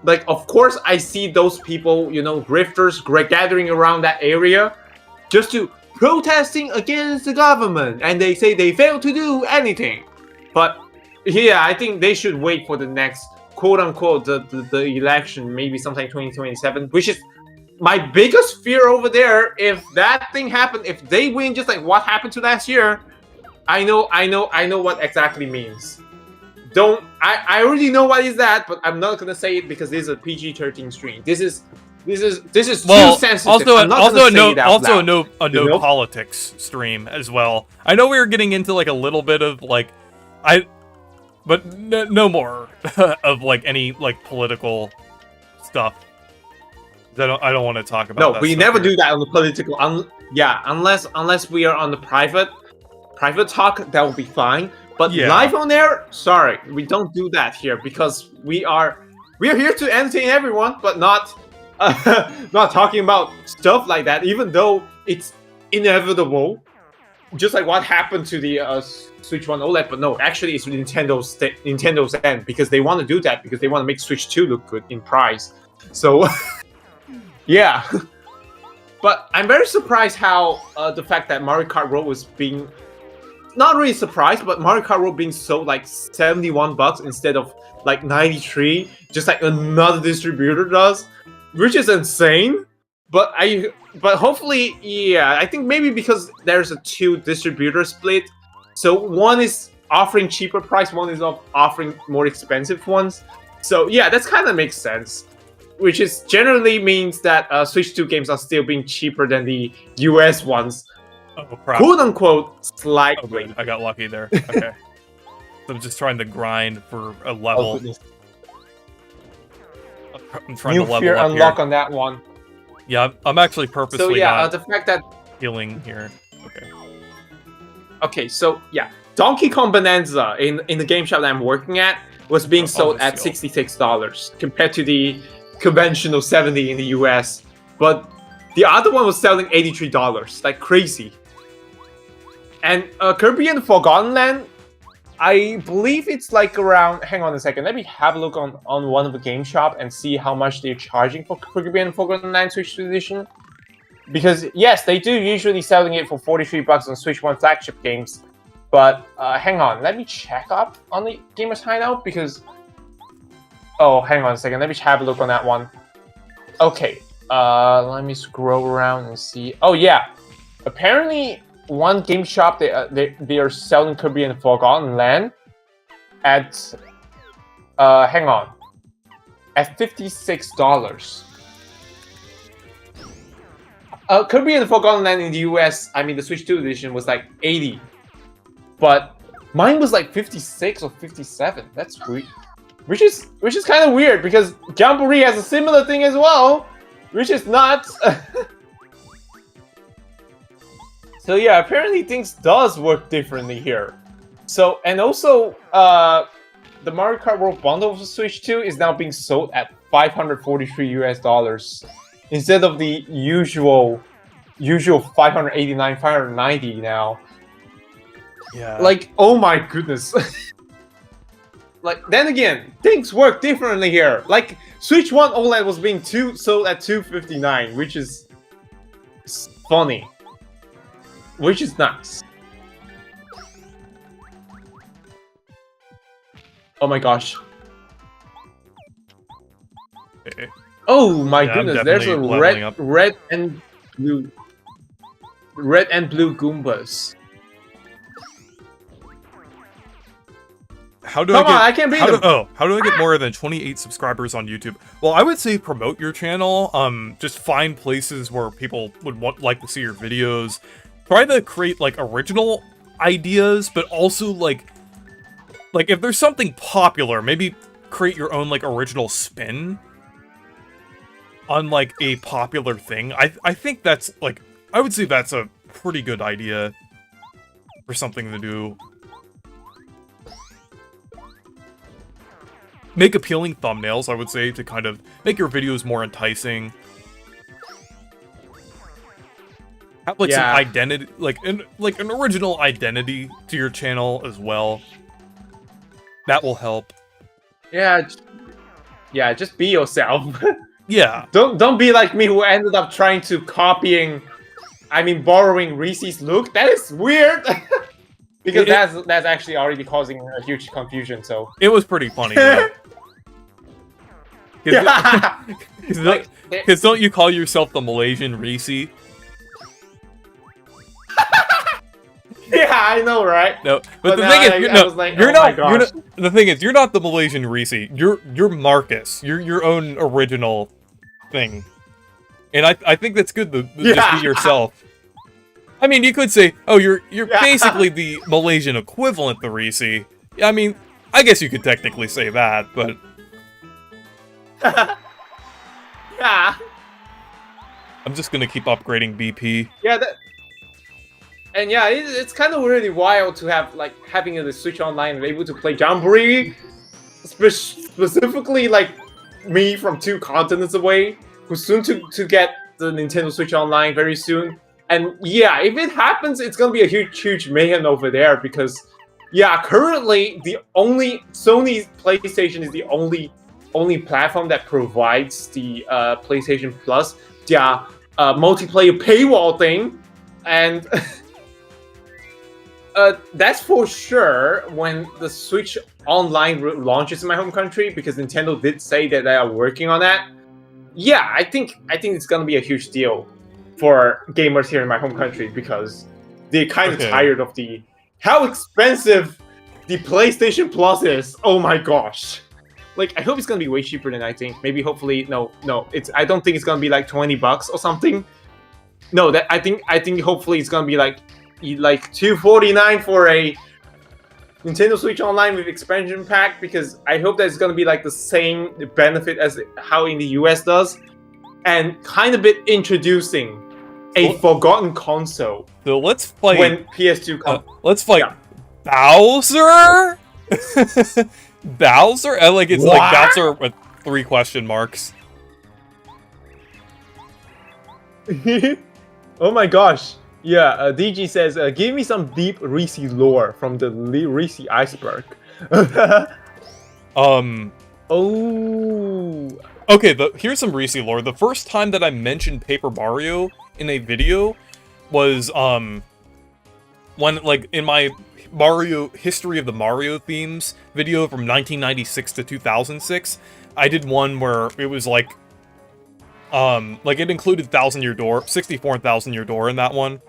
like, of course, I see those people, you know, grifters gathering around that area just to protesting against the government, and they say they failed to do anything. But yeah, I think they should wait for the next quote unquote the election, maybe sometime 2027, which is my biggest fear over there. If that thing happened, if they win just like what happened to last year, I know what exactly means. I already know what is that, but I'm not gonna say it because this is a PG-13 stream. This is Well, too sensitive. also I'm not gonna say it out loud. a no You know? politics stream as well. I know we were getting into like a little bit of like but no more of like any like political stuff. I don't want to talk about. No, that we stuff never here. do that on the political. Unless we are on the private talk, that will be fine. But Yeah. live on air, sorry, we don't do that here because we are here to entertain everyone, but not not talking about stuff like that. Even though it's inevitable, just like what happened to the Switch 1 OLED. But no, actually, it's Nintendo's end because they want to do that because they want to make Switch 2 look good in price. So. Yeah, but I'm very surprised how the fact that Mario Kart Road was being, not really surprised, but Mario Kart Road being sold like $71 instead of like 93, just like another distributor does, which is insane. But hopefully, yeah, I think maybe because there's a 2 distributor split, so one is offering cheaper price, one is offering more expensive ones. So yeah, that's kind of makes sense. Which is generally means that Switch 2 games are still being cheaper than the US ones, Oh crap! quote unquote, slightly. Oh, good. I got lucky there. Okay. So I'm just trying to grind for a Oh, level. goodness. I'm trying New to level fear up unlock here. on that one. Yeah, I'm actually purposely So yeah, not the fact that healing here. Okay. okay, so yeah, Donkey Kong Bonanza in the game shop that I'm working at was being sold at the $66 compared to the conventional $70 in the US, but the other one was selling $83, like crazy. And Kirby and the Forgotten Land, I believe it's like around. Hang on a second, let me have a look on one of the game shop and see how much they're charging for Kirby and the Forgotten Land Switch Edition. Because yes, they do usually selling it for $43 on Switch 1 flagship games. But hang on, let me check up on the Gamers Hideout because. Oh, hang on a second. Let me have a look on that one. Okay, let me scroll around and see. Oh yeah, apparently one game shop they are selling Kirby and the Forgotten Land at hang on, at $56. Kirby and the Forgotten Land in the US, I mean the Switch 2 edition was like $80, but mine was like $56 or $57. That's weird. Which is kind of weird because Jamboree has a similar thing as well, which is nuts. So yeah, apparently things does work differently here. So and also the Mario Kart World Bundle for Switch 2 is now being sold at $543 instead of the usual 589, 590 now. Yeah. Like, oh my goodness. Like, then again, things work differently here. Like, Switch 1 OLED was being sold at $259, which is funny. Which is nice. Oh my gosh. Okay. Oh my Yeah, I'm goodness, there's a definitely leveling up. red and blue Goombas. How do Come I get, on, I can't beat how him. how do I get more than 28 subscribers on YouTube? Well, I would say promote your channel. Just find places where people would like to see your videos. Try to create like original ideas, but also like if there's something popular, maybe create your own like original spin on like a popular thing. I think that's like, I would say that's a pretty good idea for something to do. Make appealing thumbnails, I would say, to kind of make your videos more enticing. Have like some Yeah. identity, like an original identity to your channel as well. That will help. Yeah, just be yourself. Yeah. Don't be like me, who ended up trying to borrowing Reese's look. That is weird. Because that's actually already causing a huge confusion. So It was pretty funny. Though. yeah. Because don't you call yourself the Malaysian Reese? Yeah, I know, right? No, But but the now thing is, I was like, you're oh my not. You're gosh. not. The thing is, you're not the Malaysian Reese. You're Marcus. You're your own original thing, and I think that's good to just Yeah. be yourself. I mean, you could say, oh, you're Yeah. basically the Malaysian equivalent to Reese. I mean, I guess you could technically say that, but Yeah. I'm just gonna keep upgrading BP. Yeah, and yeah, it's kind of really wild to have having the Switch Online and able to play Jamboree, specifically like me from 2 continents away, who's soon to get the Nintendo Switch Online very soon. And yeah, if it happens, it's gonna be a huge mayhem over there because yeah, currently the only Sony's PlayStation is the only platform that provides the PlayStation Plus, multiplayer paywall thing, and that's for sure when the Switch Online launches in my home country, because Nintendo did say that they are working on that. Yeah, I think it's gonna be a huge deal for gamers here in my home country because they're kind of tired of how expensive the PlayStation Plus is. Oh my gosh. Like, I hope it's gonna be way cheaper than I think. Maybe, hopefully, no. I don't think it's gonna be like $20 or something. No, I think hopefully it's gonna be like $249 for a Nintendo Switch Online with expansion pack, because I hope that it's gonna be like the same benefit as how in the US does, and kind of bit introducing a forgotten console. So let's fight. When PS2 comes, let's fight Yeah. Bowser. Bowser? Like it's like Bowser with 3 question marks. Oh my gosh. Yeah, DG says, give me some deep Reese lore from the Reese iceberg. Oh. Okay, Here's some Reese lore. The first time that I mentioned Paper Mario in a video was when like in my Mario history of the Mario themes video from 1996 to 2006, I did one where it was like it included 1000 Year Door, 64 and 1000 Year Door in that one.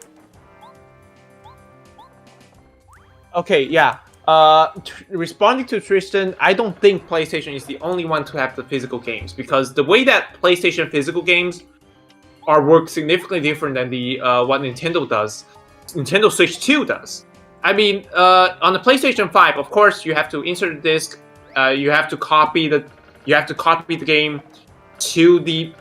Okay, yeah. Responding to Tristan, I don't think PlayStation is the only one to have the physical games, because the way that PlayStation physical games work significantly different than the what Nintendo does. Nintendo Switch 2 does. I mean, on the PlayStation 5, of course, you have to insert the disc. You have to copy the game to the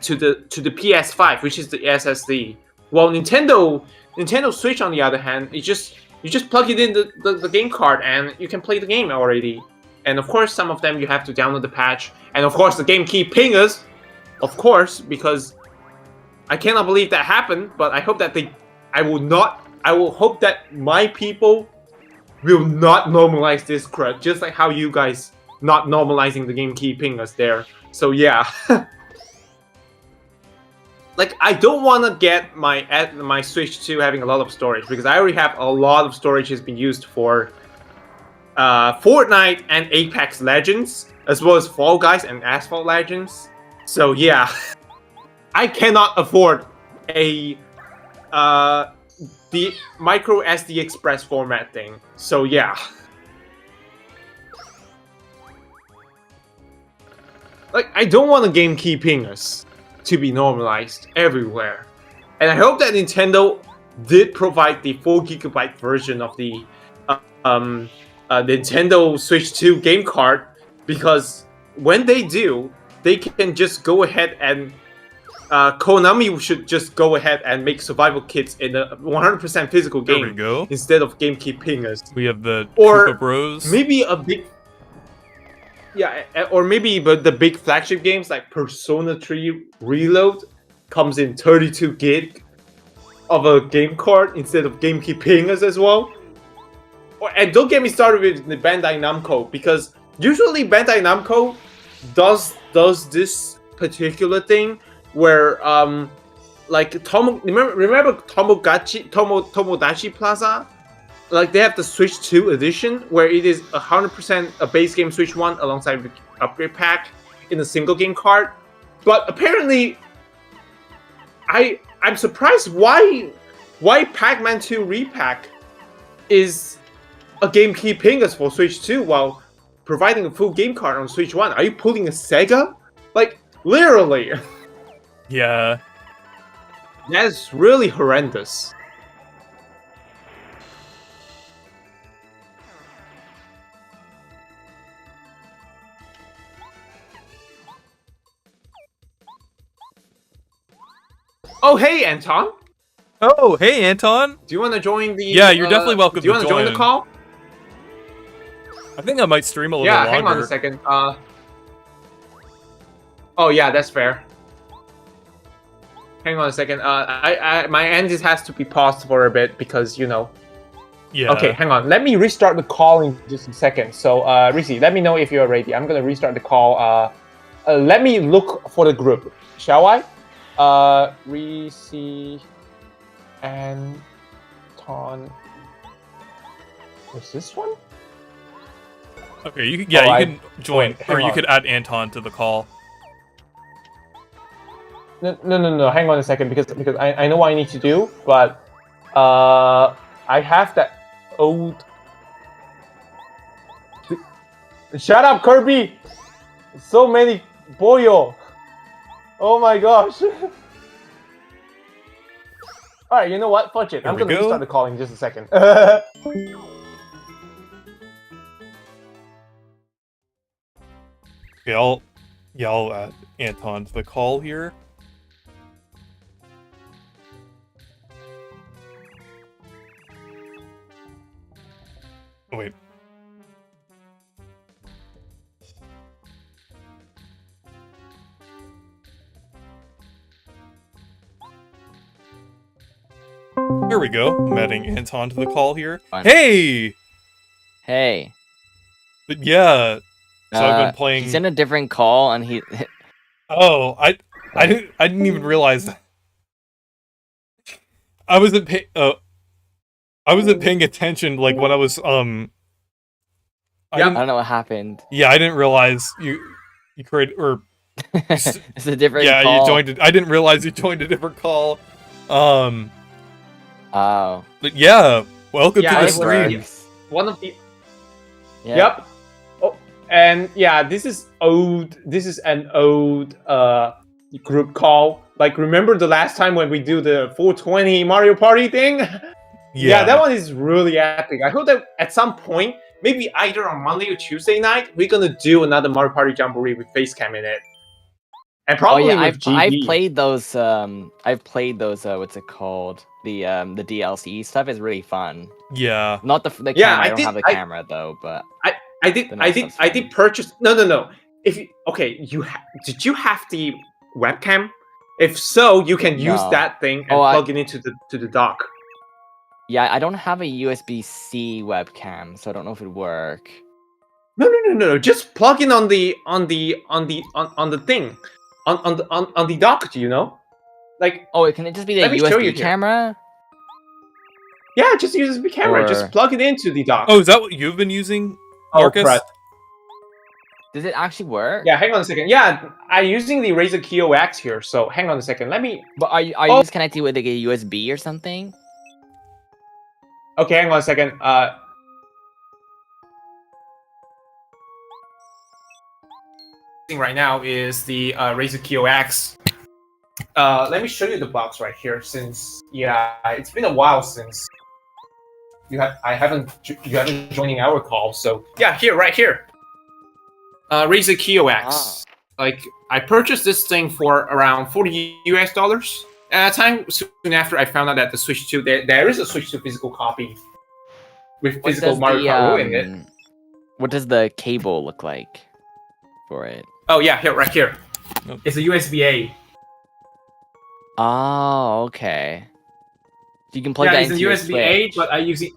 PS5, which is the SSD. Well, Nintendo Switch, on the other hand, it's just You just plug it in the game card and you can play the game already. And of course, some of them you have to download the patch. And of course, the game keep pingers, of course, because I cannot believe that happened. But I hope that I will hope that my people will not normalize this crap, just like how you guys not normalizing the game key pingers there. So yeah. Like, I don't want to get my Switch 2 having a lot of storage, because I already have a lot of storage has been used for Fortnite and Apex Legends, as well as Fall Guys and Asphalt Legends. So yeah, I cannot afford the micro SD Express format thing. So yeah. Like, I don't want a game key pingers to be normalized everywhere. And I hope that Nintendo did provide the 4GB version of the Nintendo Switch 2 game card, because when they do, they can just go ahead and Konami should just go ahead and make survival kits in a 100% physical There game we go. instead of GameCube pingers. We have the Or Koopa Bros. maybe a big... Yeah, or maybe but the big flagship games like Persona 3 Reload comes in 32 gig of a game card instead of GameCube pingers as well. And don't get me started with the Bandai Namco, because usually Bandai Namco does this particular thing where like remember Tomodachi Plaza? Like, they have the Switch 2 edition where it is 100% a base game Switch 1 alongside the upgrade pack in a single game card. But apparently, I'm surprised why Pac-Man 2 Repack is a game key pingers for Switch 2 while providing a full game card on Switch 1. Are you pulling a Sega? Like, literally. Yeah. That's really horrendous. Oh, hey, Anton. Oh, hey, Anton. Do you want to join the... Yeah, you're definitely welcome Do you to want to join the join. call? I think I might stream a little Yeah, longer. hang on a second. Oh, yeah, that's fair. Hang on a second. My end just has to be paused for a bit because, you know... Yeah. Okay, hang on. Let me restart the call in just a second. So, Rizzy, let me know if you're ready. I'm going to restart the call. Let me look for the group. Shall I? Rizzy... Anton... Was this one? Okay, you can join, wait, hang or you on. could add Anton to the call. No. Hang on a second, because I know what I need to do, but I have that old. Shut up, Kirby! So many boyo. Oh my gosh. All right, you know what? Fudge it. There I'm we gonna go. restart the call in just a second. Okay, I'll add Anton to the call here. Oh, wait. There we go. I'm adding Anton to the call here. Fine. Hey! Hey. But yeah. So I've been playing. He's in a different call, and he. Oh, I didn't even realize that. I wasn't paying attention, like, when I was I don't know what happened. Yeah, I didn't realize you created, or It's a different yeah, call. you joined it. I didn't realize you joined a different call. Oh. But yeah, welcome Yeah, to I the was- stream. Works. One of the. Yeah. Yep. Oh, and yeah, this is old. This is an old group call. Like, remember the last time when we do the 420 Mario Party thing? Yeah, that one is really epic. I hope that at some point, maybe either on Monday or Tuesday night, we're gonna do another Mario Party Jamboree with Facecam in it. And Oh probably yeah, with GB. I've played those. I've played those. What's it called? The DLC stuff is really fun. Yeah. Not the Yeah, camera. I I don't did- have the I- camera though, but I did The I nice did stuff's I did fun. purchase no. If you, okay, did you have the webcam? If so, you can use No. that thing and Oh, plug it into the dock. yeah, I don't have a USB-C webcam, so I don't know if it'd work. No. Just plug in on the thing, on the dock. Do you know? Like, Oh, can it just be the Let me show you USB here. camera? yeah, just use the camera. Or- Just plug it into the dock. Oh, is that what you've been using, Oh, Marcus? crap. Does it actually work? Yeah, hang on a second. Yeah, I'm using the Razer Kio X here. So hang on a second. Let me. But are you Oh. just connected with like a USB or something? Okay, hang on a second. Right now is the Razer Kio X. Let me show you the box right here. Since it's been a while since you haven't joining our call. So yeah, right here. Razer Kio X. Like I purchased this thing for around $40 US. At a time soon after I found out that the Switch 2 there is a Switch 2 physical copy with What physical does Mario the, Kart in it. What does the cable look like for it? Oh yeah, right here. Nope. It's a USB-A. Oh, okay. So you can plug that it's into a your USB-A, Switch. but I use it.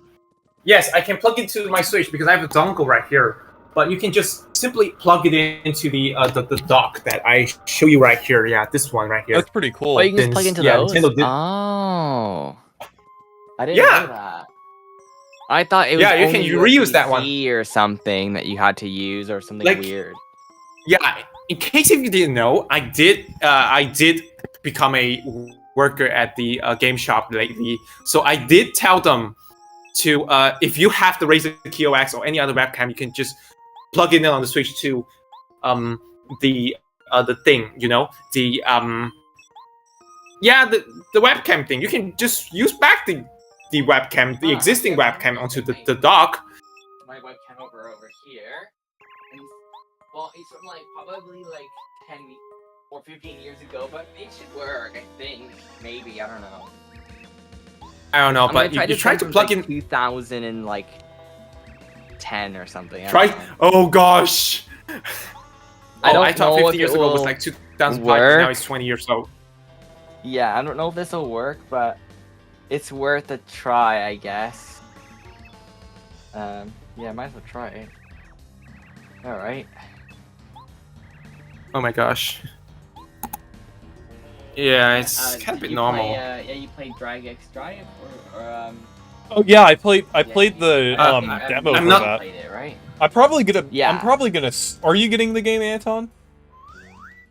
Yes, I can plug into my Switch because I have a dongle right here. But you can just simply plug it into the dock that I show you right here. Yeah, this one right here. That's pretty cool. Oh, you can just plug Since- into yeah, those? Nintendo did- Oh. I didn't Yeah. know that. I thought it was Yeah, you only can reuse that one. USB-C or something that you had to use or something Like- weird. Yeah, in case if you didn't know, I did become a worker at the game shop lately. So I did tell them to if you have the Razer Kio X or any other webcam, you can just plug it in on the Switch to the thing, you know, the webcam thing. You can just use back the webcam, the existing webcam onto the dock. My webcam over here. And, well, it's from like probably like 10 or 15 years ago, but it should work, I think. Maybe, I don't know. I don't know, I'm but gonna you try to plug in. 2010 or something. I Try. don't know. Oh gosh. I don't I thought know 50 if years it ago was will like 2005. work. Now it's 20 years old. Yeah, I don't know if this will work, but it's worth a try, I guess. Yeah, might as well try it. Alright. Oh my gosh. Yeah, it's kind of a bit normal. yeah, you played Drag X Drive or Oh yeah, I played yeah, the demo I'm for not- that. played it, right? I'm probably gonna. Yeah. I'm probably gonna. Are you getting the game, Anton?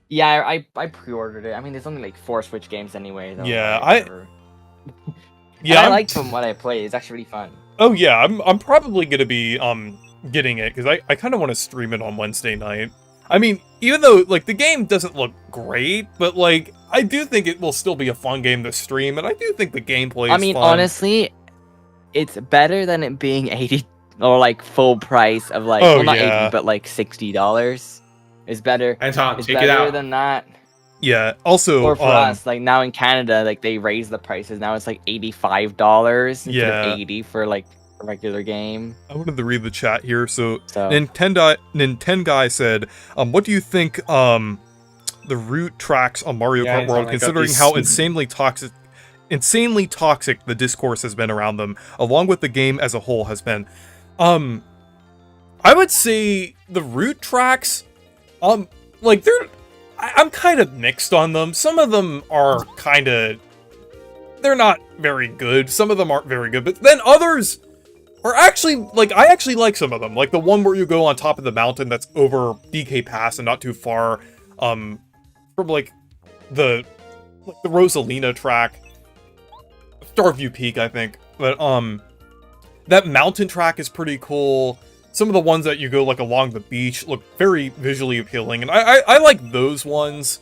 Yeah, I pre-ordered it. I mean, there's only like 4 Switch games anyway. Though, Yeah, whatever. Yeah. I liked from what I played. It's actually really fun. Oh yeah, I'm probably gonna be getting it because I kind of want to stream it on Wednesday night. I mean, even though like the game doesn't look great, but like I do think it will still be a fun game to stream, and I do think the gameplay is I mean, fun. honestly, it's better than it being 80 or like full price of like Oh, well, not yeah. 80 but like $60. It's better. Anton, It's check it better out. than that. Yeah. Also, Or for us, like now in Canada, like they raised the prices. Now it's like $85 instead Yeah. of 80 for like a regular game. I wanted to read the chat here. So So Nintendo guy said, what do you think the root tracks on Mario Yeah, Kart it's World, on, like, considering these- how insanely toxic the discourse has been around them, along with the game as a whole has been? I would say the root tracks, like I'm kind of mixed on them. Some of them are they're not very good. Some of them aren't very good, but then others are actually, like, I actually like some of them. Like the one where you go on top of the mountain that's over DK Pass and not too far, from like the Rosalina track. Starview Peak, I think. But, that mountain track is pretty cool. Some of the ones that you go, like, along the beach look very visually appealing, and I like those ones.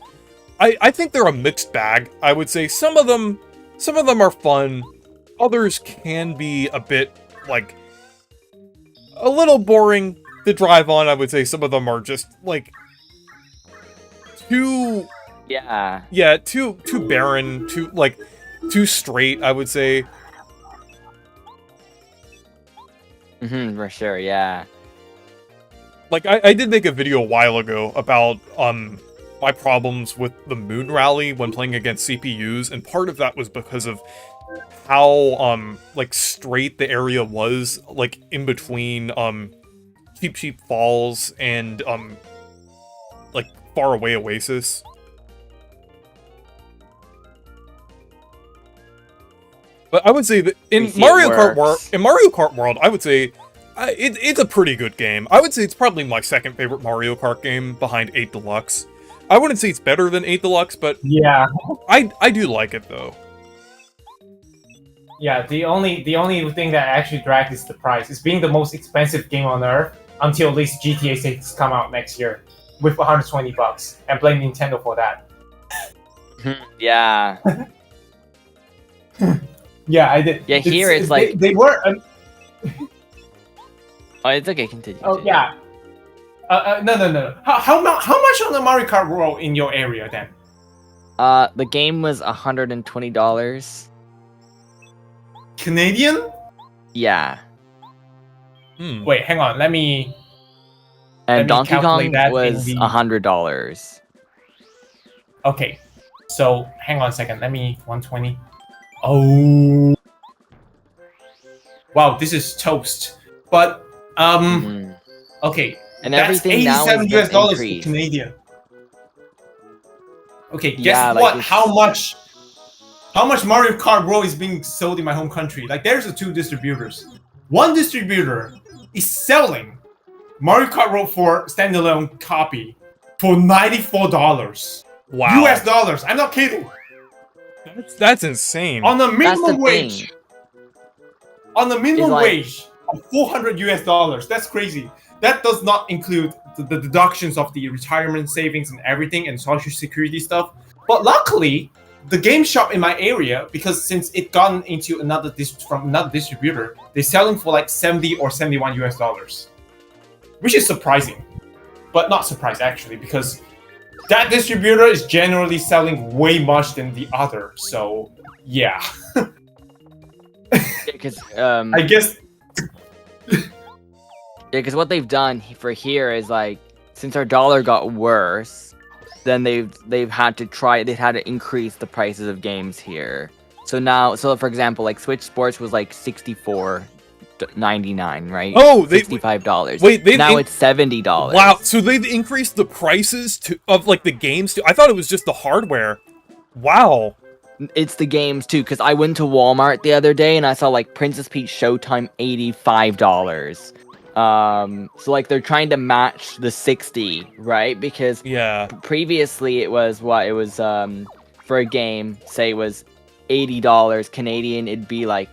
I think they're a mixed bag, I would say. Some of them are fun. Others can be a bit, like, a little boring to drive on, I would say. Some of them are just, like, too Yeah. Yeah, too barren, too straight, I would say. For sure, yeah. Like I did make a video a while ago about my problems with the moon rally when playing against CPUs, and part of that was because of how like straight the area was, like in between Cheap Sheep Falls and like Faraway Oasis. But I would say that in Mario Kart World, I would say it's a pretty good game. I would say it's probably my second favorite Mario Kart game behind 8 Deluxe. I wouldn't say it's better than 8 Deluxe, but Yeah. I do like it though. Yeah, the only thing that actually dragged is the price. It's being the most expensive game on earth until at least GTA 6 come out next year with $120, and blame Nintendo for that. Yeah. Yeah, I did. Yeah, here it's like- they were. Oh, it's okay. Continue. Oh yeah. No. How much on the Mario Kart World in your area then? The game was $120. Canadian? Yeah. Wait, hang on. Let me And Donkey calculate Kong that in was the- $100. Okay. So hang on a second. Let me 120. Oh. Wow, this is toast. But okay. And That's everything now $87 is US dollars increased. Canadian. Okay, guess Yeah, like what? it's- How much Mario Kart World is being sold in my home country? Like, there's the two distributors. One distributor is selling Mario Kart World 4 standalone copy for $94. Wow. US dollars. I'm not kidding. That's insane. On the That's minimum the wage. thing. On the minimum like- wage of $400 US dollars. That's crazy. That does not include the deductions of the retirement savings and everything and social security stuff. But luckily, the game shop in my area, because since it gotten into from another distributor, they're selling for like 70 or 71 US dollars, which is surprising, but not surprised actually, because that distributor is generally selling way much than the other. So yeah, Because I guess. because what they've done for here is like, since our dollar got worse, then they've had to increase the prices of games here. So now, for example, like Switch Sports was like $64.99, right? Oh, $65. wait, now it's $70. Wow, so they've increased the prices of like the games too. I thought it was just the hardware. Wow. It's the games too, because I went to Walmart the other day and I saw like Princess Peach Showtime $85. So like they're trying to match the 60, right? Because Yeah. previously it was for a game, say it was $80 Canadian, it'd be like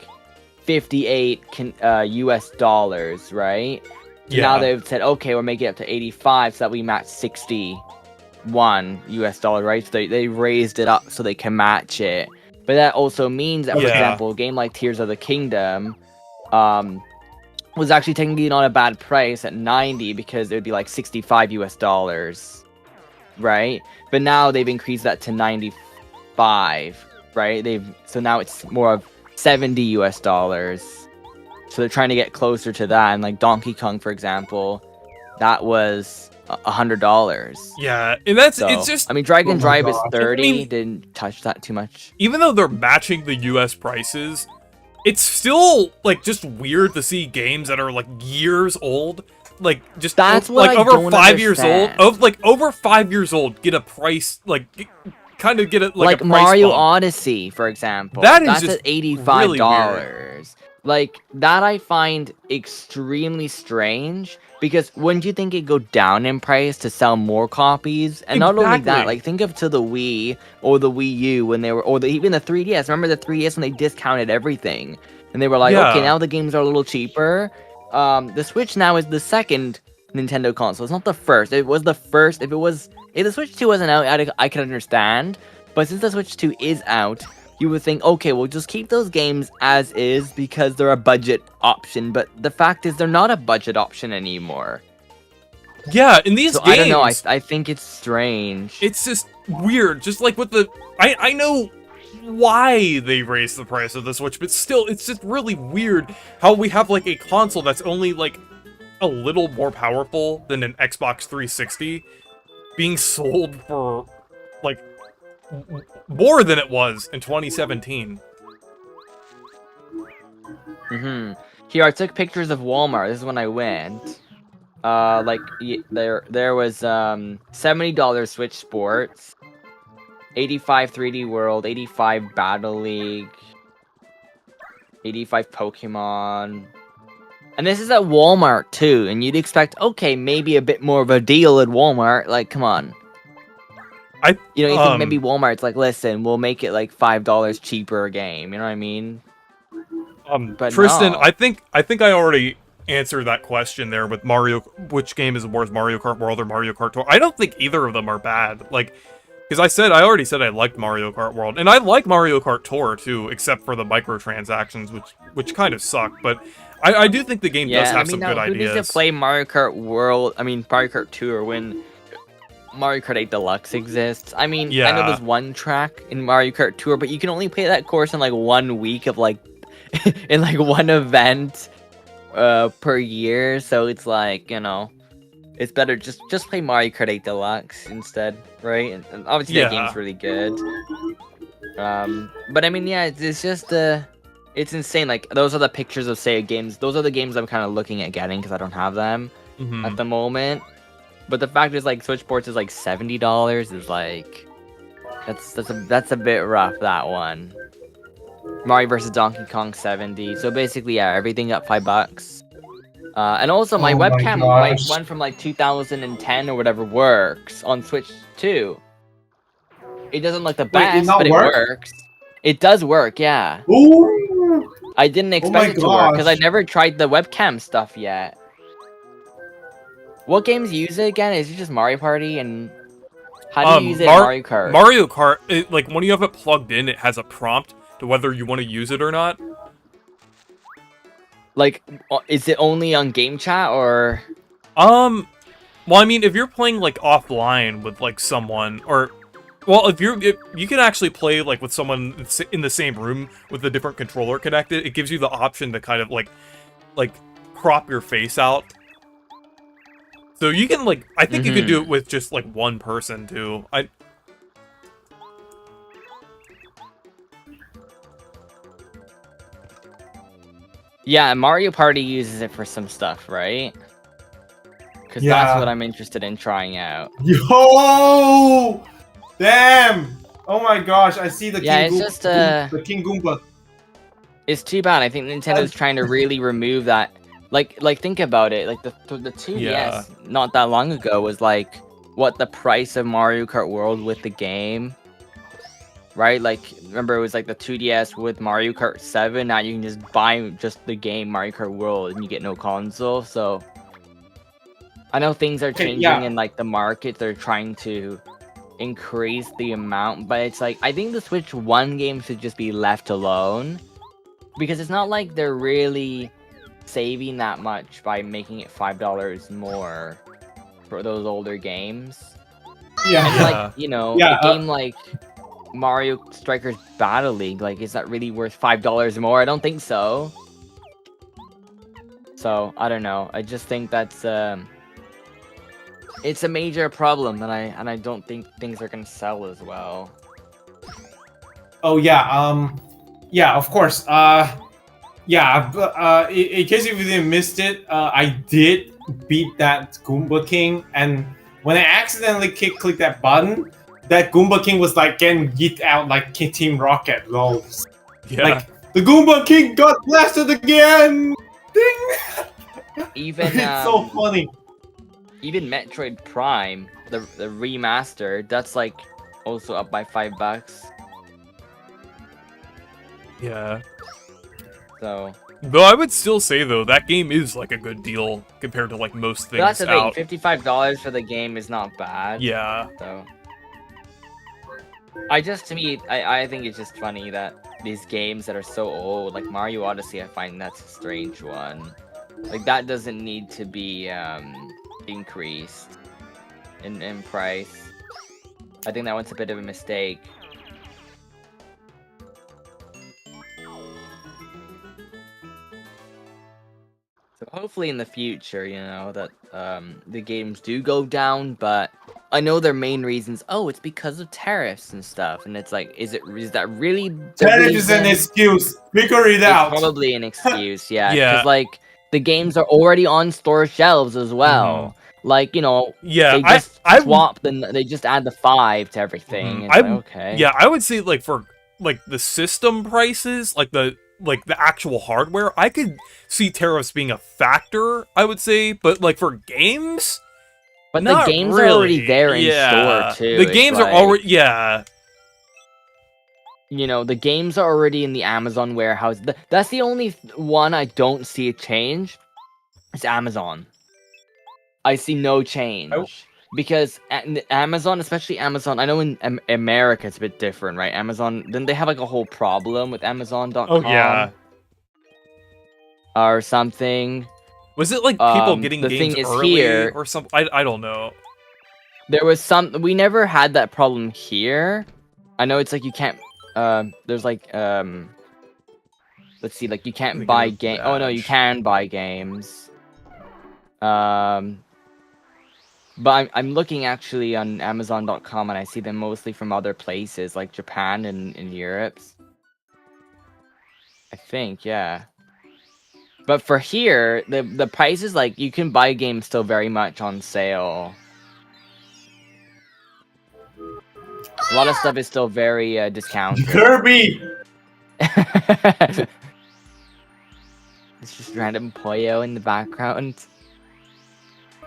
58 US dollars, right? Yeah. Now they've said, okay, we're making it up to 85 so that we match 61 US dollar, right? So they raised it up so they can match it. But that also means that, for Yeah. example, a game like Tears of the Kingdom was actually technically not a bad price at 90 because it would be like 65 US dollars, right? But now they've increased that to 95, right? So now it's more of 70 US dollars. So they're trying to get closer to that. And like Donkey Kong, for example, that was $100. Yeah, and it's So, just, I mean, Dragon Oh my Drive is gosh. 30. I mean- Didn't touch that too much. even though they're matching the US prices, it's still like just weird to see games that are like years old, like just That's what like I over don't 5 years old, understand. over 5 years old, get a price like kind of get it Like a price Mario bump. Odyssey, for example. That is That's just at $85. really Like that I find extremely strange because wouldn't you think it'd go down in price to sell more copies? And not only that, Exactly. like think of to the Wii or the Wii U when they were, even the 3DS. Remember the 3DS when they discounted everything, and they were like, Yeah. okay, now the games are a little cheaper. The Switch now is the second Nintendo console. It's not the first. It was the first. If the Switch 2 wasn't out, I could understand. But since the Switch 2 is out, you would think, okay, we'll just keep those games as is because they're a budget option. But the fact is, they're not a budget option anymore. Yeah, in these So games, I don't know. I think it's strange. it's just weird. Just like with the, I know why they raised the price of the Switch, but still, it's just really weird how we have like a console that's only like a little more powerful than an Xbox 360 being sold for like more than it was in 2017. Here, I took pictures of Walmart. This is when I went. There was $70 Switch Sports, 85 3D World, 85 Battle League, 85 Pokemon. And this is at Walmart too, and you'd expect, okay, maybe a bit more of a deal at Walmart. Like, come on. You think maybe Walmart's like, listen, we'll make it like $5 cheaper a game. You know what I mean? But Tristan, no. I think I already answered that question there with Mario. Which game is worse, Mario Kart World or Mario Kart Tour? I don't think either of them are bad. Like, because I already said I liked Mario Kart World, and I like Mario Kart Tour too, except for the microtransactions, which kind of suck. But I do think the game does have some good who ideas. needs to play Mario Kart World? I mean, Mario Kart Tour when Mario Kart 8 Deluxe exists. I mean, I know there's one track in Mario Kart Tour, but you can only play that course in like 1 week of like in like one event per year. So it's like, you know, it's better just play Mario Kart 8 Deluxe instead, right? And obviously that game's really good. But I mean, yeah, it's just it's insane. Like, those are the pictures of Sega games. Those are the games I'm kind of looking at getting because I don't have them at the moment. But the fact is, like, Switch Sports is like $70 is like that's a bit rough, that one. Mario vs. Donkey Kong 70. So basically, yeah, everything up $5. And also my webcam one from like 2010 or whatever works on Switch too. It doesn't look the best, but it works. It does work, yeah. Ooh! I didn't expect it to work because I never tried the webcam stuff yet. What games use it again? Is it just Mario Party? And how do you use it in Mario Kart? Mario Kart, like when you have it plugged in, it has a prompt to whether you want to use it or not. Like, is it only on game chat or? Well, I mean, if you're playing like offline with like someone, or, well, if you can actually play like with someone in the same room with a different controller connected, it gives you the option to kind of like crop your face out. So you can like, I think you could do it with just like one person too. Yeah, Mario Party uses it for some stuff, right? Because that's what I'm interested in trying out. Yo! Damn! Oh my gosh, I see the the King Goomba. It's too bad. I think Nintendo's trying to really remove that. Like think about it. Like the 2DS not that long ago was like what the price of Mario Kart World with the game. Right? Like, remember it was like the 2DS with Mario Kart 7. Now you can just buy just the game Mario Kart World and you get no console. So I know things are changing in like the market. They're trying to increase the amount, but it's like I think the Switch 1 game should just be left alone because it's not like they're really saving that much by making it $5 more for those older games. And like, you know, a game like Mario Strikers Battle League, like, is that really worth $5 more? I don't think so. So I don't know. I just think that's it's a major problem, and I don't think things are gonna sell as well. Oh yeah, yeah, of course. Yeah, in case you didn't missed it, I did beat that Goomba King, and when I accidentally clicked that button, that Goomba King was like getting yeeted out like Team Rocket, lol. Yeah. Like, the Goomba King got blasted again! Ding! Even it's so funny. Even Metroid Prime, the remaster, that's like also up by $5. Yeah. So. Though I would still say though that game is like a good deal compared to like most things That's the out. thing. $55 for the game is not bad. Yeah. So. I think it's just funny that these games that are so old, like Mario Odyssey, I find that's a strange one. Like, that doesn't need to be increased in price. I think that one's a bit of a mistake. So hopefully in the future, you know, that the games do go down, but I know their main reasons. Oh, it's because of tariffs and stuff, and it's like, is that really the Tariff is an reason? excuse. Figure it It's out. probably an excuse, yeah. Yeah. Because like the games are already on store shelves as well. Like, you know, Yeah, they just I swap they just add the 5 to everything. It's I like, okay. yeah, I would say like for like the system prices, like the actual hardware, I could see tariffs being a factor, I would say, but like for games, But not the games really. are already there in Yeah. store too. The It's games are like, already you know, the games are already in the Amazon warehouse. That's the only one I don't see a change. It's Amazon. I see no change. Because Amazon, especially Amazon, I know in America it's a bit different, right? Amazon, then they have like a whole problem with Amazon.com. Oh yeah. Or something. Was it like people getting the games thing is early here, or something? I don't know. There was we never had that problem here. I know it's like you can't there's like let's see, like you can't buy game. Oh no, you can buy games. But I'm looking actually on Amazon.com and I see them mostly from other places like Japan and in Europe. I think, yeah. But for here, the price is like you can buy games still very much on sale. A lot of stuff is still very discounted. Kirby! It's just random Poyo in the background.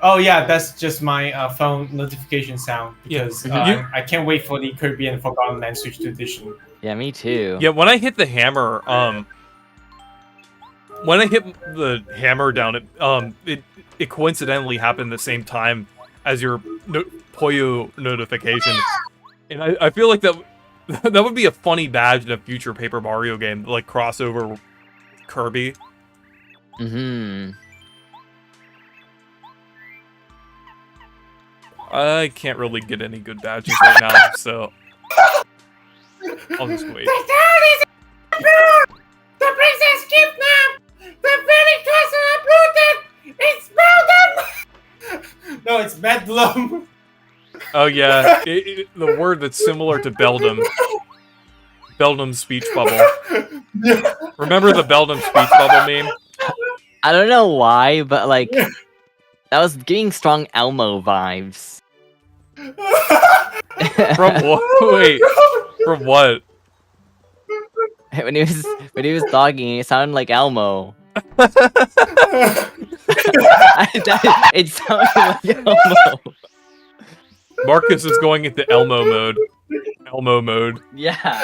Oh yeah, that's just my phone notification sound because Mhm. I can't wait for the Kirby and Forgotten Land Switch edition. Yeah, me too. Yeah, when I hit the hammer, when I hit the hammer down, it coincidentally happened the same time as your Poyo notification, and I feel like that that would be a funny badge in a future Paper Mario game, like crossover Kirby. Mm-hmm. I can't really get any good badges right now, so I'll just wait. The princess kidnapped! The very castle uprooted! It's Belgium! No, it's Bedlam! Oh yeah, the word that's similar to Beldum. Beldum's speech bubble. Remember the Beldum speech bubble meme? I don't know why, but like that was giving strong Elmo vibes. From what? Wait, from what? when he was talking, it sounded like Elmo. It sounded like Elmo. Marcus is going into Elmo mode. Elmo mode. Yeah.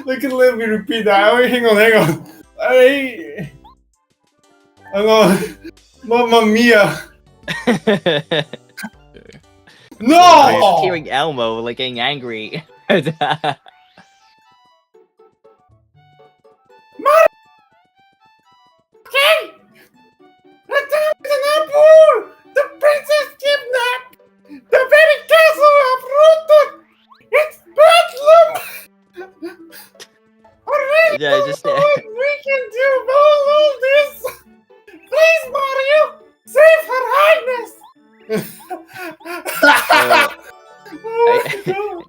Look at let me repeat that. Wait, hang on. Hang on. Mamma mia. No! Hearing Elmo like getting angry. Okay! The town is an uproar! The princess kidnapped! The very castle uprooted! It's Bedlam! Already Yeah, just what we can do about all this! Please, Mario! Save her highness!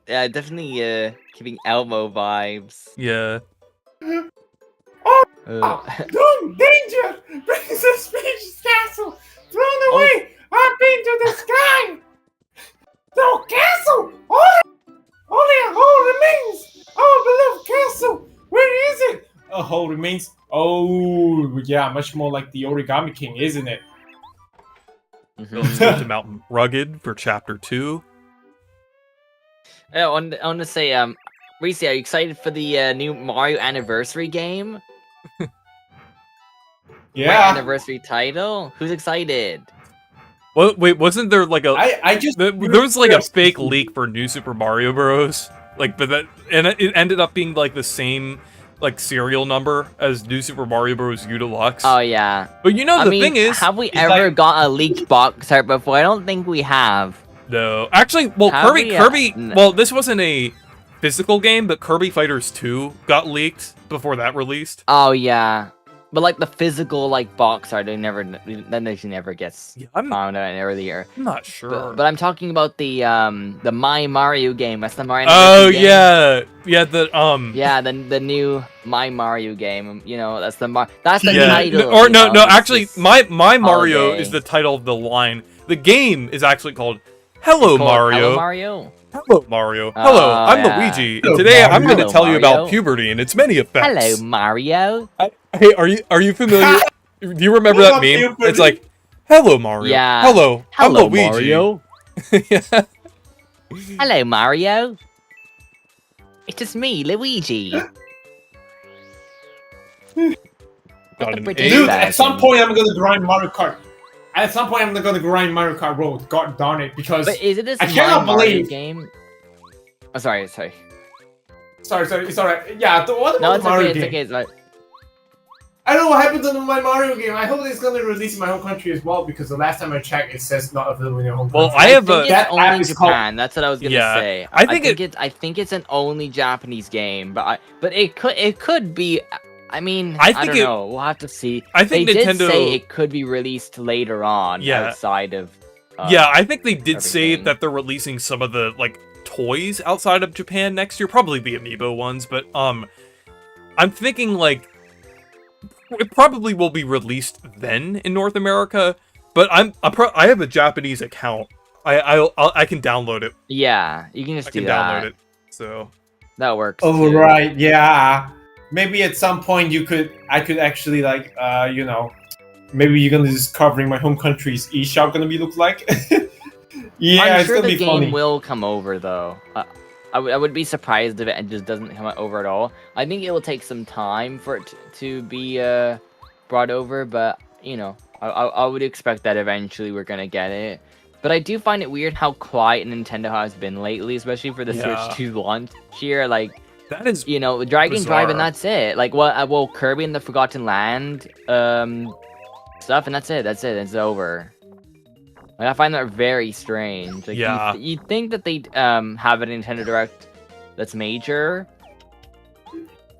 Yeah, definitely giving Elmo vibes. Yeah. Doom! Danger! Princess Peach's castle! Thrown away! Up into the sky! No castle! Only a hole remains! Our beloved castle! Where is it? A hole remains. Oh, yeah, much more like the Origami King, isn't it? Let's go to Mountain Rugged for Chapter 2. I want to say, Reese, are you excited for the new Mario Anniversary game? Yeah. My anniversary title? Who's excited? Well, wait, wasn't there like a? I just there was like a fake leak for New Super Mario Bros. Like, but that and it ended up being like the same like serial number as New Super Mario Bros. U Deluxe. Oh yeah. But you know I the mean, thing is, have we ever got a leaked box art before? I don't think we have. no, actually, well, Have Kirby. we, Well, this wasn't a physical game, but Kirby Fighters 2 got leaked before that released. Oh yeah. But like the physical like box art, that usually never gets Yeah, I'm found out earlier. not sure. But I'm talking about the My Mario game. That's the Mario. Oh Anniversary game. yeah, yeah. Yeah, the new My Mario game. You know, that's the Yeah, title. or you no, know, no. it's Actually, this my Mario holiday. is the title of the line. The game is actually called Hello It's called Mario. Hello Mario. Hello Mario. Hello, I'm yeah. Luigi, and Hello, today I'm Mario. going to tell you Mario. about puberty and its many effects. Hello Mario. Hey, are you familiar? Do you remember that Love meme? puberty. It's like, hello Mario. Yeah. Hello, I'm Hello Luigi. Mario. Yeah. Hello Mario. It's just me, Luigi. Got an British A. Dude, at some version. point I'm gonna grind Mario Kart. At some point I'm gonna grind Mario Kart Road. God darn it, because But is it this I My cannot Mario believe- game? Oh, sorry. sorry, it's alright. Yeah, what about No, the it's Mario okay. It's game? okay. It's like, I don't know what happened to my Mario game. I hope it's gonna release in my home country as well, because the last time I checked, it says not available in your home Well, country. I have think a. it's That only app is called- Japan. That's what I was gonna Yeah, say. I think I think it's an only Japanese game, but it could be. I mean, I I think don't it- know. We'll have to see. I think they Nintendo. did say it could be released later on, Yeah. outside of. Yeah, I think they did say everything. that they're releasing some of the like toys outside of Japan next year, probably the amiibo ones, but I'm thinking like it probably will be released then in North America, but I have a Japanese account. I can download it. Yeah, you can I just can do that. download it. So That works. Oh too. right, yeah. Maybe at some point I could actually like you know, maybe you're gonna just covering my home country's eShop gonna be look like. Yeah, I'm it's sure gonna the be game funny. will come over though. I would be surprised if it just doesn't come over at all. I think it will take some time for it to be brought over, but you know, I would expect that eventually we're gonna get it. But I do find it weird how quiet Nintendo has been lately, especially for the Yeah. Switch 2 launch year. Like, that is you know, Dragon Drive and bizarre. that's it. Like, well, Kirby and the Forgotten Land stuff, and that's it. It's over. Like, I find that very strange. Like, Yeah. you'd think that they'd have a Nintendo Direct that's major.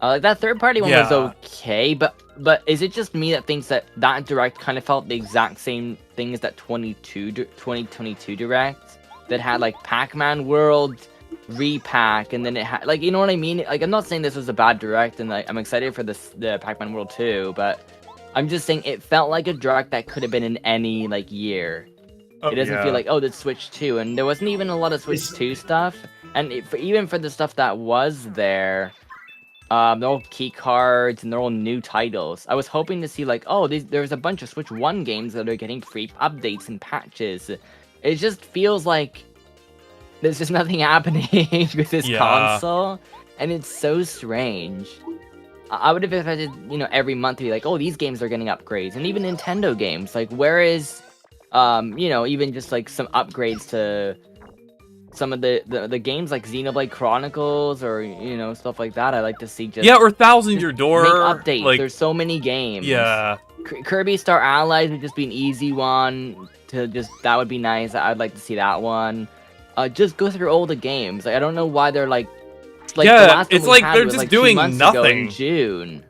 Like that third-party one was Yeah. okay, but is it just me that thinks that Direct kind of felt the exact same thing as that 2022 Direct that had like Pac-Man World repack, and then it had like, you know what I mean? Like, I'm not saying this was a bad Direct, and like I'm excited for the Pac-Man World 2, but I'm just saying it felt like a Direct that could have been in any like year. It doesn't feel like, oh, that's Switch 2, and there wasn't even a lot of Switch 2 stuff, and even for the stuff that was there, they're all key cards and they're all new titles. I was hoping to see like, oh, there's a bunch of Switch 1 games that are getting free updates and patches. It just feels like there's just nothing happening with this Yeah. console, and it's so strange. I would have expected, you know, every month to be like, oh, these games are getting upgrades, and even Nintendo games. Like, where is, you know, even just like some upgrades to some of the games like Xenoblade Chronicles or, you know, stuff like that. I like to see just yeah, or Thousand Year Door. make updates. Like, There's so many games. yeah, Kirby Star Allies would just be an easy one to just, that would be nice. I'd like to see that one. Just go through all the games. Like, I don't know why they're like the Yeah, last one it's we like had they're was, just 2 doing months ago in nothing. June.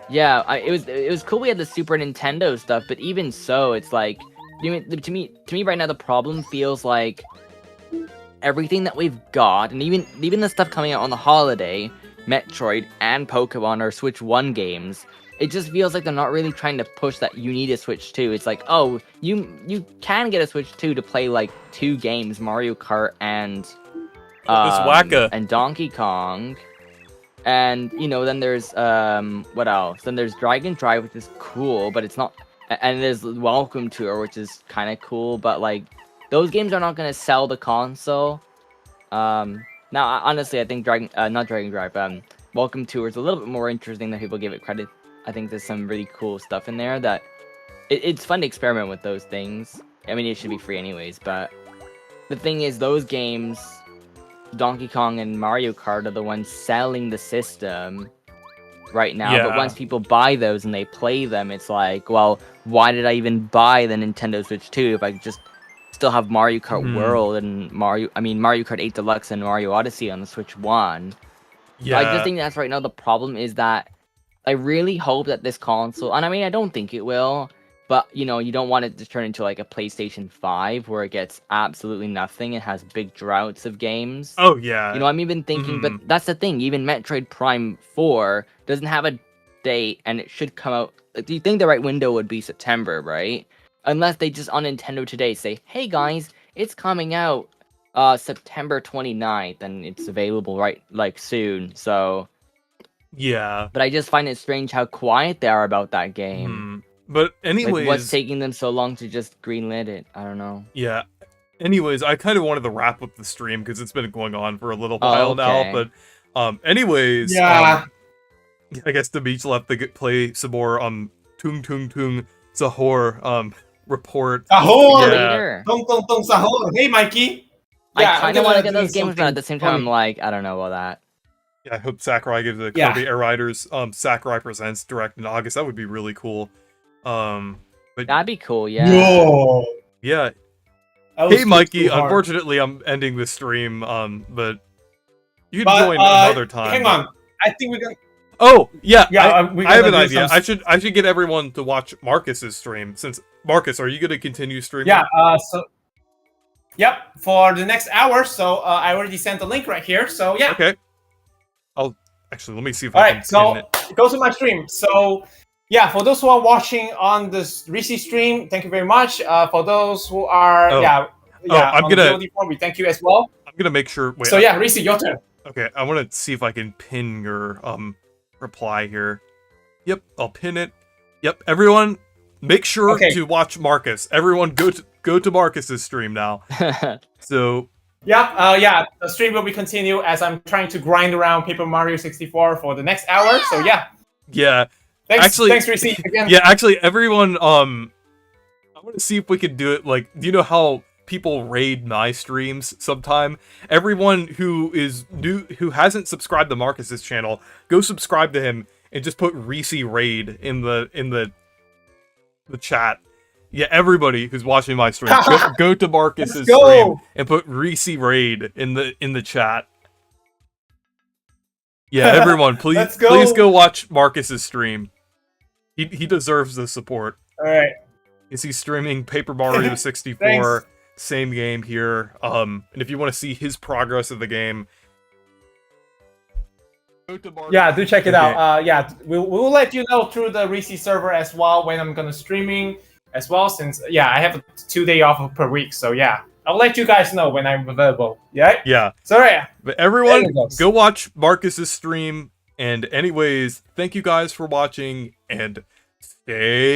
Yeah, it was cool we had the Super Nintendo stuff, but even so, it's like, to me right now the problem feels like everything that we've got, and even the stuff coming out on the holiday, Metroid and Pokemon are Switch 1 games. It just feels like they're not really trying to push that you need a Switch 2. It's like, oh, you can get a Switch 2 to play like 2 games, Mario Kart and Wacka. and Donkey Kong. And, you know, then there's what else? Then there's Dragon Drive, which is cool, but it's not, and there's Welcome Tour, which is kind of cool, but like those games are not going to sell the console. Now, honestly, I think not Dragon Drive, Welcome Tour is a little bit more interesting than people give it credit. I think there's some really cool stuff in there that it's fun to experiment with those things. I mean, it should be free anyways, but the thing is, those games, Donkey Kong and Mario Kart, are the ones selling the system, right now. Yeah. But once people buy those and they play them, it's like, well, why did I even buy the Nintendo Switch 2 if I could just still have Mario Kart World and Mario Kart 8 Deluxe and Mario Odyssey on the Switch 1? Yeah. So I just think that's right now the problem is that I really hope that this console, and I mean, I don't think it will, but, you know, you don't want it to turn into like a PlayStation 5 where it gets absolutely nothing and has big droughts of games. Oh yeah. You know, I'm even thinking, but that's the thing, even Metroid Prime 4 doesn't have a date and it should come out, do you think the right window would be September, right? Unless they just on Nintendo Today say, hey guys, it's coming out September 29th and it's available soon, so... Yeah. But I just find it strange how quiet they are about that game. But anyways, Like, what's taking them so long to just greenlit it? I don't know. Yeah. Anyways, I kind of wanted to wrap up the stream because it's been going on for a little while now. But, anyways, Yeah. I guess the beach left to play some more Tung Tung Tung Sahur report. Sahur! Yeah. Later. Tung Tung Tung Sahur. Hey, Mikey. I I'm kind of gonna want to get do those games, but at the something same time, I'm funny. like, I don't know about that. Yeah, I hope Sakurai gives the Yeah. Kirby Air Riders Sakurai Presents direct in August. That would be really cool. But That'd be cool, yeah. No. yeah. That was Hey Mikey, too hard. unfortunately I'm ending the stream, but you can But, join another time. Hang on. I think we're gonna. Oh, yeah, Yeah, we're I have an gonna do idea. some- I should get everyone to watch Marcus's stream. Since Marcus, are you going to continue streaming? Yeah. Yep. For the next hour. So I already sent the link right here. So yeah. Okay. I'll actually let me see if All I can right. So pin it. go to my stream. So yeah, for those who are watching on this Reese stream, thank you very much. For those who are I'm on the gonna- VOD forum, we thank you as well. I'm gonna make sure. Wait. So yeah, Reese, your turn. Okay, I want to see if I can pin your reply here. Yep, I'll pin it. Yep, everyone, make sure Okay. to watch Marcus. Everyone, go to Marcus's stream now. So Yep. Yeah, the stream will be continue as I'm trying to grind around Paper Mario 64 for the next hour. So yeah, yeah, thanks, Actually- Reese again. yeah. Actually, everyone, I want to see if we can do it. Like, do you know how people raid my streams sometime? Everyone who is new, who hasn't subscribed to Marcus's channel, go subscribe to him and just put Reese raid in the chat. Yeah, everybody who's watching my stream, go to Marcus's Let's go! stream and put Reese raid in the chat. Yeah, everyone, please Let's go! please go watch Marcus's stream. He deserves the support. All right. Is he streaming Paper Mario 64? Same game here. And if you want to see his progress of the game, go to Marcus. Yeah, do check it Okay. out. Yeah, we'll let you know through the Reese server as well when I'm gonna streaming as well. Since I have a 2-day off per week, so yeah, I'll let you guys know when I'm available. Yeah. Yeah. So yeah. But everyone, There it goes. go watch Marcus's stream. And anyways, thank you guys for watching and stay